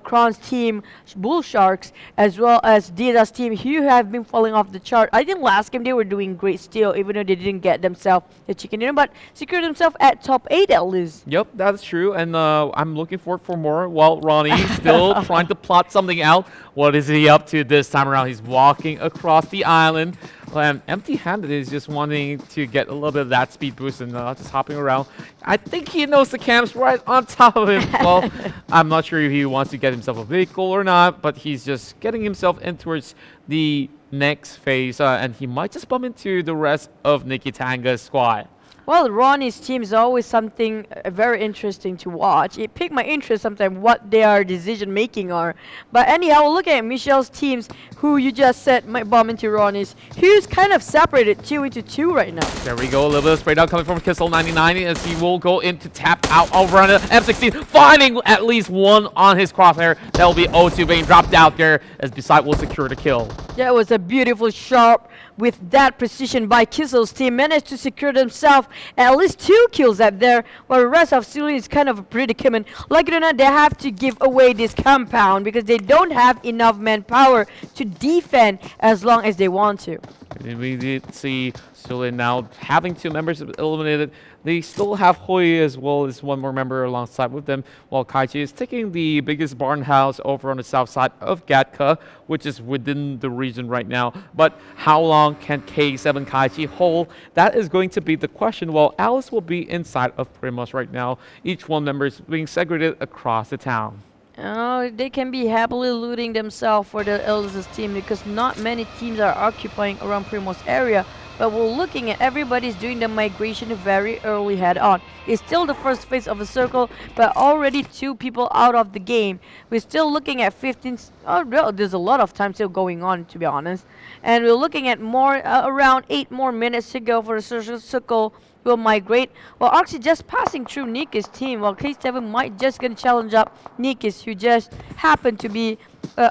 S2: Kron's team, Bull Sharks, as well as Dita's team, who have been falling off the chart? I think last game they were doing great still, even though they didn't get themselves the chicken dinner, but secured themselves at top 8 at least.
S3: Yep, that's true, and I'm looking forward for more. While Ronnie still trying to plot something out. What is he up to this time around? He's walking across the island, and empty-handed. He's just wanting to get a little bit of that speed boost and just hopping around. I think he knows the camp's right on top of him. Well, I'm not sure if he wants to get himself a vehicle or not, but he's just getting himself in towards the next phase, and he might just bump into the rest of NIKITANGA's squad.
S2: Well, Ronnie's team is always something very interesting to watch. It piqued my interest sometimes what their decision making are. But anyhow, we'll look at Mitchel's teams, who you just said might bomb into Ronnie's, who's kind of separated 2 into 2 right now.
S3: There we go, a little bit of spray down coming from Kissel 99 as he will go in to tap out over on the M16, finding at least one on his crosshair. That will be O2 being dropped out there as Beside will secure the kill.
S2: That was a beautiful shot with that precision by Kissel's team. Managed to secure themselves at least 2 kills up there, while the rest of Seoul is kind of a predicament. Like it or not, they have to give away this compound because they don't have enough manpower to defend as long as they want to.
S3: We did see Seoul now having 2 members eliminated. They still have Hoi as well as one more member alongside with them, while Kaichi is taking the biggest barn house over on the south side of Gatka, which is within the region right now. But how long can K7 Kaichi hold? That is going to be the question, while Alice will be inside of Primos right now. Each one member is being segregated across the town.
S2: Oh, they can be happily looting themselves for the Eldest team because not many teams are occupying around Primos area. But we're looking at everybody's doing the migration very early head on. It's still the first phase of a circle, but already 2 people out of the game. We're still looking at 15. Oh, no, there's a lot of time still going on, to be honest. And we're looking at more around 8 more minutes to go for the circle will migrate. Well, RawKnee just passing through Niki's team, while K7 might just gonna challenge up Niki's, who just happened to be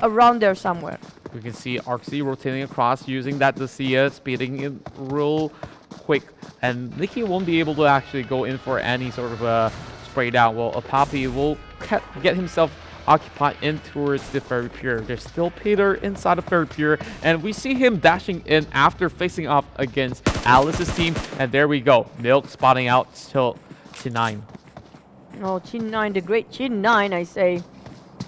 S2: around there somewhere.
S3: We can see RawKnee rotating across, using that Lucia, speeding it real quick, and Niki won't be able to actually go in for any sort of spray down. Well, Apapi will get himself occupied in towards the Fairy Pier. There's still Peter inside the Fairy Pier, and we see him dashing in after facing off against Alice's team. And there we go, Milk spotting out till Chin9.
S2: Oh, Chin9, the great Chin9, I say,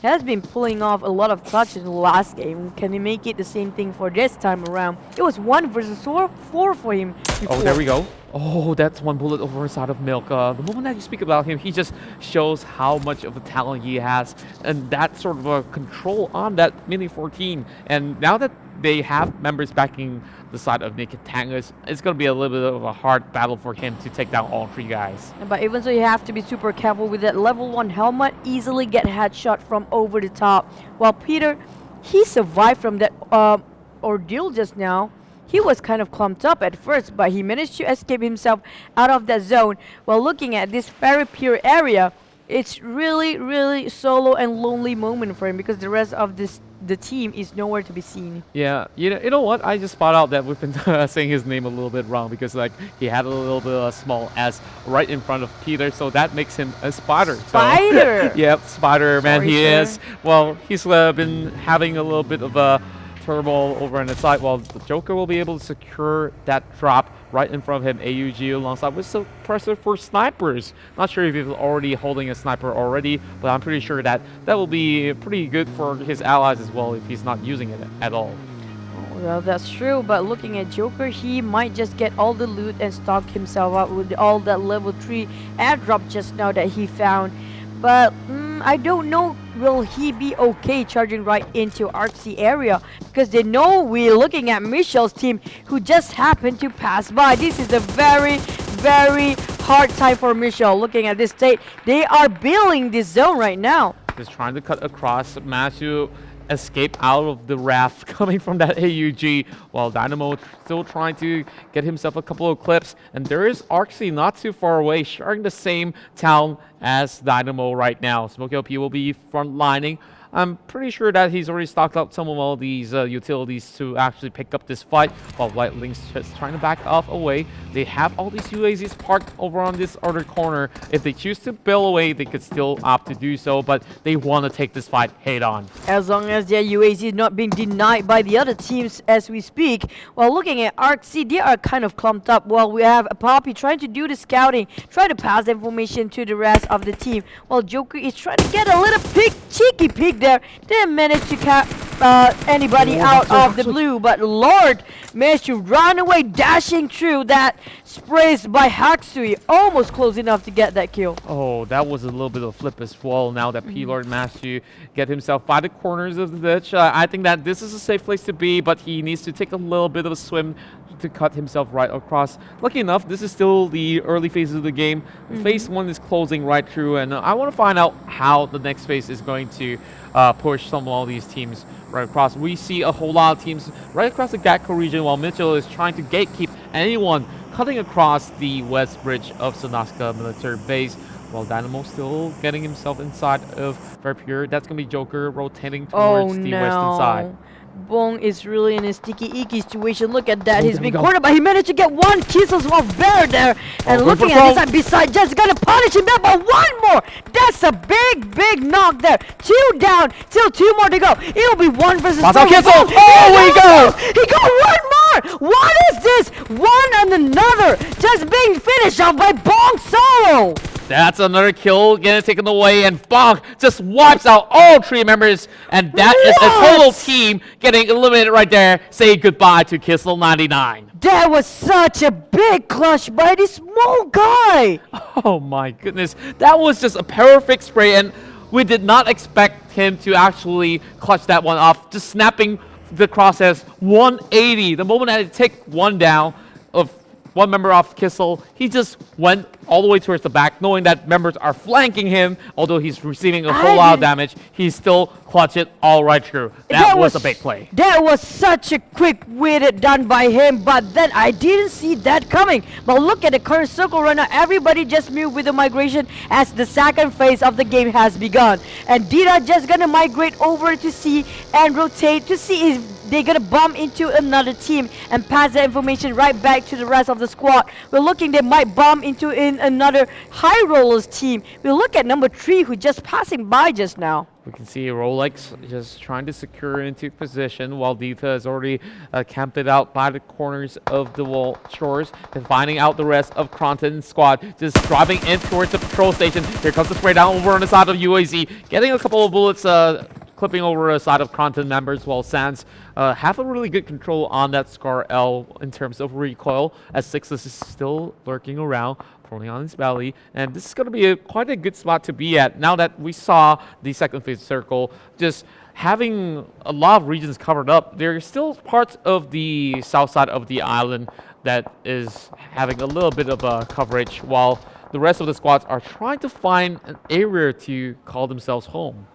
S2: has been pulling off a lot of clutches in the last game. Can he make it the same thing for this time around? It was 1 versus 4 for him before.
S3: Oh, there we go. Oh, that's one bullet over inside of Milk. The moment that you speak about him, he just shows how much of a talent he has, and that sort of a control on that Mini 14. And now that they have members backing the side of NIKITANGA, it's going to be a little bit of a hard battle for him to take down all 3 guys.
S2: But even so, you have to be super careful with that level 1 helmet. Easily get headshot from over the top. While Peter, he survived from that ordeal just now. He was kind of clumped up at first, but he managed to escape himself out of that zone. While looking at this Fairy Pier area, it's really solo and lonely moment for him because the rest of the team is nowhere to be seen.
S3: Yeah, you know what? I just spot out that we've been saying his name a little bit wrong because like he had a little bit of a small S right in front of Peter, so that makes him a Spider.
S2: Spider.
S3: So, yep, Spider man, he is. Well, he's been having a little bit of a turmoil over on the side, while the Joker will be able to secure that drop right in front of him. AUG alongside with some pressure for snipers. Not sure if he's already holding a sniper already, but I'm pretty sure that will be pretty good for his allies as well if he's not using it at all.
S2: Well, that's true, but looking at Joker, he might just get all the loot and stock himself up with all that level 3 airdrop just now that he found. But I don't know, will he be okay charging right into ARXY area? Because they know we're looking at Mitchel's team who just happened to pass by. This is a very hard time for Mitchel. Looking at this state, they are building this zone right now.
S3: Just trying to cut across, managed to escape out of the raft coming from that AUG, while Dynamo still trying to get himself a couple of clips. And there is ARXY not too far away, sharing the same town as Dynamo right now. Smokey LP will be front lining. I'm pretty sure that he's already stocked up some of all these utilities to actually pick up this fight, while White Link's just trying to back off away. They have all these UAZs parked over on this other corner. If they choose to bail away, they could still opt to do so, but they want to take this fight head on.
S2: As long as their UAZ is not being denied by the other teams as we speak. While looking at ARXY, they are kind of clumped up. While we have Poppy trying to do the scouting, try to pass the information to the rest of the team, while Joker is trying to get a little cheeky peek there. Didn't manage to cap anybody out of the blue, but Lord managed to run away, dashing through that sprays by ARXY, almost close enough to get that kill.
S3: Oh, that was a little bit of a flip as well. Now that P-Lord managed to get himself by the corners of the ditch, I think that this is a safe place to be, but he needs to take a little bit of a swim to cut himself right across. Lucky enough, this is still the early phases of the game. Phase 1 is closing right through, and I want to find out how the next phase is going to push some of all these teams right across. We see a whole lot of teams right across the Gatco region, while Mitchel is trying to gatekeep anyone cutting across the west bridge of Sonaska military base, while Dynamo still getting himself inside of Fair Pure. That's going to be Joker rotating towards the western side.
S2: Bong is really in a sticky icky situation. Look at that. He's been cornered, but he managed to get one kiss as well there. And looking at this side beside, just gonna punish him there, but one more. That's a big knock there. 2 down, still 2 more to go. It'll be 1 versus 2.
S3: Oh, we go!
S2: He got 1 more. What is this? One and another just being finished off by Bong solo.
S3: That's another kill getting taken away, and Bonk just wipes out all 3 members, and that is a total team getting eliminated right there. Say goodbye to Kissel99.
S2: That was such a big clutch by this small guy.
S3: Oh my goodness, that was just a perfect spray, and we did not expect him to actually clutch that one off, just snapping the crosshairs 180. The moment I take 1 down of 1 member off Kissel, he just went all the way towards the back, knowing that members are flanking him. Although he's receiving a whole lot of damage, he still clutched it all right through. That was a big play.
S2: That was such a quick wit done by him, but then I didn't see that coming. But look at the current circle right now. Everybody just moved with the migration as the second phase of the game has begun. And Dita just gonna migrate over to C and rotate to see if they're gonna bump into another team and pass the information right back to the rest of the squad. We're looking they might bump into in another high rollers team. We look at number 3 who just passing by just now.
S3: We can see Rollexxx just trying to secure into position while Dita is already camped it out by the corners of the wall shores and finding out the rest of Kronten's squad just driving in towards the patrol station. Here comes the spray down over on the side of UAZ, getting a couple of bullets clipping over the side of Kronten members while Sans have a really good control on that Scar L in terms of recoil as Sixes is still lurking around, prone on his belly, and this is going to be quite a good spot to be at now that we saw the second phase circle just having a lot of regions covered up. There are still parts of the south side of the island that is having a little bit of coverage while the rest of the squads are trying to find an area to call themselves home.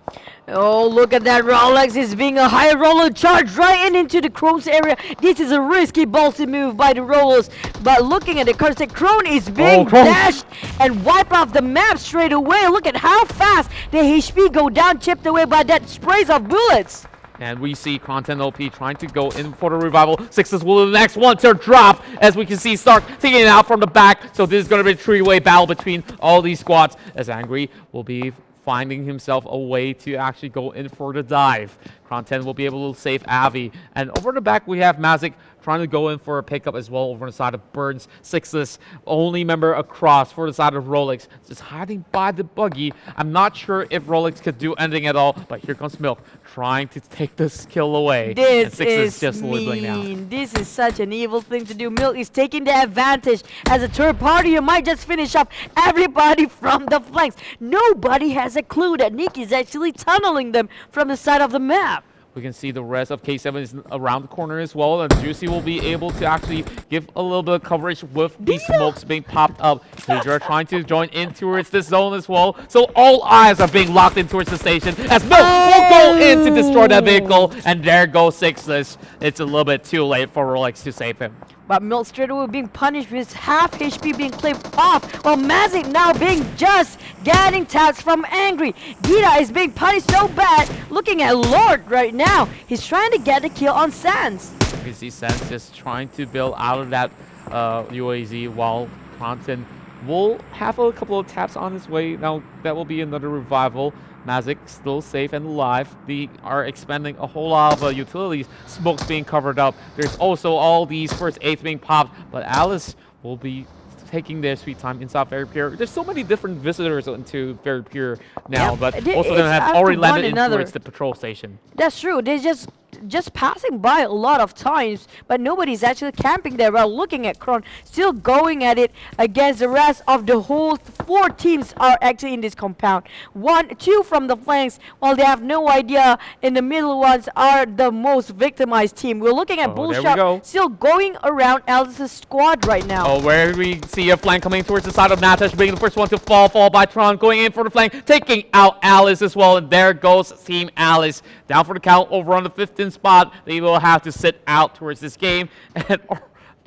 S2: Oh, look at that. Rollexxx is being a high roller charge right into the Krone's area. This is a risky ballsy move by the rollers. But looking at the curse, Krone is being dashed and wiped off the map straight away. Look at how fast the HP go down, chipped away by that sprays of bullets.
S3: And we see Kronten OP trying to go in for the revival. Sixes will be the next one to drop, as we can see Stark taking it out from the back. So this is going to be a three-way battle between all these squads, as Angry will be finding himself a way to actually go in for the dive. Kronten will be able to save Avi. And over the back, we have Mazik trying to go in for a pickup as well over the side of Burns. Sixes, only member across for the side of Rollexxx, just hiding by the buggy. I'm not sure if Rollexxx could do anything at all, but here comes Milk trying to take this kill away.
S2: This
S3: is
S2: just mean. This is such an evil thing to do. Milk is taking the advantage as a third party. You might just finish up everybody from the flanks. Nobody has a clue that Nick is actually tunneling them from the side of the map.
S3: We can see the rest of K7 is around the corner as well, and Juicy will be able to actually give a little bit of coverage with these smokes being popped up. Hydra trying to join in towards this zone as well, so all eyes are being locked in towards the station as Milk will go in to destroy that vehicle, and there goes Sixes. It's a little bit too late for Rollexxx to save him.
S2: But Milk straight away being punished with half HP being clipped off, while Mazik now being just getting taps from Angry. Dita is being punished so bad. Looking at Lord right now, he's trying to get the kill on Sans.
S3: You can see Sans just trying to build out of that UAZ while Kronten will have a couple of taps on his way. Now that will be another revival. Mazik still safe and alive. They are expending a whole lot of utilities. Smoke's being covered up. There's also all these first aids being popped, but Alice will be taking their sweet time inside Very Pure. There's so many different visitors into Very Pure now, but most of them have already landed in towards the patrol station.
S2: That's true. They're just passing by a lot of times, but nobody's actually camping there. While looking at Kron, still going at it against the rest of the whole 4 teams are actually in this compound. 1, 2 from the flanks, while they have no idea. In the middle ones are the most victimized team. We're looking at Bullshot still going around Alice's squad right now.
S3: Oh, where we see a flank coming towards the side of Natash, being the first one to fall by Tron, going in for the flank, taking out Alice as well, and there goes Team Alice. Down for the count over on the 15th spot. They will have to sit out towards this game. And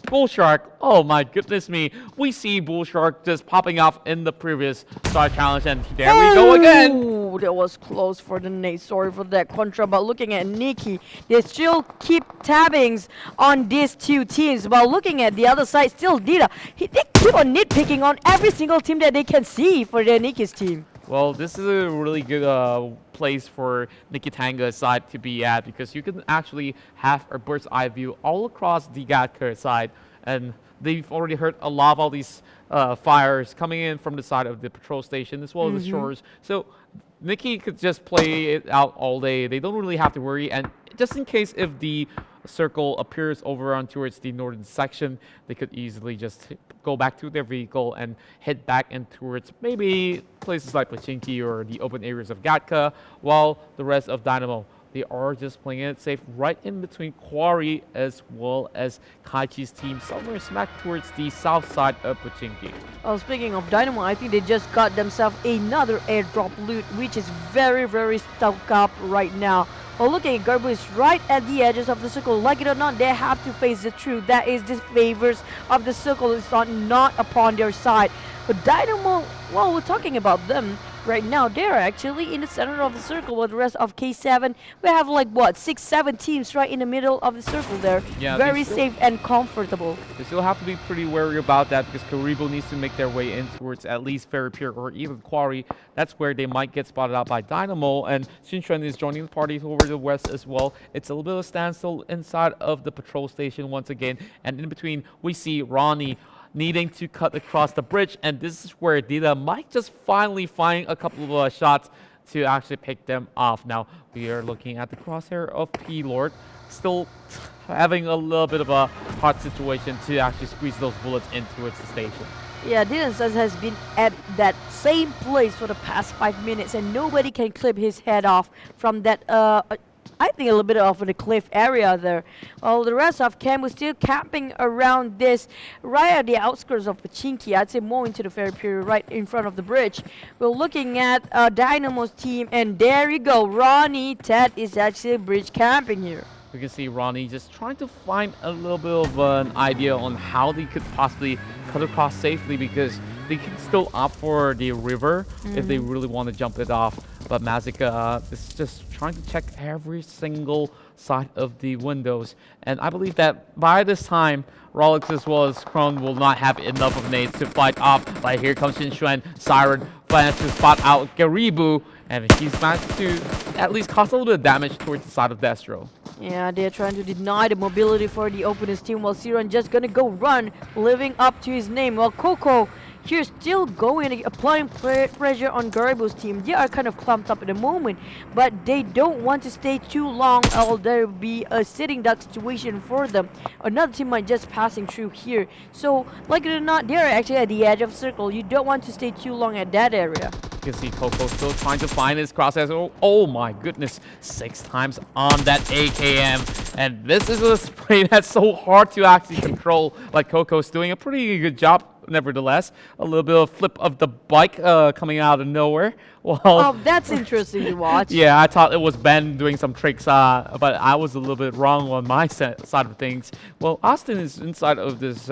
S3: Bullshark, oh my goodness me. We see Bullshark just popping off in the previous Star Challenge, and there we go again.
S2: Oh, that was close for the Nate. Sorry for that contra, but looking at Nikki, they still keep tabbings on these 2 teams. While looking at the other side, still Dita. They keep on nitpicking on every single team that they can see for their Nikki's team.
S3: Well, this is a really good place for NIKITANGA side to be at, because you can actually have a bird's eye view all across the Gatka side, and they've already heard a lot of all these fires coming in from the side of the patrol station as well as the shores. So Nikki could just play it out all day. They don't really have to worry, and just in case if the circle appears over on towards the northern section, they could easily just go back to their vehicle and head back in towards maybe places like Pachinki or the open areas of Gatka, while the rest of Dynamo, they are just playing it safe right in between Quarry as well as Kaichi's team, somewhere smack towards the south side of Pachinki.
S2: Oh, speaking of Dynamo, I think they just got themselves another airdrop loot, which is very, very stuck up right now. Well, looking at Gareebooo is right at the edges of the circle. Like it or not, they have to face the truth. That is, the favors of the circle is not upon their side. But Dynamo, well, we're talking about them. right now, they're actually in the center of the circle with the rest of K7. We have like what, 6-7 teams right in the middle of the circle there.
S3: Yeah,
S2: very safe and comfortable.
S3: They still have to be pretty wary about that because Gareebooo needs to make their way in towards at least Very Pure or even Quarry. That's where they might get spotted out by Dynamo, and Xinchuan is joining the party over the west as well. It's a little bit of a standstill inside of the patrol station once again, and in between we see RawKnee needing to cut across the bridge, and this is where Dita might just finally find a couple of shots to actually pick them off. Now we are looking at the crosshair of P-Lord, still having a little bit of a hot situation to actually squeeze those bullets into its station.
S2: Yeah, Dylan says has been at that same place for the past 5 minutes, and nobody can clip his head off from that, I think a little bit of the cliff area there. While the rest of camp was still camping around this, right at the outskirts of Pachinki, I'd say more into the ferry pier, right in front of the bridge. We're looking at Dynamo's team, and there you go, RawKnee, Ted is actually bridge camping here.
S3: We can see RawKnee just trying to find a little bit of an idea on how they could possibly cut across safely, because they can still opt for the river if they really want to jump it off. But Mazika is just trying to check every single side of the windows. And I believe that by this time, Rollexxx as well as Kronten will not have enough of nades to fight off. But here comes Xinchuan. Siren plans to spot out Gareebooo, and he's managed to at least cause a little bit of damage towards the side of Destro.
S2: Yeah, they're trying to deny the mobility for the opponent's team, while Siren just gonna go run, living up to his name. While Coco here still going, applying pressure on Gareeboo's team. They are kind of clumped up at the moment, but they don't want to stay too long, or there will be a sitting duck situation for them. Another team might just passing through here. So, like it or not, they're actually at the edge of circle. You don't want to stay too long at that area.
S3: You can see Coco still trying to find his crosshairs. Oh my goodness, 6 times on that AKM. And this is a spray that's so hard to actually control, like Coco's doing a pretty good job. Nevertheless, a little bit of flip of the bike coming out of nowhere. Well,
S2: oh, that's interesting to watch.
S3: Yeah, I thought it was Ben doing some tricks, but I was a little bit wrong on my side of things. Well, Austin is inside of this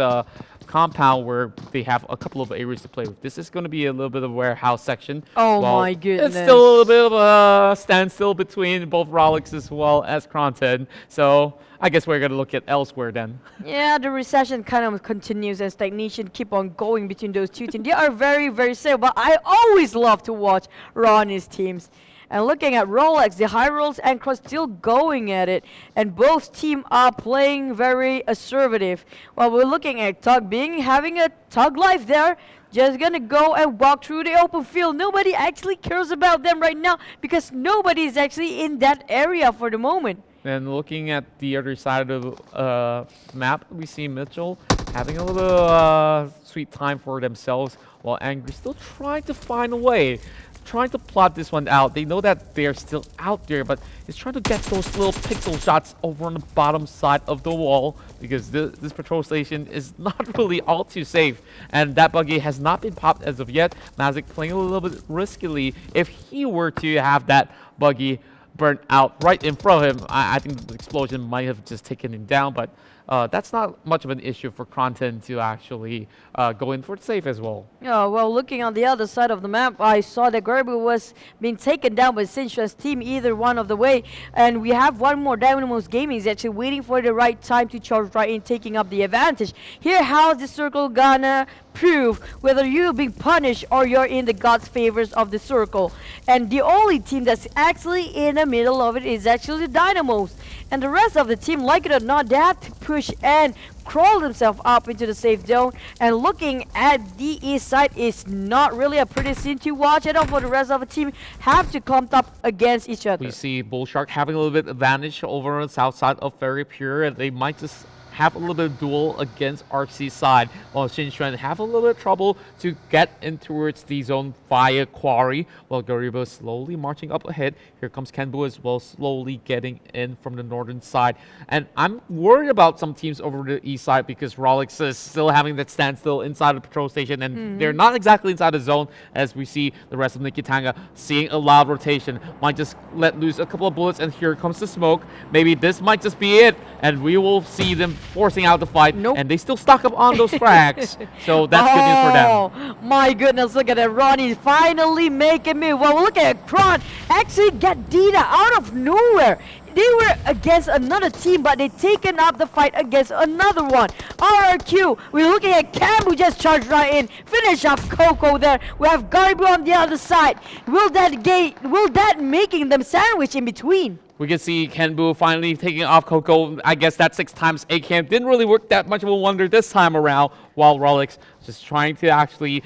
S3: compound where they have a couple of areas to play with. This is going to be a little bit of a warehouse section.
S2: Oh my goodness.
S3: It's still a little bit of a standstill between both Rollexxx as well as Kronten. So I guess we're going to look at elsewhere then.
S2: Yeah, the recession kind of continues and stagnation keep on going between those two teams. They are very, very safe, but I always love to watch RawKnee's teams. And looking at Rollexxx, the high rolls and cross still going at it, and both teams are playing very assertive. While we're looking at Tug having a Tug life there, just gonna go and walk through the open field. Nobody actually cares about them right now because nobody is actually in that area for the moment.
S3: And looking at the other side of the map, we see Mitchel having a little sweet time for themselves, while Angry still trying to find a way, trying to plot this one out. They know that they're still out there, but he's trying to get those little pixel shots over on the bottom side of the wall, because this patrol station is not really all too safe, and that buggy has not been popped as of yet. Mazik playing a little bit riskily. If he were to have that buggy burnt out right in front of him, I think the explosion might have just taken him down, but that's not much of an issue for Kronten to actually go in for it safe as well.
S2: Yeah, well, looking on the other side of the map, I saw that Gareebooo was being taken down by Xinchuan's team either one of the way, and we have one more. Dynamo's Gaming is actually waiting for the right time to charge right in, taking up the advantage. Here, how's the circle gonna prove whether you're being punished or you're in the God's favors of the circle? And the only team that's actually in the middle of it is actually the Dynamos. And the rest of the team, like it or not, they have to push and crawl themselves up into the safe zone. And looking at the east side is not really a pretty scene to watch at all, for the rest of the team have to clump up against each other.
S3: We see Bullshark having a little bit advantage over on the south side of Very Pure, and they might just have a little bit of duel against ARXY side, while Xinchuan have a little bit of trouble to get in towards the zone via Quarry, while Gareebooo slowly marching up ahead. Here comes Kenbu as well, slowly getting in from the northern side. And I'm worried about some teams over the east side, because Rollexxx is still having that standstill inside the patrol station, and they're not exactly inside the zone, as we see the rest of NIKITANGA seeing a loud rotation. Might just let loose a couple of bullets, and here comes the smoke. Maybe this might just be it, and we will see them forcing out the fight,
S2: Nope.
S3: and they still stock up on those frags. So that's good news for them.
S2: My goodness, look at that. RawKnee finally making move. Well, look at Kronten actually get Dita out of nowhere. They were against another team, but they taken up the fight against another one. RRQ, we're looking at Gareebooo just charged right in. Finish off Coco there. We have Gareebooo on the other side. Will that making them sandwich in between?
S3: We can see Gareebooo finally taking off Coco. I guess that 6 times A camp didn't really work that much of a wonder this time around, while Rollexxx just trying to actually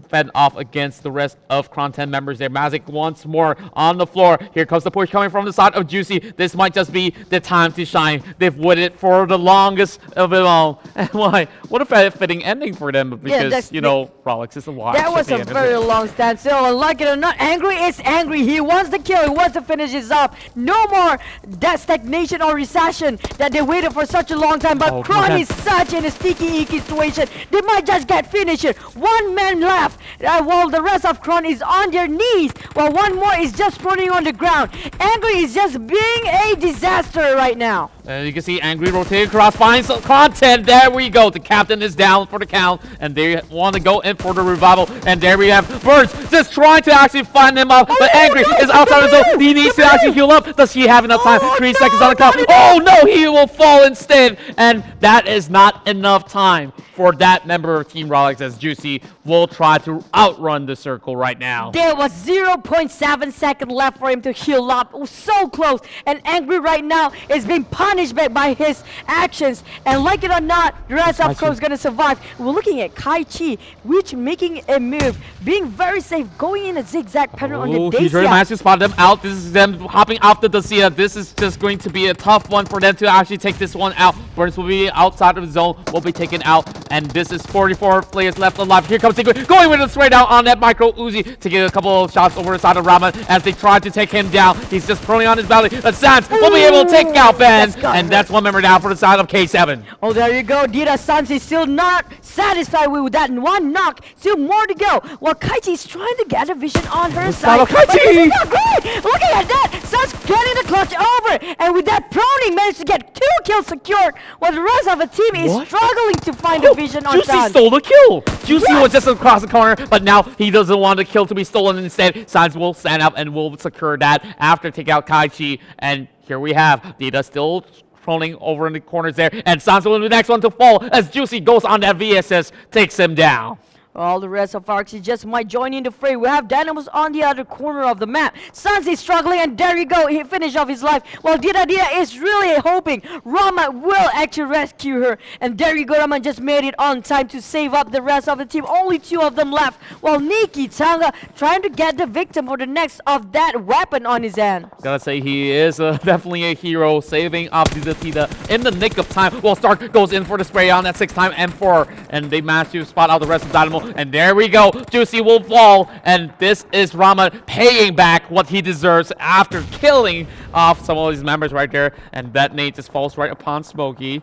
S3: fend off against the rest of Kronten members there. Magic once more on the floor. Here comes the push coming from the side of Juicy. This might just be the time to shine. They've waited for the longest of it all. And why? What a fitting ending for them, because, you know, Rollexxx is a lot.
S2: That was a very long standstill, and like it or not, Angry is angry. He wants the kill. He wants to finish this off. No more that stagnation or recession that they waited for such a long time. But Kronten is such in a sticky icky situation. They might just get finished here. One man left, while the rest of Kronten is on their knees, while one more is just running on the ground. Angry is just being a disaster right now.
S3: You can see Angry rotating across, finds some content. There we go. The captain is down for the count, and they want to go in for the revival. And there we have Birds just trying to actually find him up, but Angry is outside of the zone. He needs to actually heal up. Does he have enough time? 3 seconds on the clock. Oh no, he will fall instead, and that is not enough time for that member of Team Rollexxx, as Juicy will try to outrun the circle right now.
S2: There was 0.7 seconds left for him to heal up. So close, and Angry right now is being punished back by his actions. And like it or not, the rest of Crow is going to survive. We're looking at Chi, which making a move, being very safe, going in a zigzag pattern on the Dacia.
S3: He's really managed to spot them out. This is them hopping off the Dacia. This is just going to be a tough one for them to actually take this one out. Burns will be outside of the zone, will be taken out. And this is 44 players left alive. Here comes Secret, going with a straight out on that micro Uzi to get a couple of shots over the side of Rama as they try to take him down. He's just prone on his belly. But Sans will be able to take out Ben. And that's one member down for the side of K7.
S2: Oh, there you go. Dita Sans is still not satisfied with that one knock. Still more to go. While Kaichi is trying to get a vision on her side. But this is not great. Looking at that. Sans getting the clutch over. And with that proning, managed to get 2 kills secured. While the rest of the team is struggling to find a vision on Sans.
S3: Juicy stole the kill. Juicy was just across the corner, but now he doesn't want the kill to be stolen. Instead, Sans will stand up and will secure that after take out Kaichi. And here we have Dita still trolling over in the corners there, and Sans will be the next one to fall as Juicy goes on that VSS, takes him down.
S2: All the rest of ARXY just might join in the fray. We have Dynamos on the other corner of the map. Sans is struggling, and there you go. He finished off his life. Well, Dita is really hoping Rama will actually rescue her. And there you go. Rama just made it on time to save up the rest of the team. Only 2 of them left. While NIKITANGA trying to get the victim for the next of that weapon on his hand.
S3: Gotta say, he is definitely a hero, saving up Dita in the nick of time. Well, Stark goes in for the spray on that 6-time M4, and they manage to spot out the rest of Dynamo. And there we go. Juicy will fall. And this is Rama paying back what he deserves after killing off some of his members right there. And that nade just falls right upon Smokey.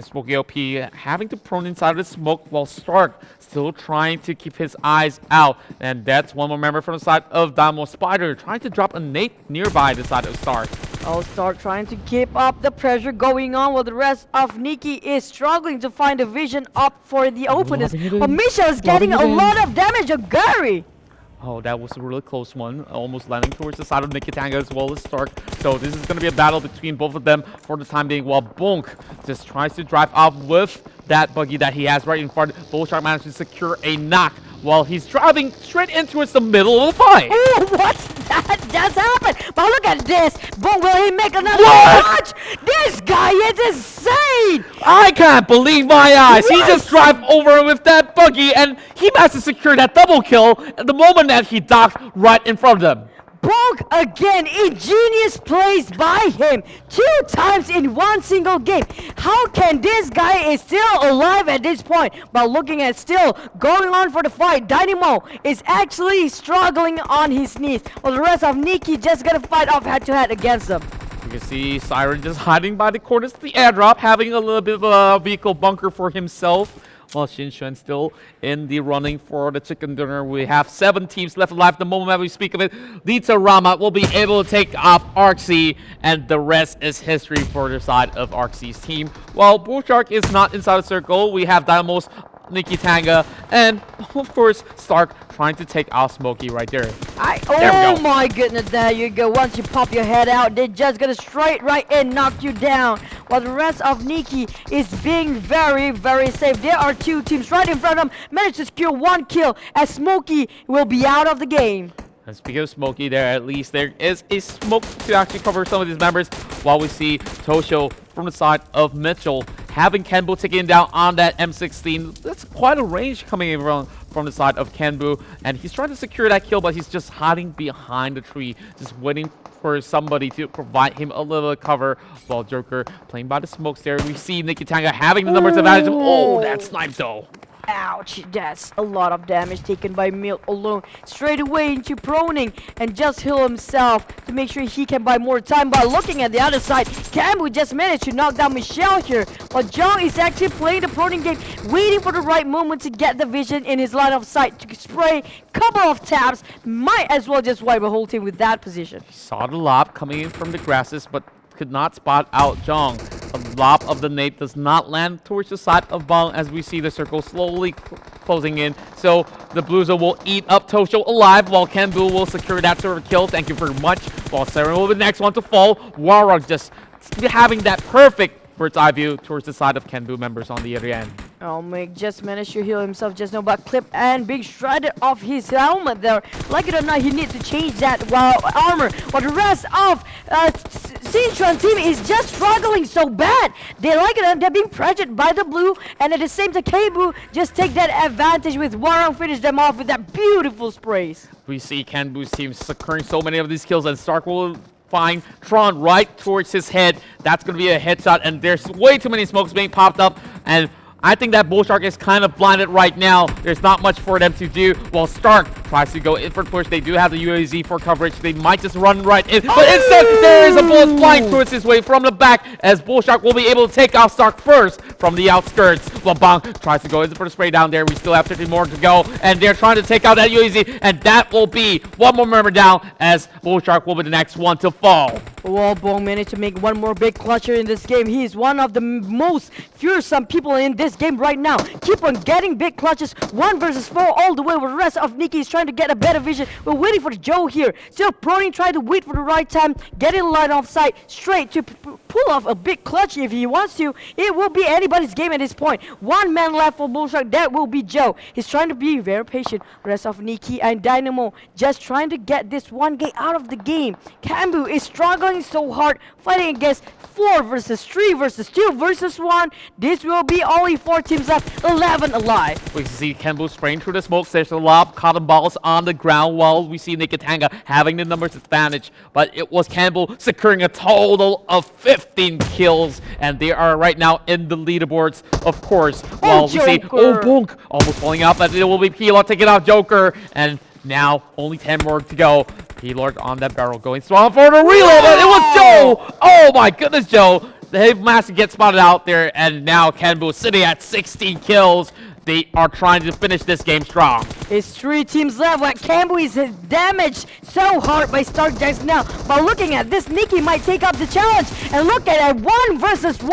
S3: Smokey OP having to prone inside of the smoke while Stark still trying to keep his eyes out. And that's one more member from the side of Dynamo. Spider trying to drop a nade nearby the side of Stark.
S2: Oh, Stark trying to keep up the pressure going on while the rest of Nikki is struggling to find a vision up for the opponents. But Mitchel is getting a lot of damage on Gary.
S3: Oh, that was a really close one. Almost landing towards the side of NIKITANGA as well as Stark. So this is going to be a battle between both of them for the time being. While Bonk just tries to drive off with that buggy that he has right in front. Bullshark managed to secure a knock while he's driving straight in towards the middle of the fight.
S2: Oh, what's that just happened? But look at this. But will he make another punch? This guy is insane.
S3: I can't believe my eyes. He just drive over with that buggy and he managed to secure that double kill at the moment that he docked right in front of them.
S2: Bonk again, ingenious plays by him 2 times in one single game. How can this guy is still alive at this point? But looking at still going on for the fight, Dynamo is actually struggling on his knees. While the rest of Nikki just gonna fight off head-to-head against them.
S3: You can see Siren just hiding by the corners of the airdrop, having a little bit of a vehicle bunker for himself. Well, Xinxuan still in the running for the chicken dinner. We have 7 teams left alive. The moment we speak of it, Dita Rama will be able to take off ARXY, and the rest is history for the side of ARXY's team. While Bullshark is not inside the circle, we have Dynamo's NIKITANGA, and of course Stark trying to take out Smokey right there.
S2: Oh my goodness, there you go. Once you pop your head out, they're just gonna straight right in, knock you down. While the rest of Niki is being very, very safe. There are 2 teams right in front of them, managed to secure 1 kill, as Smokey will be out of the game.
S3: And speaking of Smokey, there at least there is a smoke to actually cover some of these members, while we see Tosho from the side of Mitchel having Kenbu taken down on that M16. That's quite a range coming in from the side of Kenbu, and he's trying to secure that kill, but he's just hiding behind the tree, just waiting for somebody to provide him a little cover, while Joker playing by the smokes there. We see NIKITANGA having the numbers advantage. Oh, that snipe though.
S2: Ouch, that's a lot of damage taken by Milk alone. Straight away into proning and just heal himself to make sure he can buy more time. But looking at the other side, Gareebooo just managed to knock down Mitchel here. But Jong is actually playing the proning game, waiting for the right moment to get the vision in his line of sight to spray a couple of taps. Might as well just wipe a whole team with that position.
S3: Saw the lob coming in from the grasses, but could not spot out Jong. The lob of the nade does not land towards the side of Bong, as we see the circle slowly closing in. So the Blues will eat up Tosho alive, while Kenbu will secure that sort of kill. Thank you very much. While Seren will be the next one to fall. Warrock just having that perfect bird's eye view towards the side of Kenbu members on the other end.
S2: Oh, Mick just managed to heal himself just now, but clip and being shredded off his helmet there. Like it or not, he needs to change that armor. While the rest of Xinxuan team is just struggling so bad. They like it, they're being pressured by the blue, and at the same time, Gareebooo just take that advantage with Warren, finish them off with that beautiful sprays.
S3: We see Kenbu's team securing so many of these kills, and Stark will find Tron right towards his head. That's going to be a headshot, and there's way too many smokes being popped up, and I think that Bullshark is kind of blinded right now. There's not much for them to do. While Stark tries to go in for push, they do have the UAZ for coverage. They might just run right in. But instead, there is a bullet flying towards his way from the back, as Bullshark will be able to take out Stark first from the outskirts. While Bang tries to go in for the spray down there. We still have 50 more to go, and they're trying to take out that UAZ, and that will be one more member down, as Bullshark will be the next one to fall.
S2: Well, Bong managed to make one more big clutcher in this game. He is one of the most fearsome people in this game right now. Keep on getting big clutches, 1 versus 4 all the way, with the rest of Niki is trying to get a better vision. We're waiting for Joe here. Still proning, trying to wait for the right time, get in line of sight, straight to pull off a big clutch if he wants to. It will be anybody's game at this point. 1 man left for Bullshark, that will be Joe. He's trying to be very patient. The rest of Niki and Dynamo just trying to get this one game out of the game. Gareebooo is struggling so hard, fighting against 4 versus 3 versus 2 versus 1. This will be only 4 teams left, 11 alive.
S3: We see Kenbu spraying through the smokes. There's a lot of cotton balls on the ground, while we see NIKITANGA having the numbers advantage. But it was Kenbu securing a total of 15 kills, and they are right now in the leaderboards, of course. While we see, Bonk almost falling out, but it will be P-Lord taking out Joker, and now only 10 more to go. P-Lord on that barrel going strong for the reload, but it was Joe! Oh my goodness, Joe! The Master gets spotted out there, and now Kenbu sitting at 16 kills. They are trying to finish this game strong.
S2: It's 3 teams left. Like Gareebooo is damaged so hard by Stark just now. But looking at this, Niki might take up the challenge. And look at it, 1 versus 1.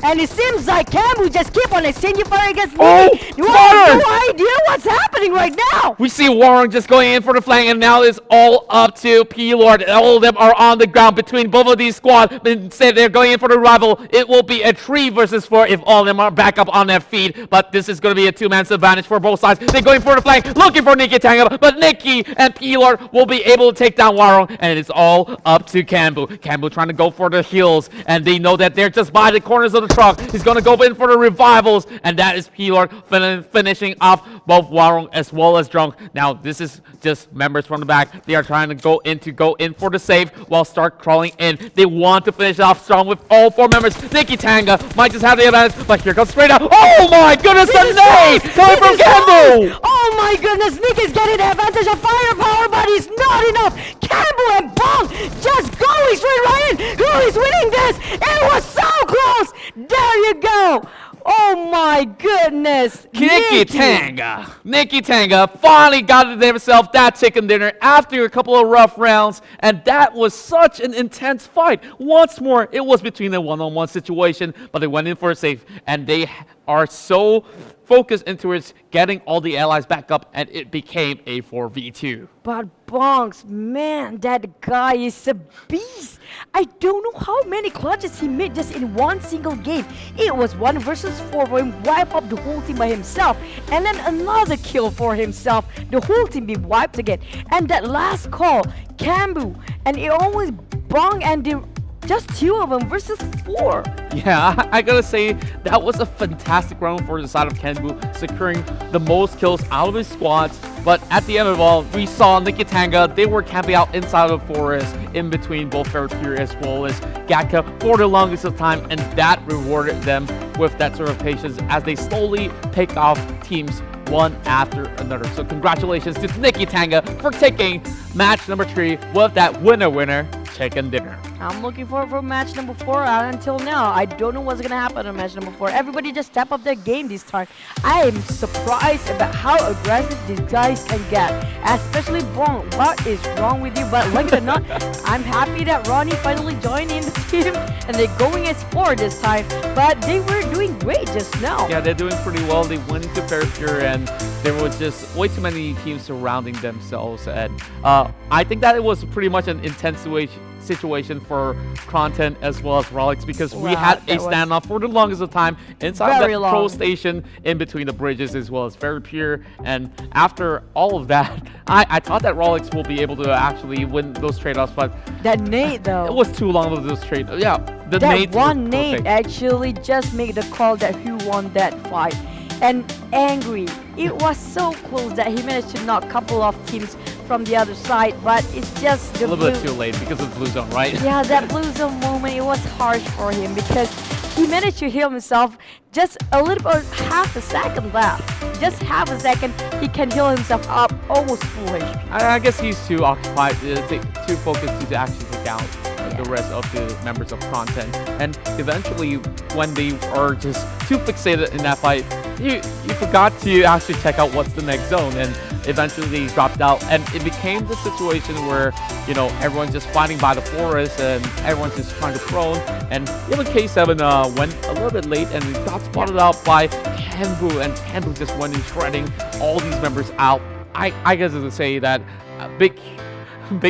S2: And it seems like Gareebooo just keep on exchanging fire against Niki. You have no idea what's happening right now.
S3: We see Warren just going in for the flank, and now it's all up to P-Lord. All of them are on the ground between both of these squads. Instead, they're going in for the rival. It will be a 3 versus 4 if all of them are back up on their feet. But this is going to be a 2-man advantage for both sides. They're going for the flank, looking for NIKITANGA, but Niki and P-Lord will be able to take down Warong, and it's all up to Gareebooo. Gareebooo trying to go for the heals, and they know that they're just by the corners of the truck. He's going to go in for the revivals, and that is P-Lord finishing off both Warong as well as Drunk. Now, this is just members from the back. They are trying to go in for the save while Stark crawling in. They want to finish off strong with all 4 members. NIKITANGA might just have the advantage, but here comes straight out. Oh my goodness, a nade coming from Gareebooo!
S2: Oh my goodness, Nick is getting the advantage of firepower, but he's not enough. Gareebooo and Bong just going straight right in. Who is winning this? It was so close. There you go. Oh Oh my goodness!
S3: NIKITANGA finally got themselves that chicken dinner after a couple of rough rounds, and that was such an intense fight. Once more, it was between a one-on-one situation, but they went in for a safe, and they are so focused into its getting all the allies back up, and it became a 4v2.
S2: But Bonks, man, that guy is a beast. I don't know how many clutches he made just in one single game. It was 1 versus 4 for him, wipe up the whole team by himself, and then another kill for himself. The whole team be wiped again. And that last call, Gareebooo, and it always Bong and just 2 of them versus 4.
S3: Yeah, I gotta say, that was a fantastic round for the side of Gareebooo, securing the most kills out of his squads. But at the end of it all, we saw NIKITANGA. They were camping out inside of the forest, in between both Fairpure as well as Gaka for the longest of time, and that rewarded them with that sort of patience as they slowly pick off teams one after another. So congratulations to NIKITANGA for taking match number 3 with that winner chicken dinner.
S2: I'm looking forward for match number 4. Until now, I don't know what's gonna happen in match number 4. Everybody just step up their game this time. I am surprised about how aggressive these guys can get, especially Bong. What is wrong with you? But like it or not, I'm happy that RawKnee finally joined in the team, and they're going as 4 this time. But they were doing great just now.
S3: Yeah, they're doing pretty well. They went into Fairpure, and there was just way too many teams surrounding themselves. And I think that it was pretty much an intense situation for Kronten as well as Rollexxx, because we had a standoff for the longest of time inside the pro station in between the bridges as well as Fairpure. And after all of that, I thought that Rollexxx will be able to actually win those trade-offs, but
S2: that nade though,
S3: it was too long of those trade. Yeah,
S2: that nade one nade actually just made the call that who won that fight. And angry, it was so close that he managed to knock a couple of teams from the other side, but it's just
S3: a little bit too late because of the blue zone, right?
S2: Yeah, that blue zone moment, it was harsh for him because he managed to heal himself just a little bit, half a second left. Just half a second, he can heal himself up almost full HP.
S3: I guess he's too occupied, too focused to actually take out the rest of the members of Kronten. And eventually, when they are just too fixated in that fight, you forgot to actually check out what's the next zone, and eventually they dropped out, and it became the situation where, you know, everyone's just fighting by the forest and everyone's just trying to prone. And even K7 went a little bit late and got spotted out by Gareebooo, and Gareebooo just went in shredding all these members out. I guess I would say that big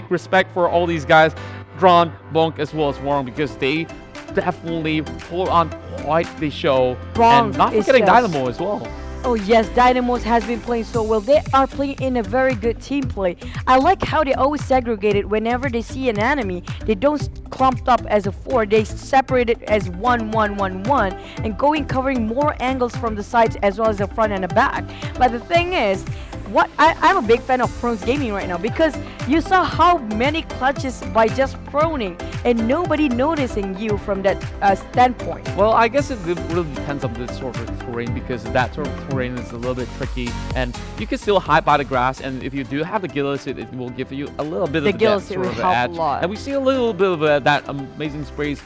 S3: respect for all these guys, Drawn, Bonk, as well as Warren, because they definitely pulled on quite the show. And not forgetting Dynamo as well.
S2: Oh yes, Dynamo has been playing so well. They are playing in a very good team play. I like how they always segregated whenever they see an enemy. They don't clumped up as a 4. They separate it as 1-1-1-1 and going covering more angles from the sides as well as the front and the back. But the thing is, I'm a big fan of prones gaming right now, because you saw how many clutches by just proning and nobody noticing you from that standpoint.
S3: Well, I guess it really depends on the sort of terrain, because that sort of terrain is a little bit tricky, and you can still hide by the grass, and if you do have the ghillie suit, it will give you a little bit of that sort of edge. And we see a little bit of that amazing sprays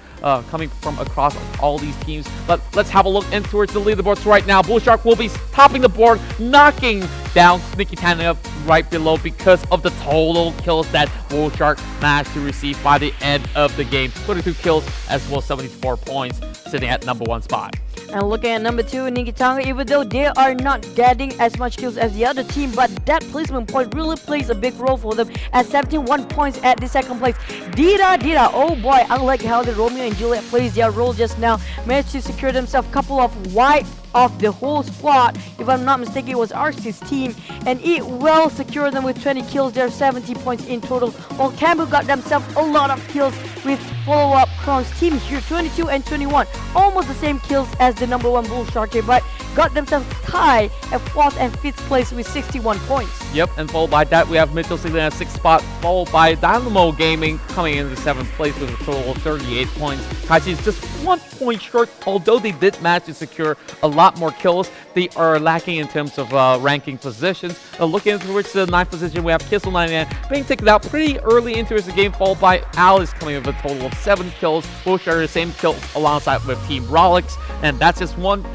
S3: coming from across all these teams. But let's have a look in towards the leaderboards right now. Bullshark will be topping the board, knocking down NIKITANGA right below because of the total kills that Bullshark managed to receive by the end of the game. 22 kills as well as 74 points, sitting at number 1 spot.
S2: And looking at number 2, NIKITANGA, even though they are not getting as much kills as the other team, but that placement point really plays a big role for them at 71 points at the 2nd place. Dita, oh boy, I like how the Romeo and Juliet plays their role just now. Managed to secure themselves a couple of wipe off the whole squad. If I'm not mistaken, it was ARXY's team, and it will secure them with 20 kills. They're 70 points in total. While Gareebooo got themselves a lot of kills with follow-up Kron's team here, 22 and 21. Almost the same kills as the number 1 Bullshark here, but got themselves tied at 4th and 5th place with 61 points.
S3: Yep, and followed by that, we have Mitchel sitting at 6th spot, followed by Dynamo Gaming coming in the 7th place with a total of 38 points. Kaichi is just 1 point short, although they did manage to secure a lot more kills. They are lacking in terms of ranking positions. Looking towards the 9th position, we have Kissel99 being taken out pretty early into the game, followed by Alice coming with a total of 7 kills. Both share the same kills alongside with Team Rollexxx, and that's just one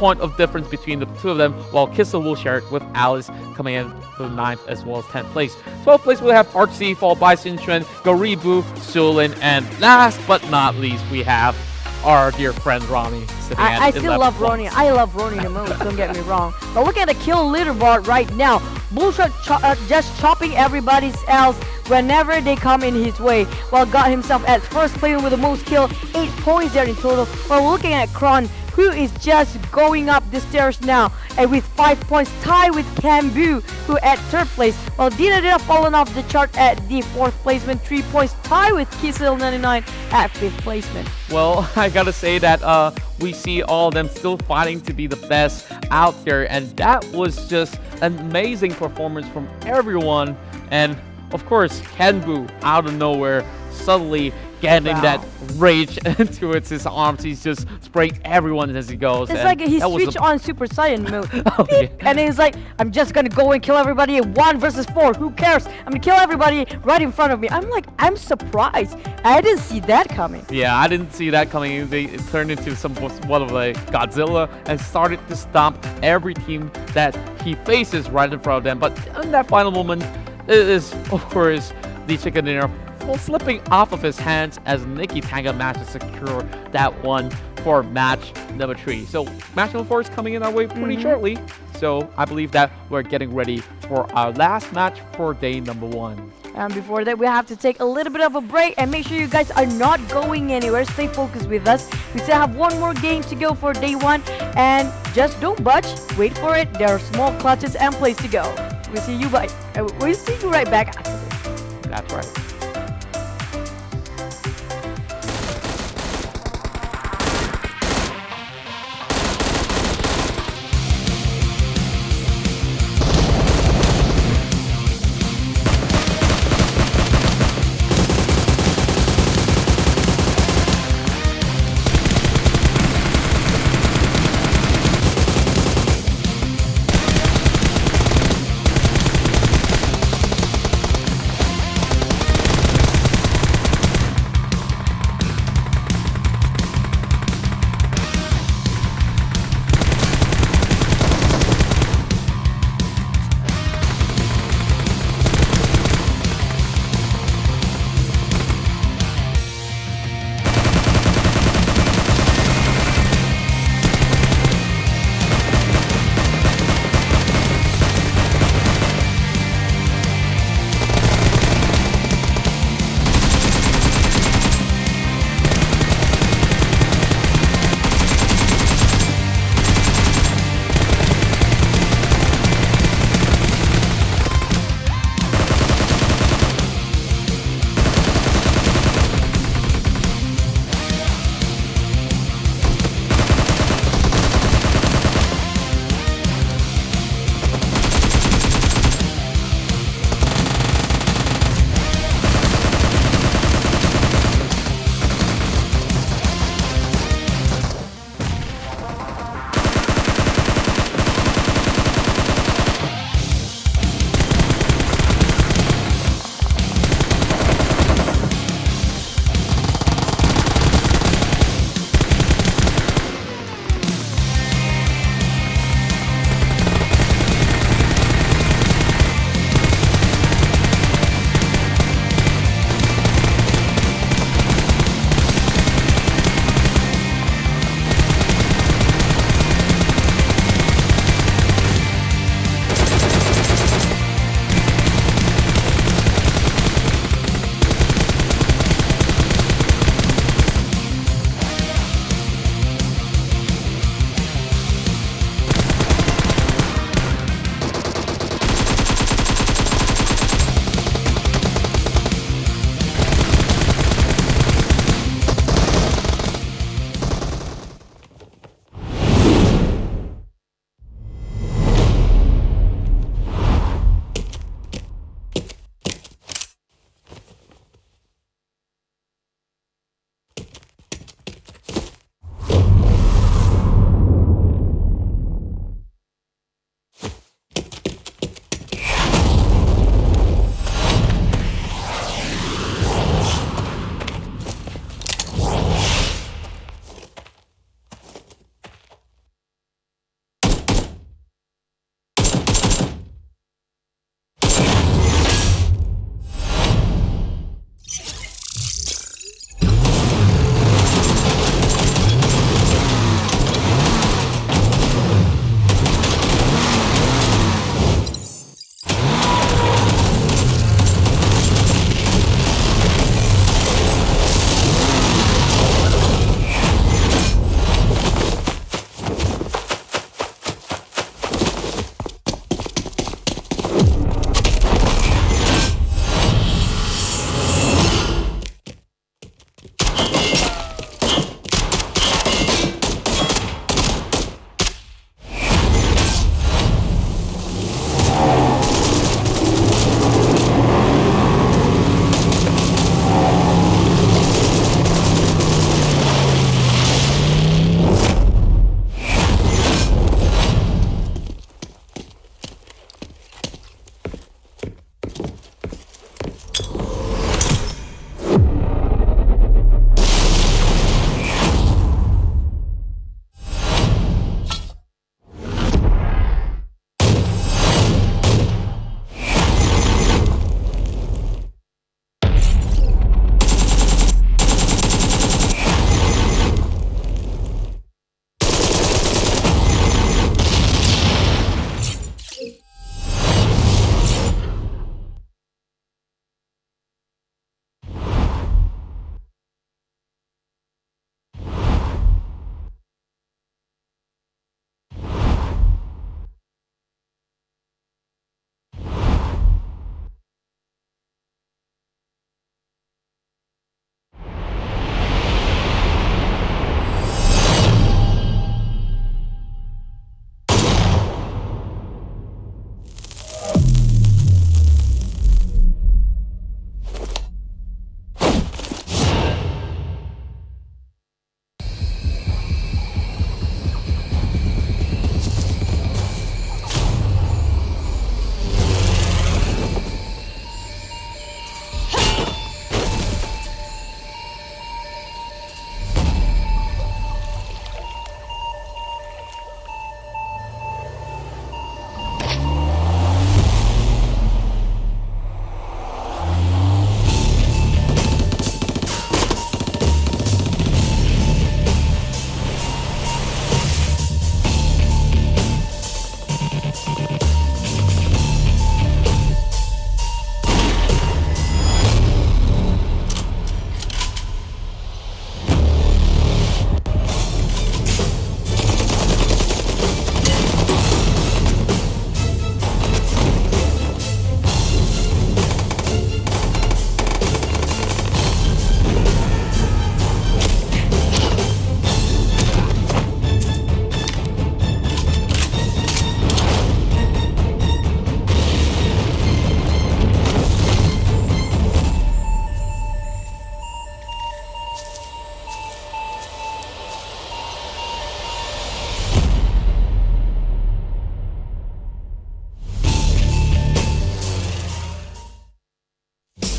S3: point of difference between the two of them, while Kissel will share it with Alice coming in for 9th as well as 10th place. 12th place we'll have ARXY, followed by Xinchuan, Gareebooo, Sulin, and last but not least we have our dear friend RawKnee.
S2: I still love RawKnee. I love RawKnee the most, don't get me wrong. But look at the kill leaderboard right now. Bullshot just chopping everybody else whenever they come in his way. While got himself at first place with the most kill, 8 points there in total. While looking at Kronten, who is just going up the stairs now, and with 5 points, tied with Gareebooo, who at 3rd place. While Dita fallen off the chart at the 4th placement, 3 points, tied with Kissel99 at 5th placement.
S3: Well, I gotta say that we see all of them still fighting to be the best out there, and that was just an amazing performance from everyone. And of course, Gareebooo out of nowhere suddenly getting that rage into his arms. He's just spraying everyone as he goes.
S2: It's like he switched on Super Saiyan mode.
S3: Oh, yeah.
S2: And he's like, I'm just gonna go and kill everybody in 1 versus 4. Who cares? I'm gonna kill everybody right in front of me. I'm like, I'm surprised. I didn't see that coming.
S3: Yeah, I didn't see that coming. They turned into one of like Godzilla and started to stomp every team that he faces right in front of them. But in that final moment, it is, of course, the chicken dinner slipping off of his hands as NIKITANGA managed to secure that one for match number 3. So match number 4 is coming in our way pretty shortly. So I believe that we're getting ready for our last match for day number 1.
S2: And before that, we have to take a little bit of a break and make sure you guys are not going anywhere. Stay focused with us. We still have one more game to go for day 1, and just don't budge. Wait for it. There are small clutches and plays to go. We'll see you right back after this.
S3: That's right.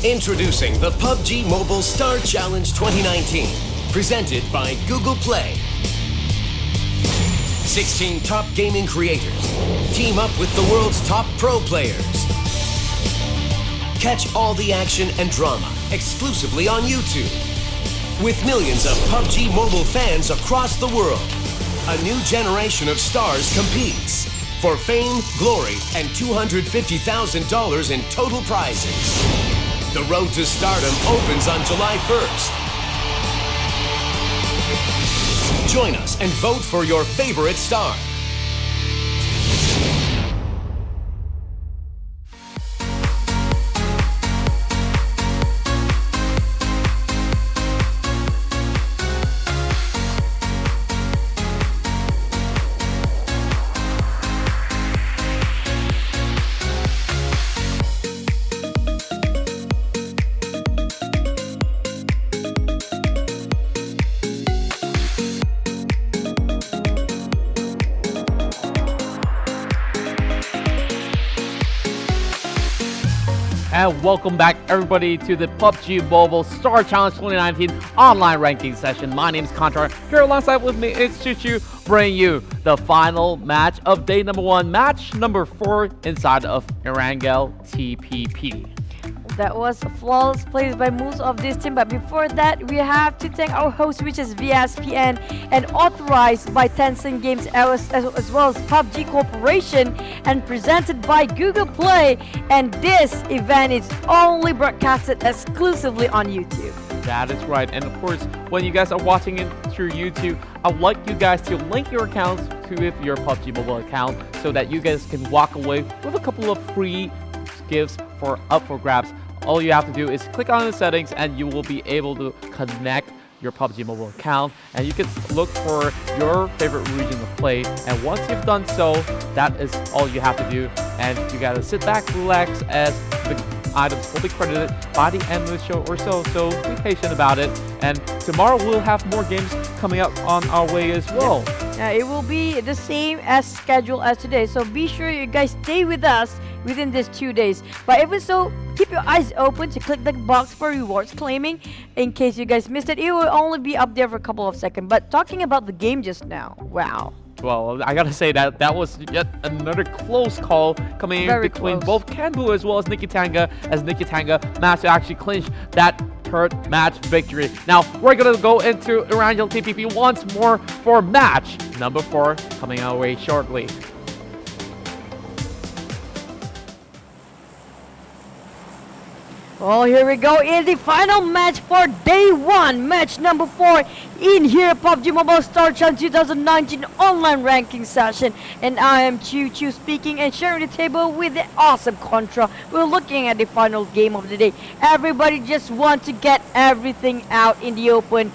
S1: Introducing the PUBG Mobile Star Challenge 2019, presented by Google Play. 16 top gaming creators team up with the world's top pro players. Catch all the action and drama exclusively on YouTube. With millions of PUBG Mobile fans across the world, a new generation of stars competes for fame, glory, and $250,000 in total prizes. The road to stardom opens on July 1st. Join us and vote for your favorite star.
S3: And welcome back, everybody, to the PUBG Mobile Star Challenge 2019 online ranking session. My name is Kronten. Here alongside with me is Chuchu, bringing you the final match of day number 1, match number 4 inside of Erangel TPP.
S2: That was a flawless plays by most of this team, but before that, we have to thank our host, which is VSPN and authorized by Tencent Games as well as PUBG Corporation and presented by Google Play. And this event is only broadcasted exclusively on YouTube.
S3: That is right, and of course, when you guys are watching it through YouTube, I would like you guys to link your accounts to your PUBG Mobile account so that you guys can walk away with a couple of free gifts up for grabs. All you have to do is click on the settings and you will be able to connect your PUBG Mobile account, and you can look for your favorite region of play. And once you've done so, that is all you have to do, and you gotta sit back, relax, as the items will be credited by the end of the show or so. So be patient about it, and tomorrow we'll have more games coming up on our way as well.
S2: It will be the same as scheduled as today, so be sure you guys stay with us within these 2 days. But even so, keep your eyes open to click the box for rewards claiming in case you guys missed it. It will only be up there for a couple of seconds. But talking about the game just now, wow.
S3: Well, I gotta say that was yet another close call coming in between both Gareebooo as well as NIKITANGA, as NIKITANGA managed to actually clinch that third match victory. Now, we're gonna go into Erangel TPP once more for match number 4 coming our way shortly.
S2: Well, here we go in the final match for day 1, match number 4 in here, PUBG Mobile Star Challenge 2019 online ranking session. And I am Chu speaking and sharing the table with the awesome Contra. We're looking at the final game of the day. Everybody just wants to get everything out in the open,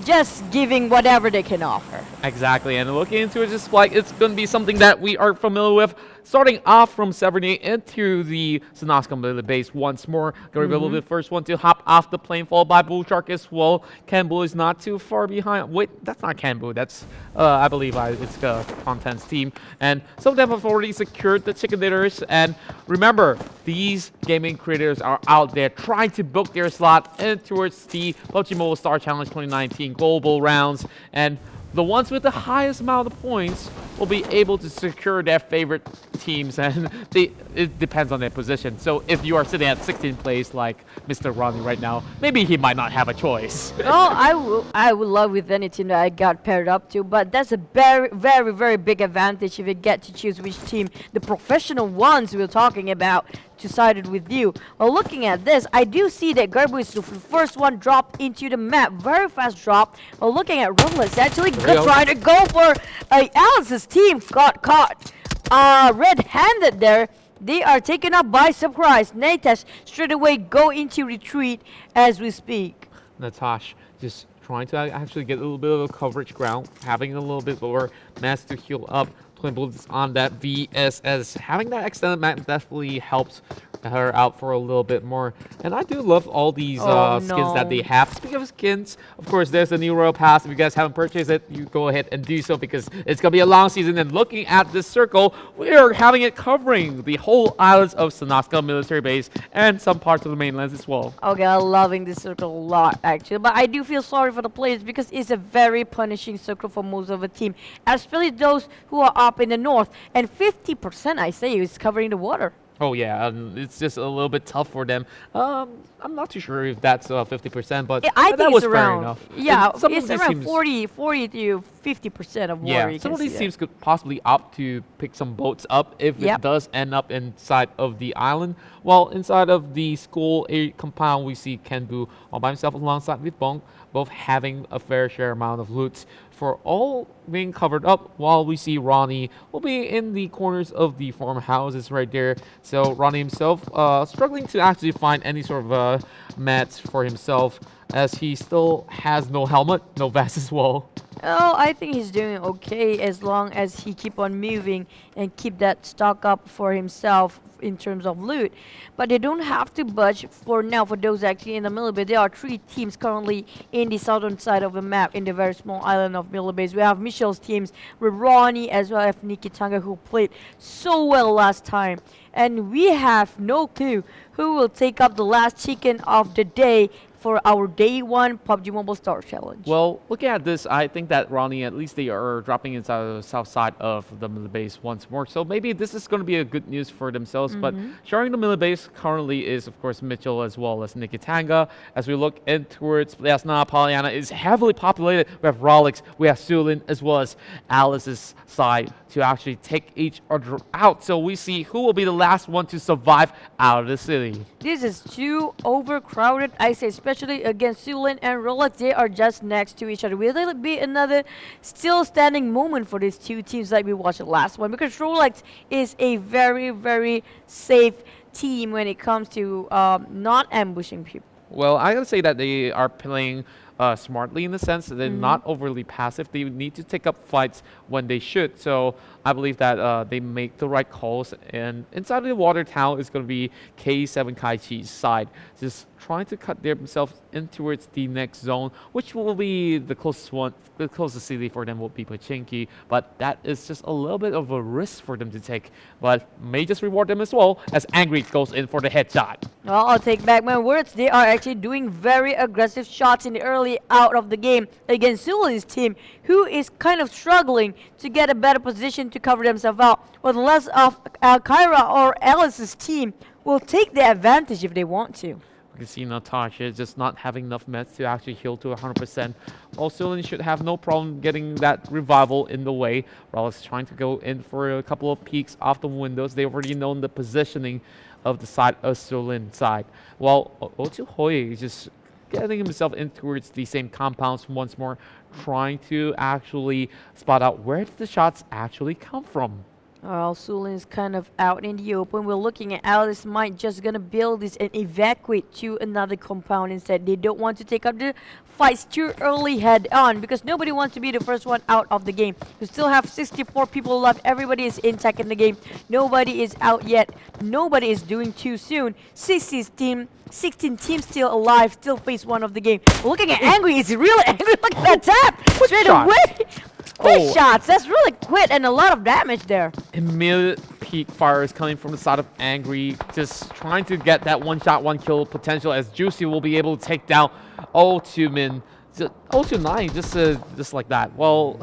S2: just giving whatever they can offer.
S3: Exactly, and looking into it, just like it's going to be something that we are familiar with. Starting off from Severny into the Sinascom base once more. Gareebooo will be the first one to hop off the plane, followed by Bullshark as well. Gareebooo is not too far behind. Wait, that's not Gareebooo. That's, I believe, it's Kronten's team. And some of them have already secured the chicken dinners. And remember, these gaming creators are out there trying to book their slot in towards the PUBG Mobile Star Challenge 2019 global rounds. And the ones with the highest amount of points will be able to secure their favorite teams, and it depends on their position. So if you are sitting at 16th place like Mr. Ronnie right now, maybe he might not have a choice.
S2: Oh, I would love with any team that I got paired up to, but that's a very, very, very big advantage if you get to choose which team the professional ones we're talking about decided with you. Well, looking at this, I do see that Gareebooo is the first one dropped into the map. Very fast drop. Well, looking at Rollexxx, actually trying to go for Alice's team. Got caught red-handed there. They are taken up by surprise. Natash straight away go into retreat as we speak.
S3: Natash just trying to actually get a little bit of a coverage ground, having a little bit lower mass to heal up. Twin bullets on that VSS. Having that extended map definitely helps
S4: her out for a little bit more. And I do love all these skins that they have. Speaking of skins, of course, there's a new Royal Pass. If you guys haven't purchased it, you go ahead and do so because it's going to be a long season. And looking at this circle, we are having it covering the whole islands of Sanaska military base and some parts of the mainlands as well.
S2: Okay, I'm loving this circle a lot, actually. But I do feel sorry for the players because it's a very punishing circle for most of the team, especially those who are up in the north. And 50%, I say, is covering the water.
S4: Oh yeah, it's just a little bit tough for them. I'm not too sure if that's 50%, but
S2: I think
S4: that was
S2: it's
S4: fair
S2: around,
S4: enough.
S2: yeah,
S4: Some
S2: it's
S4: of these
S2: around
S4: teams-
S2: 40 to 50% of water.
S4: Yeah, some of these teams could possibly opt to pick some boats up if it does end up inside of the island. While inside of the school compound, we see Kenbu all by himself alongside with Bong, both having a fair share amount of loot for all being covered up, while we see RawKnee will be in the corners of the farmhouses right there. So RawKnee himself struggling to actually find any sort of mats for himself, as he still has no helmet, no vest as well.
S2: Oh, I think he's doing okay as long as he keep on moving and keep that stock up for himself in terms of loot. But they don't have to budge for now. For those actually in the Millibase, there are 3 teams currently in the southern side of the map in the very small island of Millibase. We have Mitchel's teams with RawKnee as well as NIKITANGA, who played so well last time. And we have no clue who will take up the last chicken of the day for our day 1 PUBG Mobile Star Challenge.
S4: Well, looking at this, I think that RawKnee, at least they are dropping inside the south side of the base once more. So maybe this is going to be a good news for themselves. But sharing the base currently is, of course, Mitchel as well as NIKITANGA. As we look in towards Yasna, Pollyanna is heavily populated. We have Rollexxx, we have Sulin, as well as Alice's side to actually take each other out. So we see who will be the last one to survive out of the city.
S2: This is too overcrowded, I say, especially against Sulin and Rollexxx. They are just next to each other. Will it be another still standing moment for these 2 teams like we watched the last one? Because Rollexxx is a very, very safe team when it comes to not ambushing people.
S4: Well, I gotta say that they are playing smartly in the sense that they're not overly passive. They need to take up fights when they should. So I believe that they make the right calls. And inside of the water town is going to be K7 Kaichi's side, just trying to cut themselves in towards the next zone, which will be the closest one. The closest city for them will be Pachinki, but that is just a little bit of a risk for them to take, but may just reward them as well, as Angry goes in for the headshot.
S2: Well, I'll take back my words. They are actually doing very aggressive shots in the early out of the game against Sulin's team, who is kind of struggling to get a better position to cover themselves out. With less of Kyra or Alice's team will take the advantage if they want to.
S4: We can see Natasha just not having enough meds to actually heal to 100%. Also, they should have no problem getting that revival in the way. Rollexxx trying to go in for a couple of peeks off the windows. They already know the positioning of the side of Sulin side. While Ochu Hoi is just getting himself in towards the same compounds once more, trying to actually spot out where the shots actually come from.
S2: Well, Sulin is kind of out in the open. We're looking at Alice might just gonna build this and evacuate to another compound instead. They don't want to take up the fights too early head on because nobody wants to be the first one out of the game. We still have 64 people left. Everybody is intact in the game. Nobody is out yet. Nobody is doing too soon. 16 teams still alive, still phase 1 of the game. Looking at Angry, he's really angry. Look at that tap! Straight away! Quick shots, that's really quick and a lot of damage there.
S4: Immediate peak fire is coming from the side of Angry, just trying to get that one shot, one kill potential, as Juicy will be able to take down O2Min. O2-9, just like that. Well,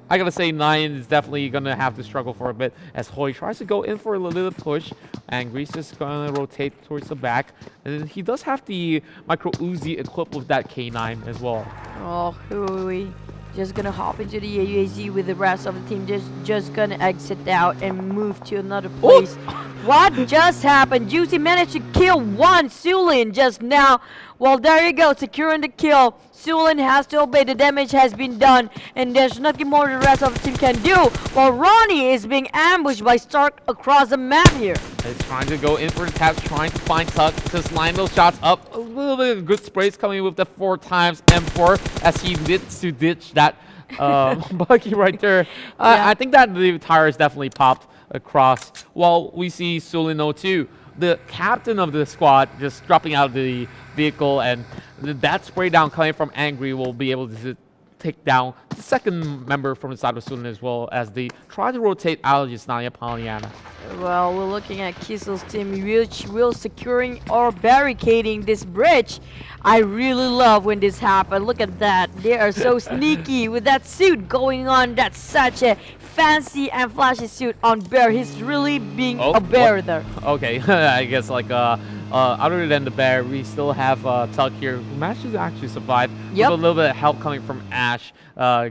S4: I gotta say 9 is definitely gonna have to struggle for a bit as Hoi tries to go in for a little push. Angry's just gonna rotate towards the back, and he does have the micro Uzi equipped with that K9 as well.
S2: Oh, Hui. Just gonna hop into the UAZ with the rest of the team. Just gonna exit out and move to another place. What just happened? Juicy managed to kill one Sulin just now. Well, there you go, securing the kill. Sulin has to obey. The damage has been done, and there's nothing more the rest of the team can do. While RawKnee is being ambushed by Stark across the map here.
S4: He's trying to go in for the taps, trying to find Tuck, just line those shots up. A little bit of good sprays coming with the 4 times M4 as he needs to ditch that buggy right there. I think that the tires definitely popped across, while we see Sulin 02 the captain of the squad just dropping out of the vehicle, and that spray down coming from Angry will be able to take down the second member from the side of Student, as well as they try to rotate out Yesnaya Pollyanna.
S2: Well, we're looking at Kissel's team, which will securing or barricading this bridge. I really love when this happens. Look at that. They are so sneaky with that suit going on. That's such a fancy and flashy suit on Bear. He's really being a bear there.
S4: Okay, I guess like other than the bear, we still have Tuck here, who managed to actually survive with a little bit of help coming from Ash,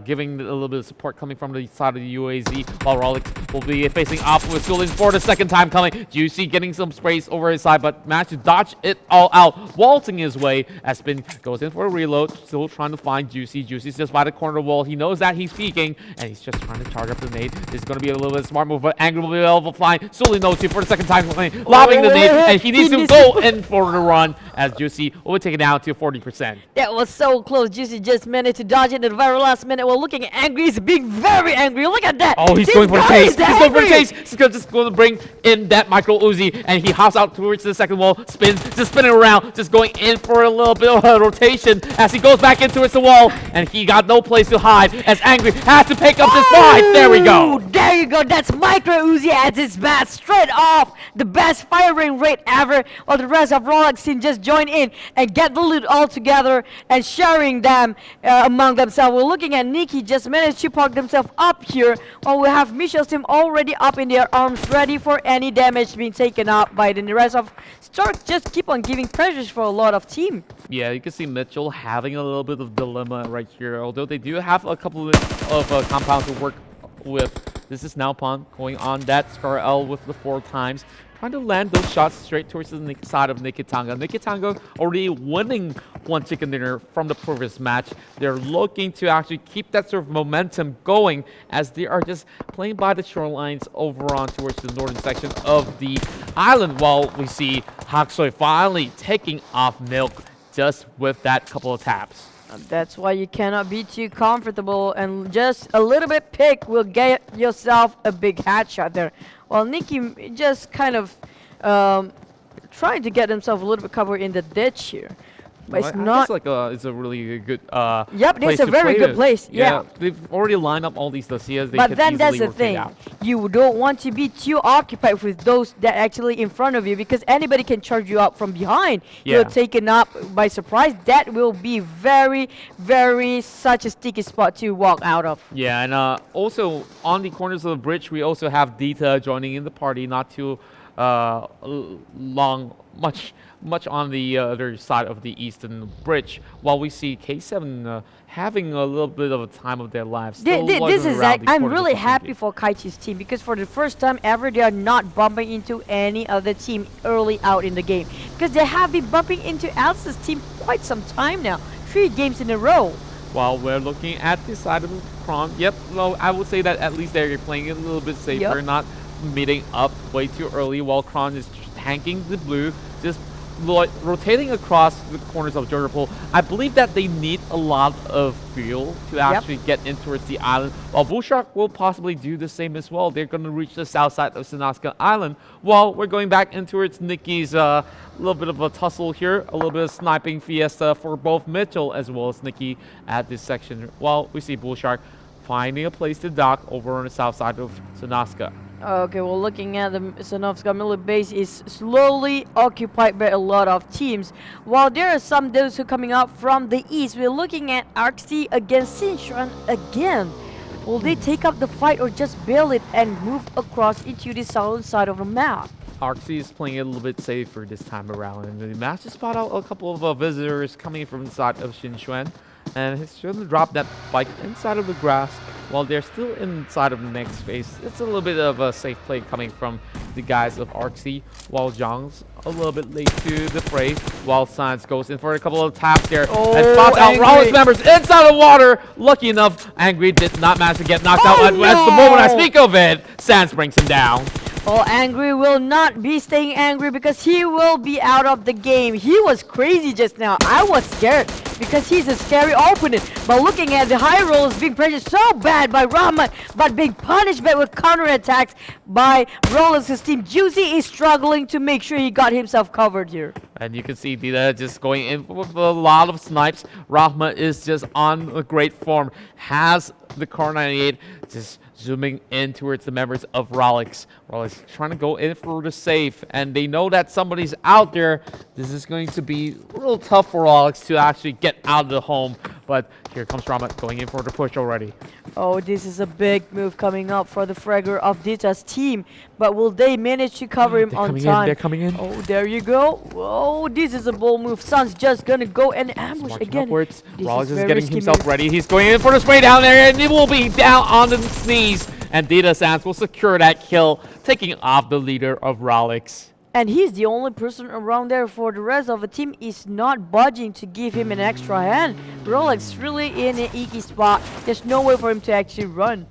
S4: giving a little bit of support coming from the side of the UAZ, while Rollexxx will be facing off with Schooling for the second time coming. Juicy getting some sprays over his side, but managed to dodge it all out, waltzing his way. Spin goes in for a reload, still trying to find Juicy. Juicy's just by the corner wall. He knows that he's peeking, and he's just trying to charge up the nade. This is going to be a little bit of smart move, but Angry will be able to find. Sully knows you for the second time, lobbing the nade, and he needs to go in for the run, as Juicy will take it down to 40%.
S2: That was so close. Juicy just managed to dodge it at the very last minute. We're looking at Angry. He's being very angry. Look at that.
S4: Oh, he's going for the chase. He's going for the chase. He's just going to bring in that micro Uzi, and he hops out towards the second wall, spins, just spinning around, just going in for a little bit of a rotation as he goes back in towards the wall, and he got no place to hide as Angry has to pick up this fight. There we go.
S2: There you go. That's micro Uzi at its best. Straight off. The best firing rate ever. While the rest of Rollexxx team just join in and get the loot all together and sharing them among themselves. We're looking at Nikki just managed to park themselves up here, while we have Mitchel's team already up in their arms, ready for any damage being taken up by the rest of Stark. Just keep on giving pressures for a lot of team.
S4: Yeah, you can see Mitchell having a little bit of dilemma right here, although they do have a couple of compounds to work with. This is now Pon going on that Scar L with the 4 times, trying to land those shots straight towards the side of NIKITANGA. NIKITANGA already winning one chicken dinner from the previous match. They're looking to actually keep that sort of momentum going as they are just playing by the shorelines over on towards the northern section of the island, while we see ARXY finally taking off Milk just with that couple of taps.
S2: That's why you cannot be too comfortable, and just a little bit pick will get yourself a big headshot there. Well, Nikki just kind of trying to get himself a little bit covered in the ditch here. But it's not
S4: like it's a really good
S2: yep, it's a very good place. Yeah.
S4: They've already lined up all these dossiers.
S2: But then that's the thing. You don't want to be too occupied with those that actually in front of you, because anybody can charge you up from behind. You're taken up by surprise. That will be very, very such a sticky spot to walk out of.
S4: Yeah, and also on the corners of the bridge, we also have Dita joining in the party, not too much on the other side of the eastern bridge, while we see K7 having a little bit of a time of their lives.
S2: This is I'm really happy for Kaichi's team, because for the first time ever they are not bumping into any other team early out in the game, because they have been bumping into Elsa's team quite some time now, 3 games in a row.
S4: While we're looking at the side of Kronten, yep, well, I would say that at least they're playing it a little bit safer, not meeting up way too early, while Kronten is tanking the blue, just rotating across the corners of Jordan. I believe that they need a lot of fuel to actually get in towards the island, while Bullshark will possibly do the same as well. They're going to reach the south side of Sanaska Island, while we're going back in towards Nikki's little bit of a tussle here, a little bit of sniping fiesta for both Mitchell as well as Nikki at this section, while we see Bullshark finding a place to dock over on the south side of Sanaska.
S2: Okay, well, looking at the Sanovska military base is slowly occupied by a lot of teams. While there are some those who are coming up from the east, we're looking at ARXY against Sichuan again. Will they take up the fight or just bail it and move across into the southern side of the map?
S4: ARXY is playing it a little bit safer this time around, and the match just spot out a couple of visitors coming from the side of Sichuan, and he's going to drop that bike inside of the grass while they're still inside of the next phase. It's a little bit of a safe play coming from the guys of ARXY, while Zhang's a little bit late to the fray, while Science goes in for a couple of taps there and spots out Rollexxx members inside the water. Lucky enough, Angry did not manage to get knocked out. At the moment I speak of it, Sans brings him down.
S2: Oh, Angry will not be staying angry, because he will be out of the game. He was crazy just now. I was scared because he's a scary opponent. But looking at the high rolls being pressured so bad by Rahman, but being punished back with counterattacks by Rollexx's team. Juicy is struggling to make sure he got himself covered here.
S4: And you can see Dita just going in with a lot of snipes. Rahman is just on a great form. Has the Car 98 just zooming in towards the members of Rollexxx. Rollexxx trying to go in for the safe, and they know that somebody's out there. This is going to be a little tough for Rollexxx to actually get out of the home. But here comes Rahman going in for the push already.
S2: Oh, this is a big move coming up for the Fragger of Dita's team. But will they manage to cover him on time?
S4: They're coming in.
S2: Oh, there you go. Oh, this is a bold move. Sun's just gonna go and ambush again.
S4: Upwards. Rollexxx is getting himself ready. He's going in for the spray down there, and he will be down on the sneeze. And Dita Sands will secure that kill, taking off the leader of Rollexxx.
S2: And he's the only person around there. For the rest of the team is not budging to give him an extra hand. Rollexxx really in an icky spot. There's no way for him to actually run.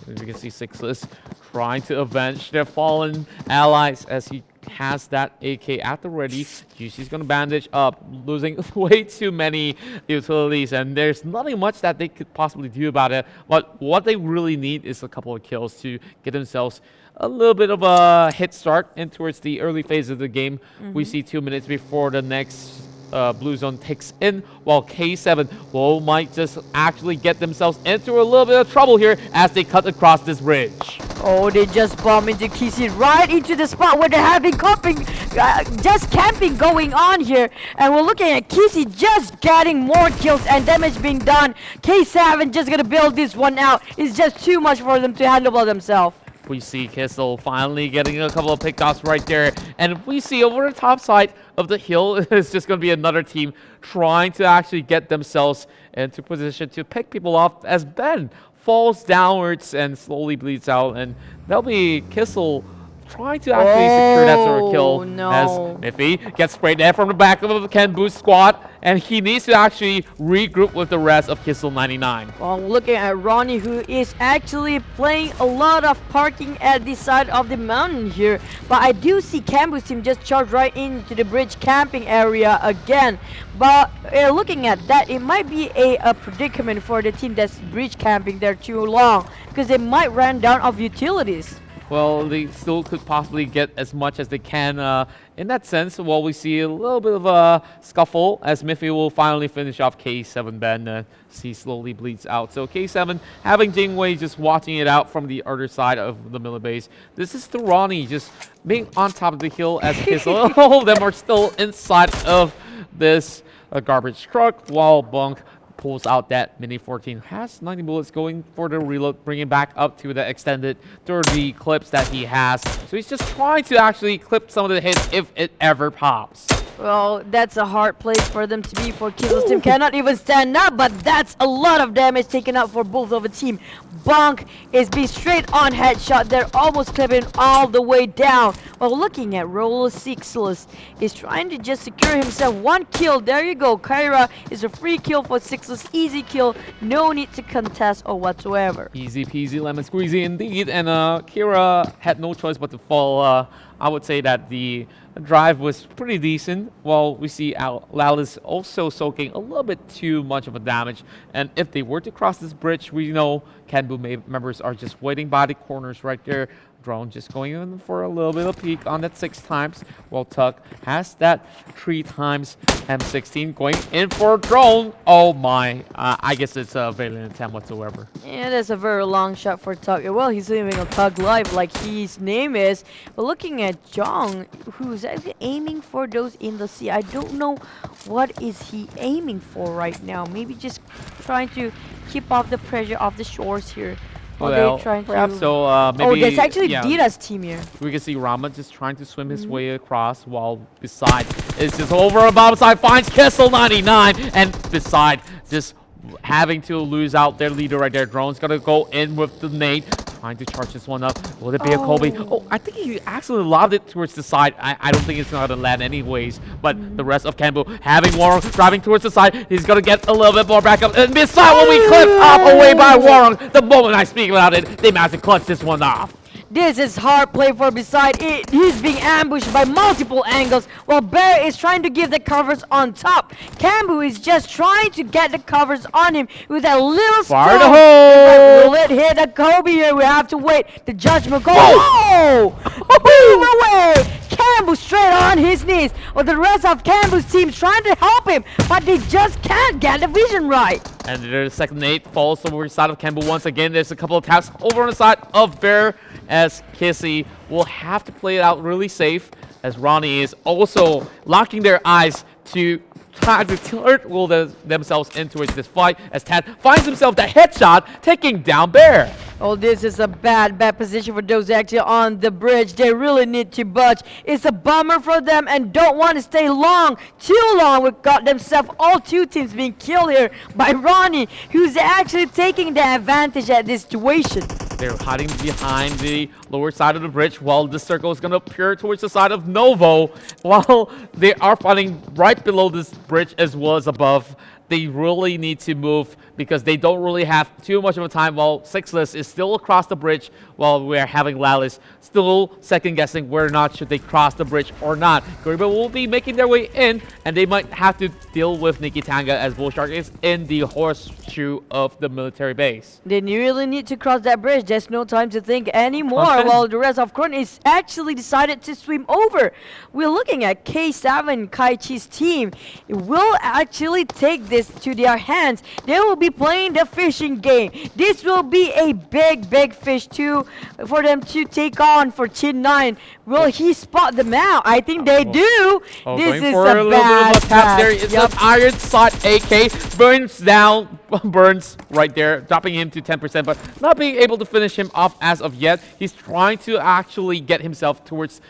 S4: As you can see, Sixless trying to avenge their fallen allies as he has that AK at the ready. Juicy's gonna bandage up, losing way too many utilities, and there's nothing much that they could possibly do about it. But what they really need is a couple of kills to get themselves a little bit of a head start in towards the early phase of the game. We see 2 minutes before the next blue zone takes in, while K7 might just actually get themselves into a little bit of trouble here as they cut across this bridge.
S2: Oh, they just bomb into Kisi right into the spot where they're having just camping going on here. And we're looking at Kisi just getting more kills and damage being done. K7 just gonna build this one out. It's just too much for them to handle by themselves.
S4: We see Kissel finally getting a couple of pickoffs right there. And we see over the top side of the hill is just going to be another team trying to actually get themselves into position to pick people off as Ben falls downwards and slowly bleeds out. And that'll be Kissel trying to actually secure that sort of kill.
S2: No.
S4: As Miffy gets sprayed there from the back of the Gareebooo squad. And he needs to actually regroup with the rest of Kissel 99.
S2: Well, looking at RawKnee, who is actually playing a lot of parking at the side of the mountain here. But I do see Gareebooo's team just charge right into the bridge camping area again. But looking at that, it might be a predicament for the team that's bridge camping there too long, because they might run down of utilities.
S4: Well, they still could possibly get as much as they can in that sense. Well, we see a little bit of a scuffle as Miffy will finally finish off K7 Ben. He slowly bleeds out. So K7 having Jingwei just watching it out from the other side of the middle base. This is the RawKnee just being on top of the hill as all of them are still inside of this garbage truck, while Bunk pulls out that Mini 14, has 90 bullets going for the reload, bringing back up to the extended 30 clips that he has. So he's just trying to actually clip some of the hits if it ever pops.
S2: Well, that's a hard place for them to be. For Kissel's team cannot even stand up, but that's a lot of damage taken out for both of the team. Bonk is being straight on headshot. They're almost clipping all the way down. While looking at Rollexxx is trying to just secure himself one kill. There you go. Kyra is a free kill for Sixless. Easy kill. No need to contest or whatsoever.
S4: Easy peasy lemon squeezy indeed. And Kira had no choice but to fall. I would say that the drive was pretty decent, while we see Lal also soaking a little bit too much of a damage. And if they were to cross this bridge, we know Gareebooo members are just waiting by the corners right there. Drone just going in for a little bit of peek on that 6 times, while Tuck has that 3 times M16 going in for Drone. Oh my, I guess it's a valiant attempt whatsoever.
S2: Yeah, that's a very long shot for Tuck. Well, he's living a Tug life like his name is. But looking at Jong, who's actually aiming for those in the sea. I don't know what is he aiming for right now. Maybe just trying to keep off the pressure of the shores here.
S4: Well, perhaps so. Maybe,
S2: oh, that's actually Dita's team here.
S4: We can see Rama just trying to swim his way across, while beside is just over on bottom side, finds Kissel 99, and beside just having to lose out their leader right there. Drone's gonna go in with the nade, trying to charge this one up. Will it be a Kobe? Oh, I think he actually lobbed it towards the side. I don't think it's gonna land anyways. But the rest of Gareebooo having Warong driving towards the side. He's gonna get a little bit more backup. And beside when we clip off away by Warong, the moment I speak about it, they managed to clutch this one off.
S2: This is hard play for beside it. He's being ambushed by multiple angles while Bear is trying to give the covers on top. Gareebooo is just trying to get the covers on him with a little
S3: Fire
S2: stone.
S3: the hole!
S2: Will it hit the Kobe here? We have to wait. The judgment call. Whoa! Beam away! Gareebooo straight on his knees. Well, the rest of Gareeboo's team trying to help him, but they just can't get the vision right.
S3: And there's the second nade falls over the side of Gareebooo once again. There's a couple of taps over on the side of Bear as Kissy will have to play it out really safe as RawKnee is also locking their eyes to try to turn themselves into this fight as Tad finds himself the headshot taking down Bear.
S2: Oh, this is a bad position for those actually on the bridge. They really need to budge. It's a bummer for them and don't want to stay too long. We've got themselves all two teams being killed here by RawKnee, who's actually taking the advantage at this situation.
S3: They're hiding behind the lower side of the bridge while the circle is going to appear towards the side of Novo. While they are fighting right below this bridge as well as above, they really need to move because they don't really have too much of a time while Sixless is still across the bridge while we're having Lallis still second guessing whether or not should they cross the bridge or not. Gareebooo will be making their way in and they might have to deal with NIKITANGA as Bullshark is in the horseshoe of the military base.
S2: They really need to cross that bridge. There's no time to think anymore.
S3: Kronten.
S2: While the rest of Kronten is actually decided to swim over. We're looking at K7 Kaichi's team. It will actually take this to their hands. They will be playing the fishing game. This will be a big fish too for them to take on for Chin9. Will he spot them out? I think they do. This is
S3: for
S2: a bad
S3: tap
S2: pass.
S3: there. It's an iron side AK. Burns down. Burns right there, dropping him to 10%, but not being able to finish him off as of yet. He's trying to actually get himself towards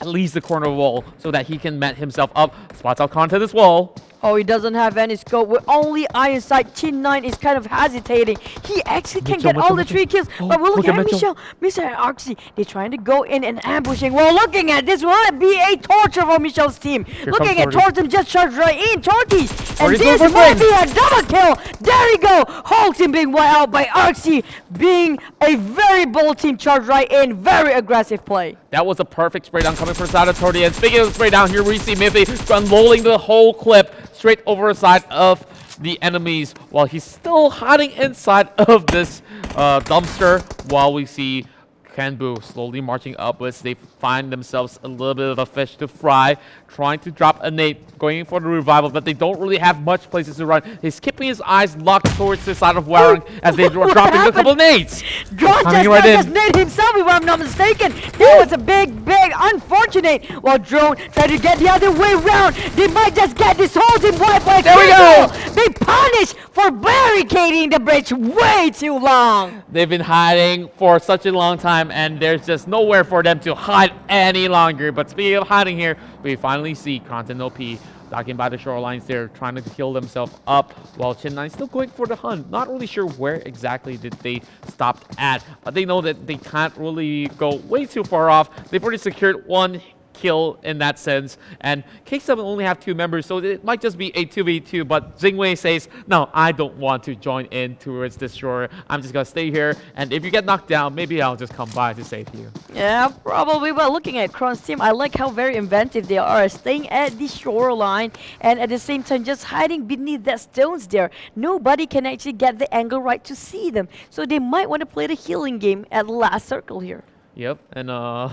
S3: at least the corner wall so that he can met himself up. Spots out Kronten as well.
S2: Oh, he doesn't have any scope. With only iron sight, Chin9 is kind of hesitating. He actually can get all the 3 kills. But we're looking at Mitchel and ARXY. They're trying to go in and ambushing. We're looking at this. Will it be a torture for Mitchel's team? Looking at Kronten just charged right in. Torties. And this might be a double kill. There we go. Whole team being wiped out by ARXY. Being a very bold team charged right in. Very aggressive play.
S3: That was a perfect spray down coming from the side of Torty. And speaking of the spray down, here we see Miffy unloading the whole clip straight over the side of the enemies while he's still hiding inside of this dumpster while we see Gareebooo slowly marching upwards. They find themselves a little bit of a fish to fry, trying to drop a nade, going for the revival, but they don't really have much places to run. He's keeping his eyes locked towards the side of Warren as they are dropping a couple of nades.
S2: Drone just nade himself, if I'm not mistaken. That was a big, unfortunate. While Drone tried to get the other way around, they might just get this whole team wiped by
S3: There we go.
S2: They punished for barricading the bridge way too long.
S3: They've been hiding for such a long time, and there's just nowhere for them to hide any longer. But speaking of hiding here, we finally see Kronten OP docking by the shorelines there, trying to heal themselves up, while Chin9 still going for the hunt. Not really sure where exactly did they stop at, but they know that they can't really go way too far off. They've already secured 1 kill in that sense, and K7 only have 2 members, so it might just be a 2v2, but Xingwei says, no, I don't want to join in towards this shore. I'm just gonna stay here, and if you get knocked down, maybe I'll just come by to save you.
S2: Yeah, probably. But looking at Kron's team, I like how very inventive they are, staying at the shoreline and at the same time just hiding beneath that stones there. Nobody can actually get the angle right to see them, so they might want to play the healing game at the last circle here.
S3: Yep, and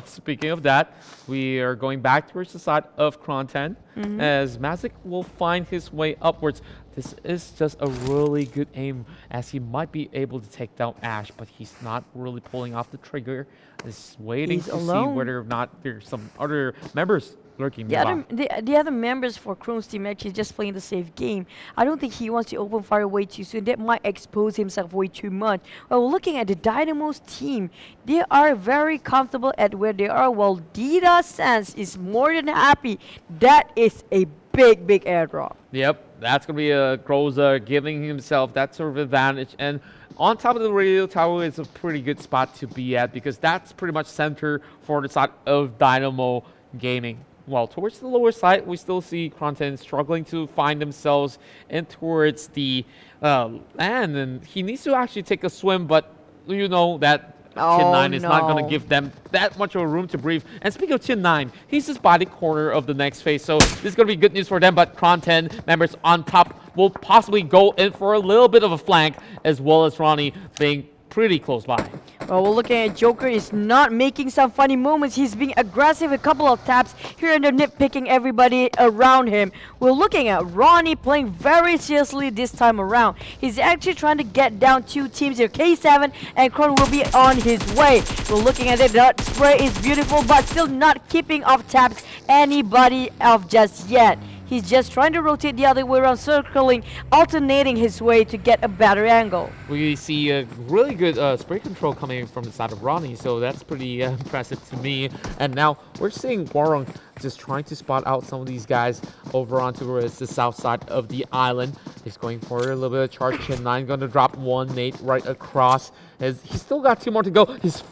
S3: speaking of that, we are going back towards the side of Kronten as Mazik will find his way upwards. This is just a really good aim as he might be able to take down Ash, but he's not really pulling off the trigger. He's waiting to see whether or not there's some other members lurking nearby.
S2: The other members for Kron's team actually just playing the safe game. I don't think he wants to open fire way too soon. That might expose himself way too much. Well, looking at the Dynamo's team, they are very comfortable at where they are, while Dita Sans is more than happy. That is a big airdrop.
S3: Yep, that's going to be a Groza giving himself that sort of advantage. And on top of the radio tower is a pretty good spot to be at because that's pretty much center for the side of Dynamo Gaming. Well, towards the lower side, we still see Kronten struggling to find themselves in towards the land, and he needs to actually take a swim, but you know that
S4: Chin9 is not going
S2: no.
S4: to give them that much of a room to breathe. And speaking of Chin9, he's just by the corner of the next phase, so this is going to be good news for them. But Kronten members on top will possibly go in for a little bit of a flank, as well as RawKnee being pretty close by.
S2: Well, we're looking at Joker is not making some funny moments. He's being aggressive, a couple of taps here and there, nitpicking everybody around him. We're looking at RawKnee playing very seriously this time around. He's actually trying to get down 2 teams here. K7 and Kronten will be on his way. We're looking at it. That spray is beautiful, but still not keeping off taps anybody off just yet. He's just trying to rotate the other way around, circling, alternating his way to get a better angle.
S4: We see a really good spray control coming from the side of RawKnee, so that's pretty impressive to me. And now we're seeing Warong just trying to spot out some of these guys over onto the south side of the island. He's going for a little bit of charge. Chin9 going to drop 1 nade right across. He's still got 2 more to go. He's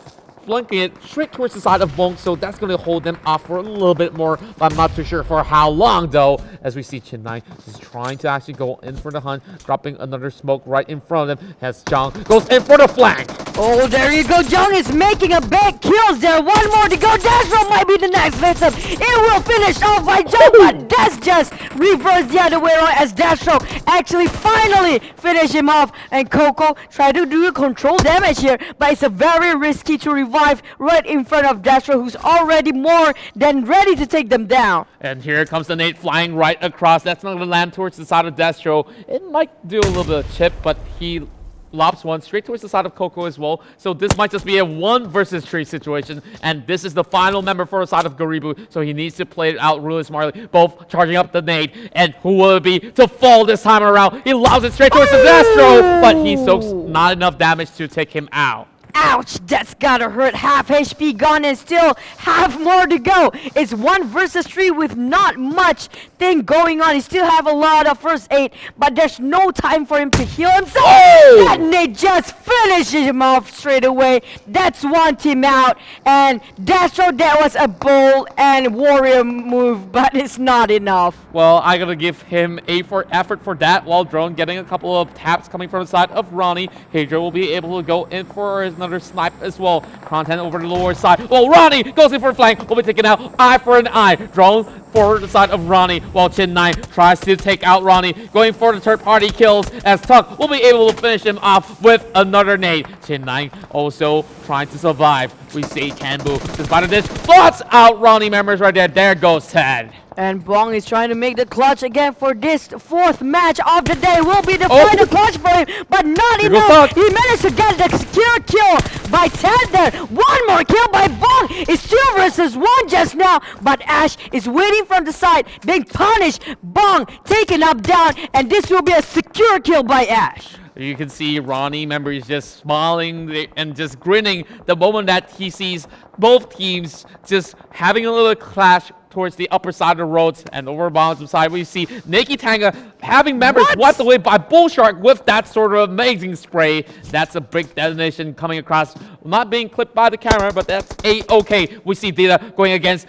S4: flanking it straight towards the side of Bong, so that's going to hold them off for a little bit more, but I'm not too sure for how long though, as we see Chin9 is trying to actually go in for the hunt, dropping another smoke right in front of him as Jong goes in for the flank.
S2: Oh, there you go. Jong is making a big kills there. 1 more to go. Dashro might be the next victim. It will finish off by Jong, but that's just reversed the other way around as Dashro actually finally finish him off. And Coco try to do control damage here, but it's a very risky to revive right in front of Dashro, who's already more than ready to take them down.
S4: And here comes the nade flying right across. That's not going to land towards the side of Destro. It might do a little bit of chip, but he lobs 1 straight towards the side of Coco as well. So this might just be a 1 versus 3 situation. And this is the final member for the side of Gareebooo. So he needs to play it out really smartly. Both charging up the nade. And who will it be to fall this time around? He lobs it straight towards the Destro, but he soaks not enough damage to take him out.
S2: Ouch, that's gotta hurt. Half HP gone and still half more to go. It's 1 versus 3 with not much thing going on. He still have a lot of first aid, but there's no time for him to heal himself.
S4: Oh!
S2: That nade just finishes him off straight away. That's 1 team out. And Dastro, that was a bold and warrior move, but it's not enough.
S4: Well, I gotta give him a effort for that, while Drone getting a couple of taps coming from the side of RawKnee. Hydra will be able to go in for another snipe as well. Kronten over the lower side. Well, RawKnee goes in for a flank. Will be taken out. Eye for an eye. Drone for the side of RawKnee, while Chin9 tries to take out RawKnee, going for the third party kills, as Tuck will be able to finish him off with another nade. Chin9 also trying to survive. We see Gareebooo, despite of this, blots out RawKnee members right there. There goes Ted.
S2: And Bong is trying to make the clutch again for this 4th match of the day. Will be the final clutch for him, but not enough. He managed to get the secure kill by Ted there. 1 more kill by Bong. It's 2 versus 1 just now, but Ash is waiting from the side, being punished. Bong taken up down, and this will be a secure kill by Ash.
S4: You can see RawKnee members just smiling and just grinning the moment that he sees both teams just having a little clash towards the upper side of the roads, and over bottom side we see NIKITANGA having members wiped away by Bullshark with that sort of amazing spray. That's a big detonation coming across, not being clipped by the camera, but that's a-okay. We see Dita going against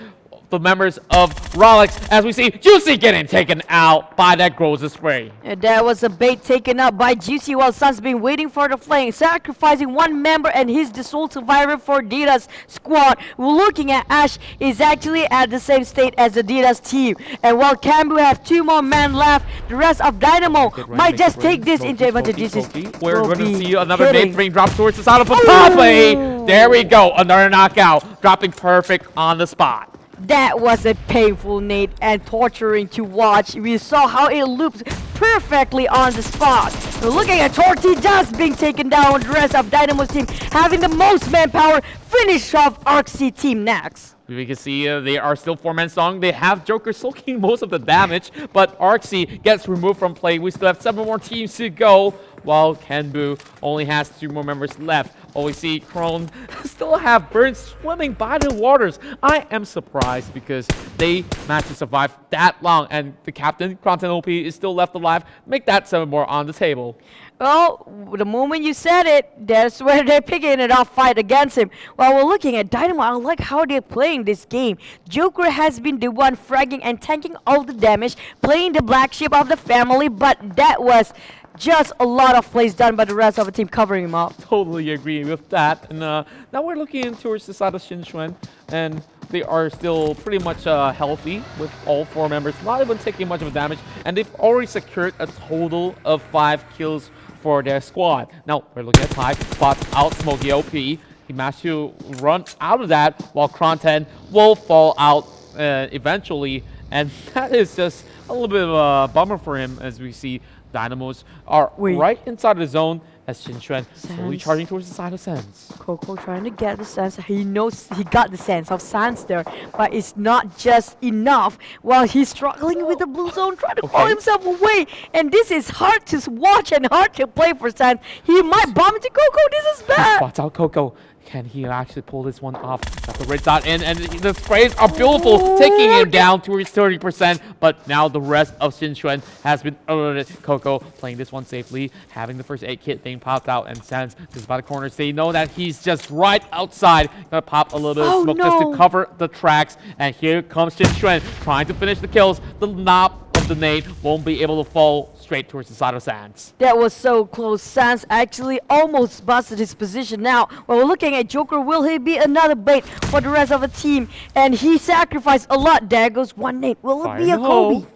S4: the members of Rollexxx, as we see Juicy getting taken out by that Groza spray.
S2: And that was a bait taken up by Juicy, while Sun's been waiting for the flame, sacrificing 1 member and he's the sole survivor for Dita's squad. We're looking at Ash is actually at the same state as the Dita's team. And while Gareebooo have 2 more men left, the rest of Dynamo might just take this into advantage.
S4: We're going to see another nade being dropped towards the side of Papape. There we go, another knockout, dropping perfect on the spot.
S2: That was a painful nade and torturing to watch. We saw how it looped perfectly on the spot. We're looking at Torty just being taken down, the rest of Dynamo's team having the most manpower. Finish off ARXY team next.
S4: We can see they are still 4-man strong. They have Joker soaking most of the damage, but ARXY gets removed from play. We still have 7 more teams to go, while Gareebooo only has 2 more members left. Oh, we see Kronten still have birds swimming by the waters. I am surprised because they managed to survive that long, and the captain, Kronten OP, is still left alive. Make that 7 more on the table.
S2: Well, the moment you said it, that's where they're picking it off fight against him. While we're looking at Dynamo, I like how they're playing this game. Joker has been the one fragging and tanking all the damage, playing the black sheep of the family, but that was just a lot of plays done by the rest of the team covering him up.
S4: Totally agree with that. And now we're looking in towards the side of Xinxuan, and they are still pretty much healthy with all 4 members, not even taking much of a damage, and they've already secured a total of 5 kills for their squad. Now we're looking at Pi, spots out Smokey OP. He managed to run out of that, while Kronten will fall out eventually, and that is just a little bit of a bummer for him, as we see Dynamos are right inside the zone as Xinxuan slowly charging towards the side of Sands.
S2: Coco trying to get the sense. He knows he got the sense of Sands there, but it's not just enough. While he's struggling with the blue zone, trying to call himself away. And this is hard to watch and hard to play for Sands. He might bump into Coco. This is bad.
S4: Spots out Coco. Can he actually pull this one off? Got the red dot in, and the sprays are beautiful, taking him down towards 30%. But now the rest of Xinxuan has been alerted. Coco playing this one safely, having the first aid kit being popped out, and Sands just by the corners. They know that he's just right outside. Gonna pop a little bit of smoke just to cover the tracks. And here comes Xinxuan trying to finish the kills. The knob of the nade won't be able to fall straight towards the side of Sands.
S2: That was so close. Sands actually almost busted his position. Now, when we're looking at Joker, will he be another bait for the rest of the team? And he sacrificed a lot. There goes one nade. Will it be a Kobe?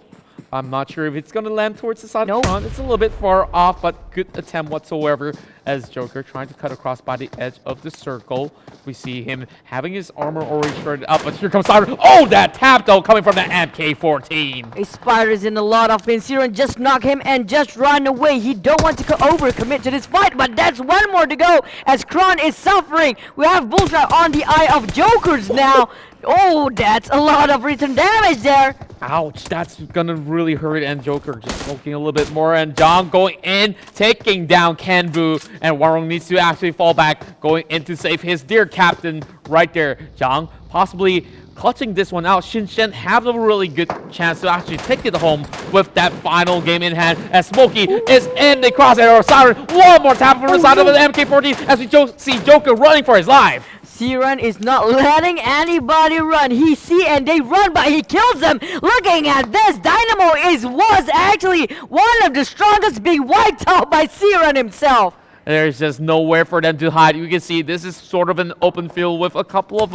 S4: I'm not sure if it's going to land towards the side of front. It's a little bit far off, but good attempt whatsoever as Joker trying to cut across by the edge of the circle. We see him having his armor already shredded up, but here comes Siren. Oh, that tap though coming from the MK14.
S2: A Spider's in a lot of pain. Siren just knock him and just run away. He don't want to overcommit to this fight, but that's one more to go as Kron is suffering. We have Bullshot on the eye of Jokers now. Oh, that's a lot of return damage there.
S4: Ouch, that's gonna really hurt, and Joker just smoking a little bit more, and John going in, taking down Kenbu, and Warong needs to actually fall back, going in to save his dear captain right there. Zhang possibly clutching this one out. Xinxuan have a really good chance to actually take it home with that final game in hand, as Smokey is in the crosshair. Siren, one more tap from the side of the MK14 as we see Joker running for his life.
S2: Siren is not letting anybody run. He see and they run, but he kills them. Looking at this, Dynamo was actually one of the strongest, being wiped out by Siren himself.
S4: There's just nowhere for them to hide. You can see this is sort of an open field with a couple of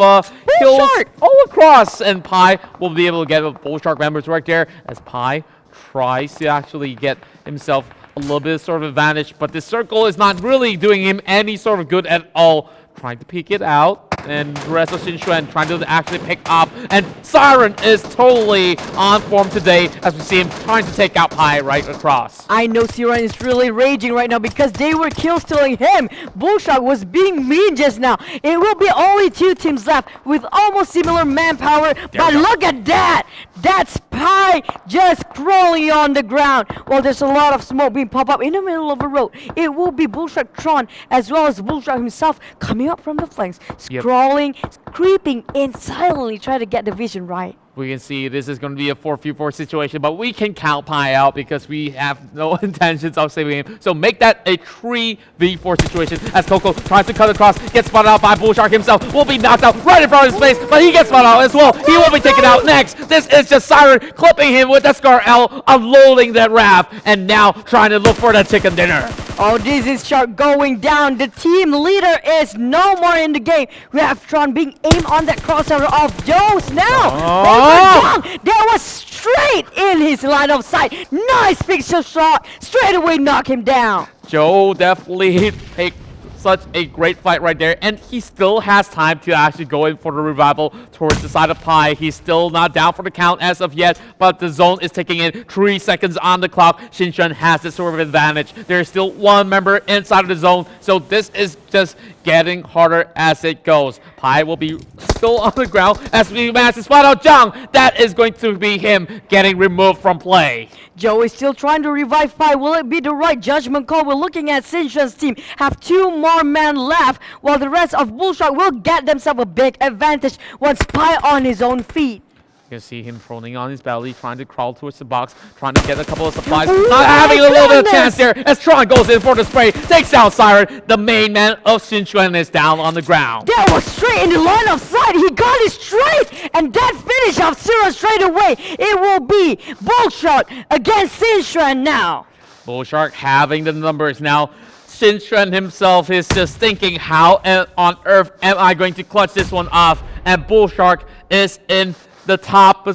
S4: kills all across, and Pi will be able to get a Bull Shark members right there as Pi tries to actually get himself a little bit of sort of advantage, but this circle is not really doing him any sort of good at all. Trying to peek it out, and the rest of Xinxuan trying to actually pick up, and Siren is totally on form today as we see him trying to take out Pi right across.
S2: I know Siren is really raging right now because they were kill stealing him. Bullshot was being mean just now. It will be only 2 teams left with almost similar manpower, but look at that! That's Pi just crawling on the ground. Well, there's a lot of smoke being popped up in the middle of the road. It will be Bullshot Tron as well as Bullshot himself coming up from the flanks, crawling, creeping in silently, trying to get the vision right.
S4: We can see this is going to be a 4v4 situation, but we can count Pi out because we have no intentions of saving him. So make that a 3v4 situation as Coco tries to cut across, gets spotted out by Bull Shark himself, will be knocked out right in front of his face, but he gets spotted out as well. He will be taken out next. This is just Siren clipping him with the Scar L, unloading that Raph, and now trying to look for that chicken dinner.
S2: Oh, this is Shark going down. The team leader is no more in the game. We have Tron being aimed on that crossover of Joe's now. That was straight in his line of sight. Nice pixel shot. Straight away knock him down.
S4: Joe definitely picked such a great fight right there, and he still has time to actually go in for the revival towards the side of Pi. He's still not down for the count as of yet, but the zone is taking in 3 seconds on the clock. Xinxuan has this sort of advantage. There's still 1 member inside of the zone, so this is just getting harder as it goes. Pi will be still on the ground as we manage to spot out Zhang. That is going to be him getting removed from play.
S2: Joe is still trying to revive Pi. Will it be the right judgment call? We're looking at Xinxuan's team have 2 more men left, while the rest of Bullshark will get themselves a big advantage once Pi on his own feet.
S4: You can see him prone on his belly, trying to crawl towards the box, trying to get a couple of supplies. Not having a little bit of chance there as Tron goes in for the spray, takes out Siren. The main man of Xinxuan is down on the ground.
S2: That was straight in the line of sight. He got it straight, and that finish of Siren straight away. It will be Bullshot against Xinxuan now.
S4: Bullshark having the numbers now. Shinchuan himself is just thinking, how on earth am I going to clutch this one off? And Bullshark is in the top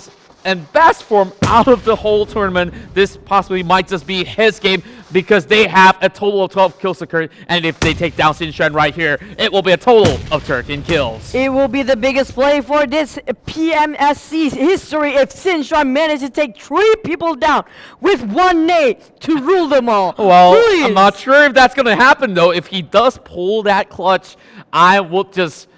S4: and best form out of the whole tournament. This possibly might just be his game because they have a total of 12 kills occurred, and if they take down Shinchuan right here, it will be a total of 13 kills.
S2: It will be the biggest play for this PMSC history if Shinchuan manages to take 3 people down with 1 nade to rule them all.
S4: Well,
S2: Please.
S4: I'm not sure if that's going to happen though. If he does pull that clutch, I will just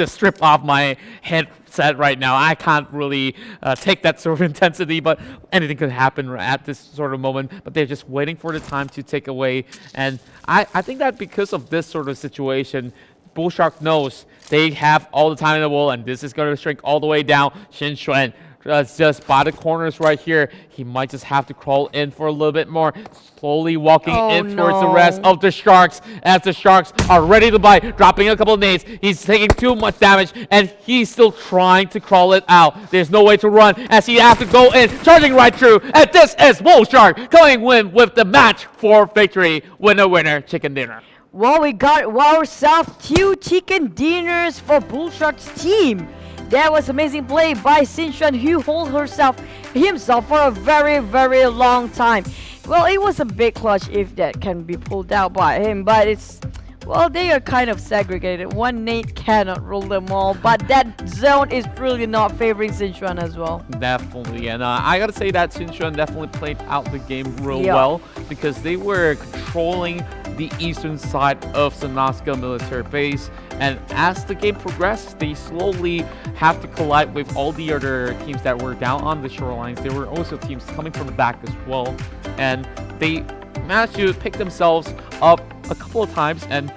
S4: strip off my headset right now. I can't really take that sort of intensity, but anything could happen at this sort of moment. But they're just waiting for the time to take away. And I think that because of this sort of situation, Bullshark knows they have all the time in the world, and this is going to shrink all the way down. Shinchuan just by the corners right here. He might just have to crawl in for a little bit more. Slowly walking in towards the rest of the Sharks as the Sharks are ready to bite, dropping a couple of nades. He's taking too much damage and he's still trying to crawl it out. There's no way to run as he has to go in, charging right through. And this is Bullshark going in with the match for victory. Winner, winner, chicken dinner.
S2: Well, we got ourselves 2 chicken dinners for Bullshark's team. That was amazing play by Shinchuan, who held himself for a very, very long time. Well, it was a big clutch if that can be pulled out by him, but it's, well, they are kind of segregated. 1 nade cannot rule them all, but that zone is really not favoring Shinchuan as well.
S4: Definitely, and I gotta say that Shinchuan definitely played out the game real well because they were controlling the eastern side of Sanaska military base, and as the game progressed, they slowly have to collide with all the other teams that were down on the shorelines. There were also teams coming from the back as well, and they managed to pick themselves up a couple of times, and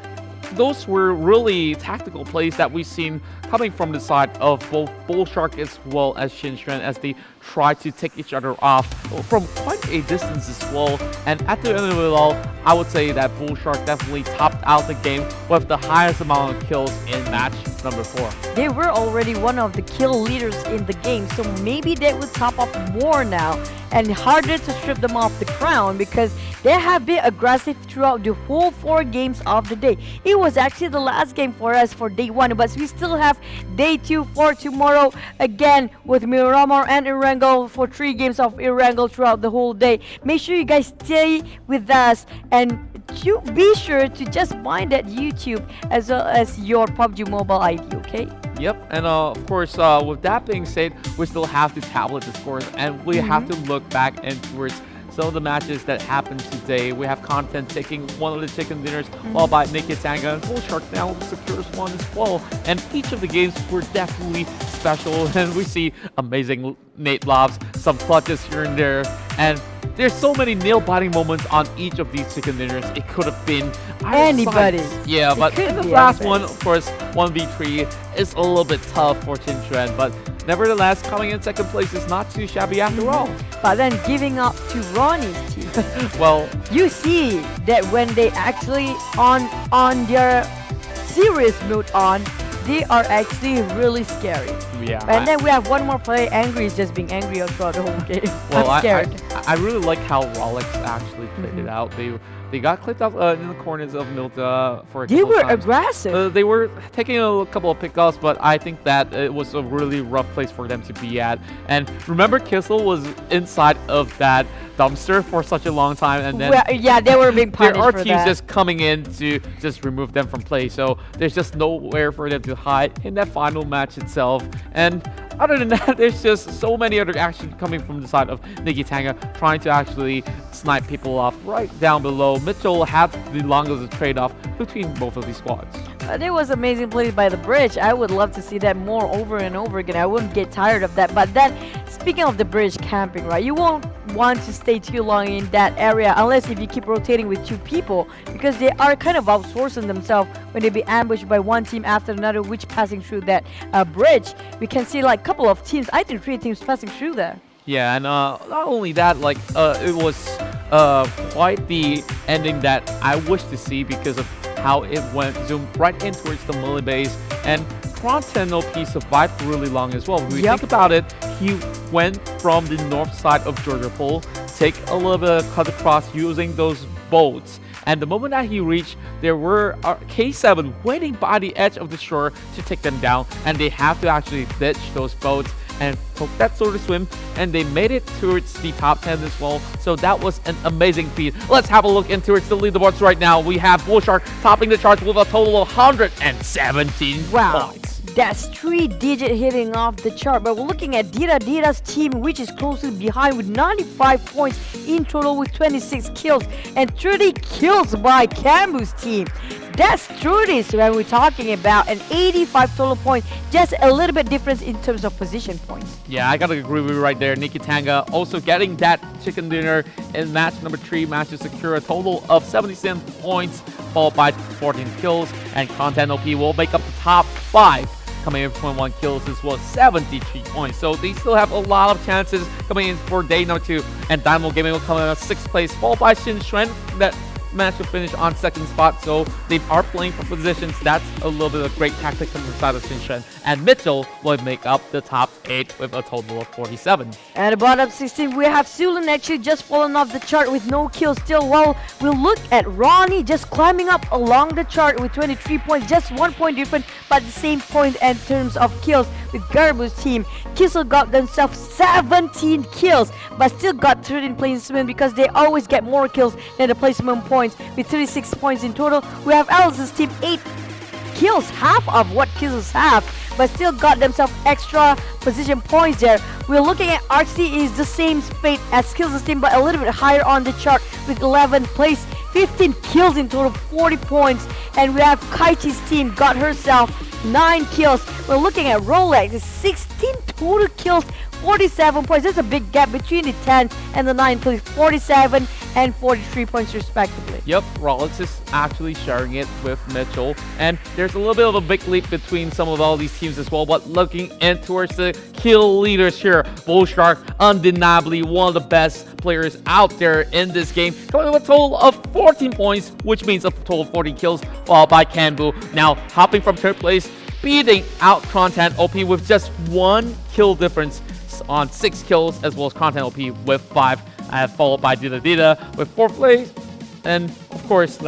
S4: those were really tactical plays that we've seen coming from the side of both Bullshark as well as Shinchuan as they try to take each other off from quite a distance as well. And at the end of it all, I would say that Bullshark definitely topped out the game with the highest amount of kills in match number 4.
S2: They were already one of the kill leaders in the game, so maybe they will top up more now and harder to strip them off the crown because they have been aggressive throughout the whole 4 games of the day. It was actually the last game for us for day 1, but we still have day 2 for tomorrow again with Miramar and Erangel for 3 games of Erangel throughout the whole day. Make sure you guys stay with us and to be sure to just find that YouTube as well as your PUBG Mobile ID, okay?
S4: Yep, and of course, with that being said, we still have to tablet the scores, and we have to look back and towards some of the matches that happened today. We have Kronten taking one of the chicken dinners, while by NIKITANGA and Bullshark now secures one as well. And each of the games were definitely special, and we see amazing nade lobs, some clutches here and there, and there's so many nail-biting moments on each of these chicken dinners. It could have been
S2: anybody.
S4: Yeah, but in the last one, of course, 1v3 is a little bit tough for Shinchuan, but nevertheless, coming in second place is not too shabby after all.
S2: But then giving up to RawKnee's team.
S4: Well,
S2: you see that when they actually on their serious mode on, they are actually really scary.
S4: Yeah.
S2: And then we have one more play. Angry is just being angry throughout the whole game.
S4: Well,
S2: I'm scared.
S4: I really like how Rollexxx actually played it out. They got clipped up in the corners of Milta for a couple
S2: They were
S4: of times.
S2: aggressive.
S4: They were taking a couple of pickoffs, but I think that it was a really rough place for them to be at. And remember, Kissel was inside of that dumpster for such a long time, and then
S2: yeah, they were being punished
S4: there are
S2: for
S4: teams
S2: that.
S4: just coming in to just remove them from play. So there's just nowhere for them to hide in that final match itself. And other than that, there's just so many other action coming from the side of NIKITANGA, trying to actually snipe people off right down below. Mitchel had the longest trade-off between both of these squads.
S2: There was amazing play by the bridge. I would love to see that more over and over again. I wouldn't get tired of that. But then, speaking of the bridge camping, right? You won't want to stay too long in that area unless if you keep rotating with 2 people, because they are kind of outsourcing themselves when they be ambushed by one team after another, which passing through that bridge. We can see like a couple of teams, I think 3 teams passing through there.
S4: Yeah, and not only that, like it was quite the ending that I wish to see because of how it went zoomed right in towards the melee base, and Kronten OP survived really long as well. When we think about it, he went from the north side of Georgia Pole take a little bit of cut across using those boats. And the moment that he reached, there were K7 waiting by the edge of the shore to take them down, and they have to actually ditch those boats and took that sort of swim, and they made it towards the top 10 as well. So that was an amazing feat. Let's have a look into the leaderboards right now. We have Bullshark topping the charts with a total of 117 points.
S2: That's 3-digit hitting off the chart. But we're looking at Dita's team, which is closely behind with 95 points in total with 26 kills and 30 kills by Gareeboo's team. That's Trudy's when we're talking about an 85 total points, just a little bit difference in terms of position points.
S4: Yeah, I gotta agree with you right there. NIKITANGA also getting that chicken dinner in match number 3, managed to secure a total of 77 points, followed by 14 kills, and Kronten OP will make up the top 5. Coming in with 21 kills as well as 73 points. So they still have a lot of chances coming in for day number 2. And Dynamo Gaming will come in at 6th place, followed by Shinshuen that managed to finish on 2nd spot. So they are playing for positions. That's a little bit of great tactic from the side of Shinshuen. And Mitchel will make up the top 8 with a total of 47.
S2: At the bottom 16, we have Sulan actually just fallen off the chart with no kills still. While we look at RawKnee just climbing up along the chart with 23 points, just 1 point different, but the same point in terms of kills with Gareeboo's team. Mitchel got themselves 17 kills, but still got 13 placement because they always get more kills than the placement points with 36 points in total. We have Alice's team 8 kills, half of what kills have, but still got themselves extra position points there. We're looking at RXY is the same fate as Kills' team, but a little bit higher on the chart with 11th place, 15 kills in total, 40 points. And we have Kaichi's team got herself 9 kills. We're looking at Rollexxx, 16 total kills, 47 points. There's a big gap between the 10th and the 9th place, 47 and 43 points respectively.
S4: Yep, Rollexxx is actually sharing it with Mitchel, and there's a little bit of a big leap between some of all these teams as well. But looking in towards the kill leaders here, Bullshark, undeniably one of the best players out there in this game, coming with a total of 14 points, which means a total of 40 kills, followed by Gareebooo. Now hopping from 3rd place, beating out Kronten OP with just 1 kill difference on 6 kills, as well as Kronten OP with 5, followed by Dita with 4th place. And of course,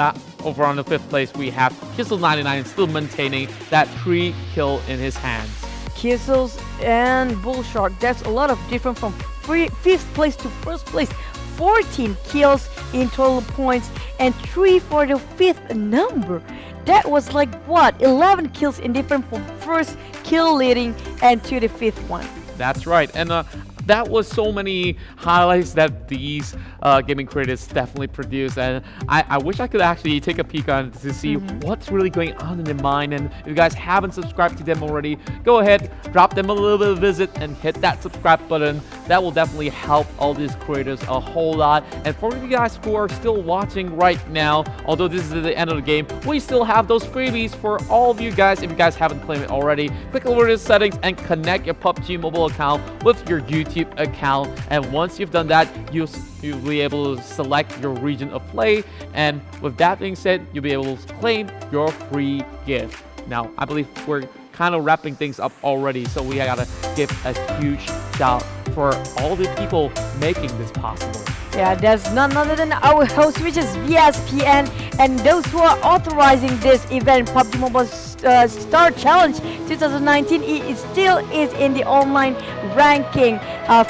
S4: over on the 5th place, we have Mitchel99 still maintaining that 3 kill in his hands.
S2: Mitchel and Bullshark, that's a lot of different from 5th place to 1st place. 14 kills in total points and 3 for the 5th number. That was like what, 11 kills in different from 1st kill leading and to the 5th one.
S4: That's right, and that was so many highlights that these gaming creators definitely produce, and I wish I could actually take a peek on to see what's really going on in their mind. And if you guys haven't subscribed to them already, go ahead, drop them a little bit of a visit and hit that subscribe button. That will definitely help all these creators a whole lot. And for you guys who are still watching right now, although this is the end of the game, we still have those freebies for all of you guys. If you guys haven't claimed it already, click over to the settings and connect your PUBG mobile account with your YouTube account. And once you've done that, you'll be able to select your region of play, and with that being said, you'll be able to claim your free gift. Now I believe we're kind of wrapping things up already, so we gotta give a huge shout for all the people making this possible.
S2: Yeah, there's none other than our host, which is VSPN, and those who are authorizing this event, PUBG Mobile Star Challenge 2019. It still is in the online ranking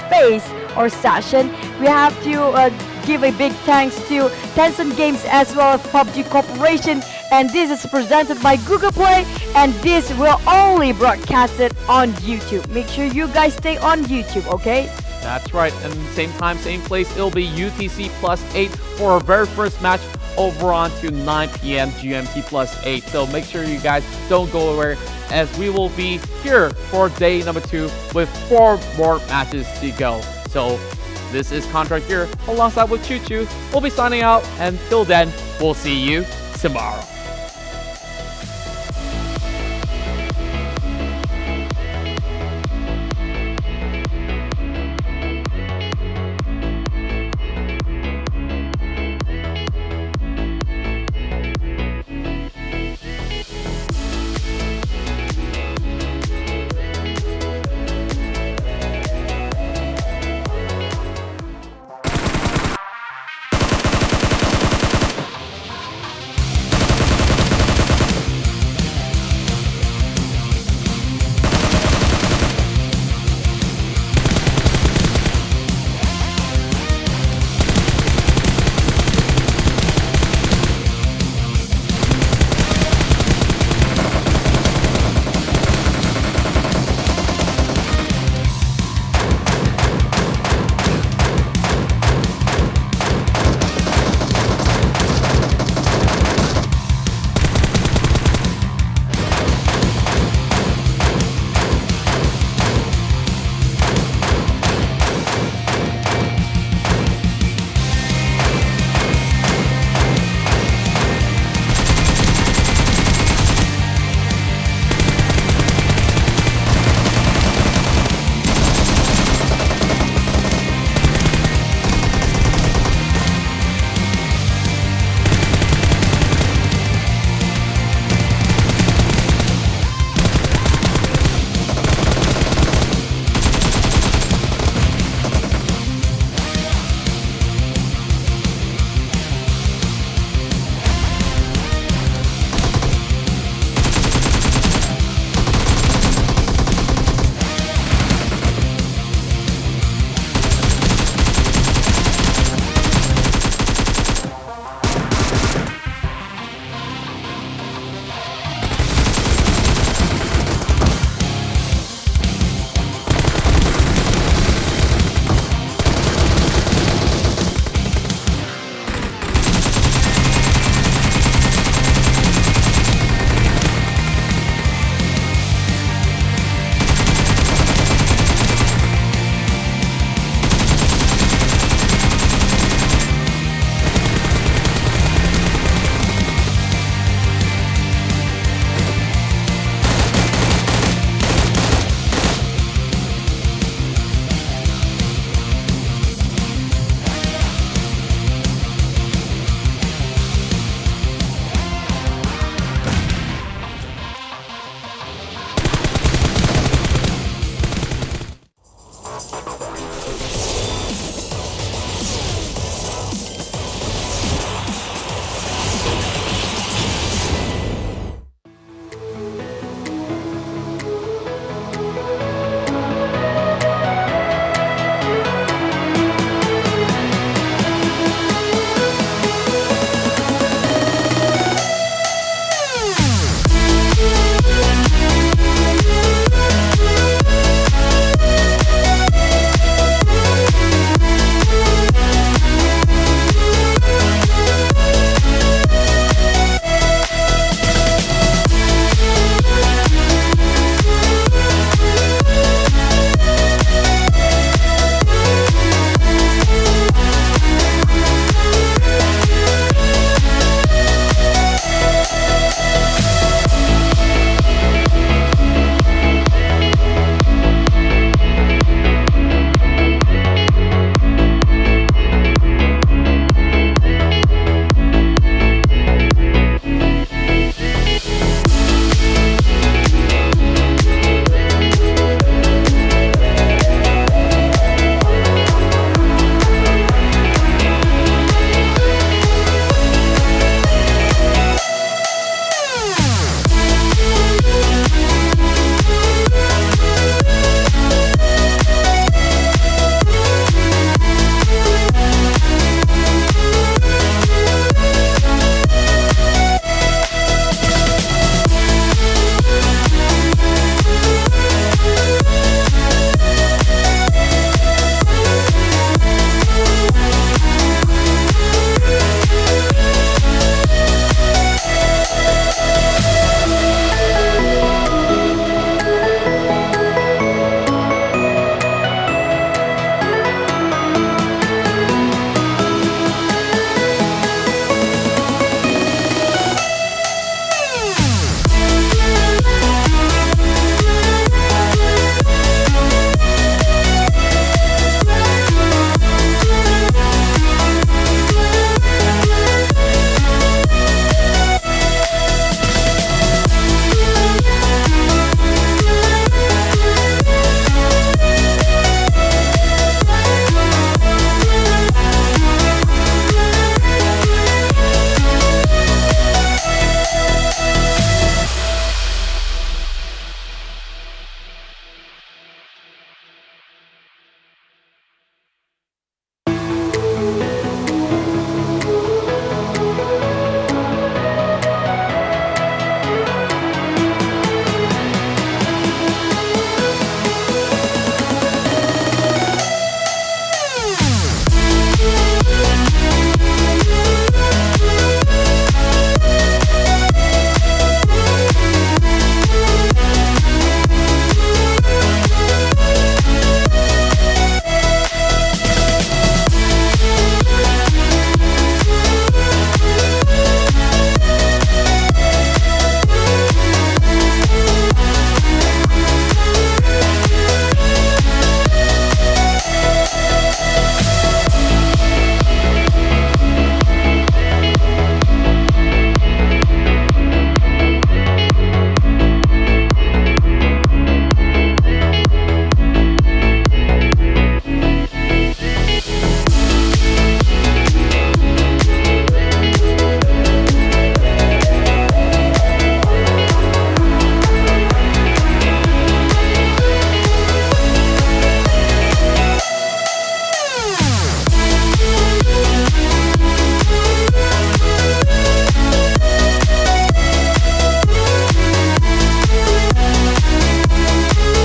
S2: phase or session. We have to give a big thanks to Tencent Games as well as PUBG Corporation, and this is presented by Google Play, and this will only broadcast it on YouTube. Make sure you guys stay on YouTube, okay?
S4: That's right, and same time, same place, it'll be UTC +8 for our very first match over on to 9 p.m. GMT +8. So make sure you guys don't go anywhere, as we will be here for day number 2 with 4 more matches to go. So this is Contract here alongside with Choo Choo. We'll be signing out, and till then, we'll see you tomorrow.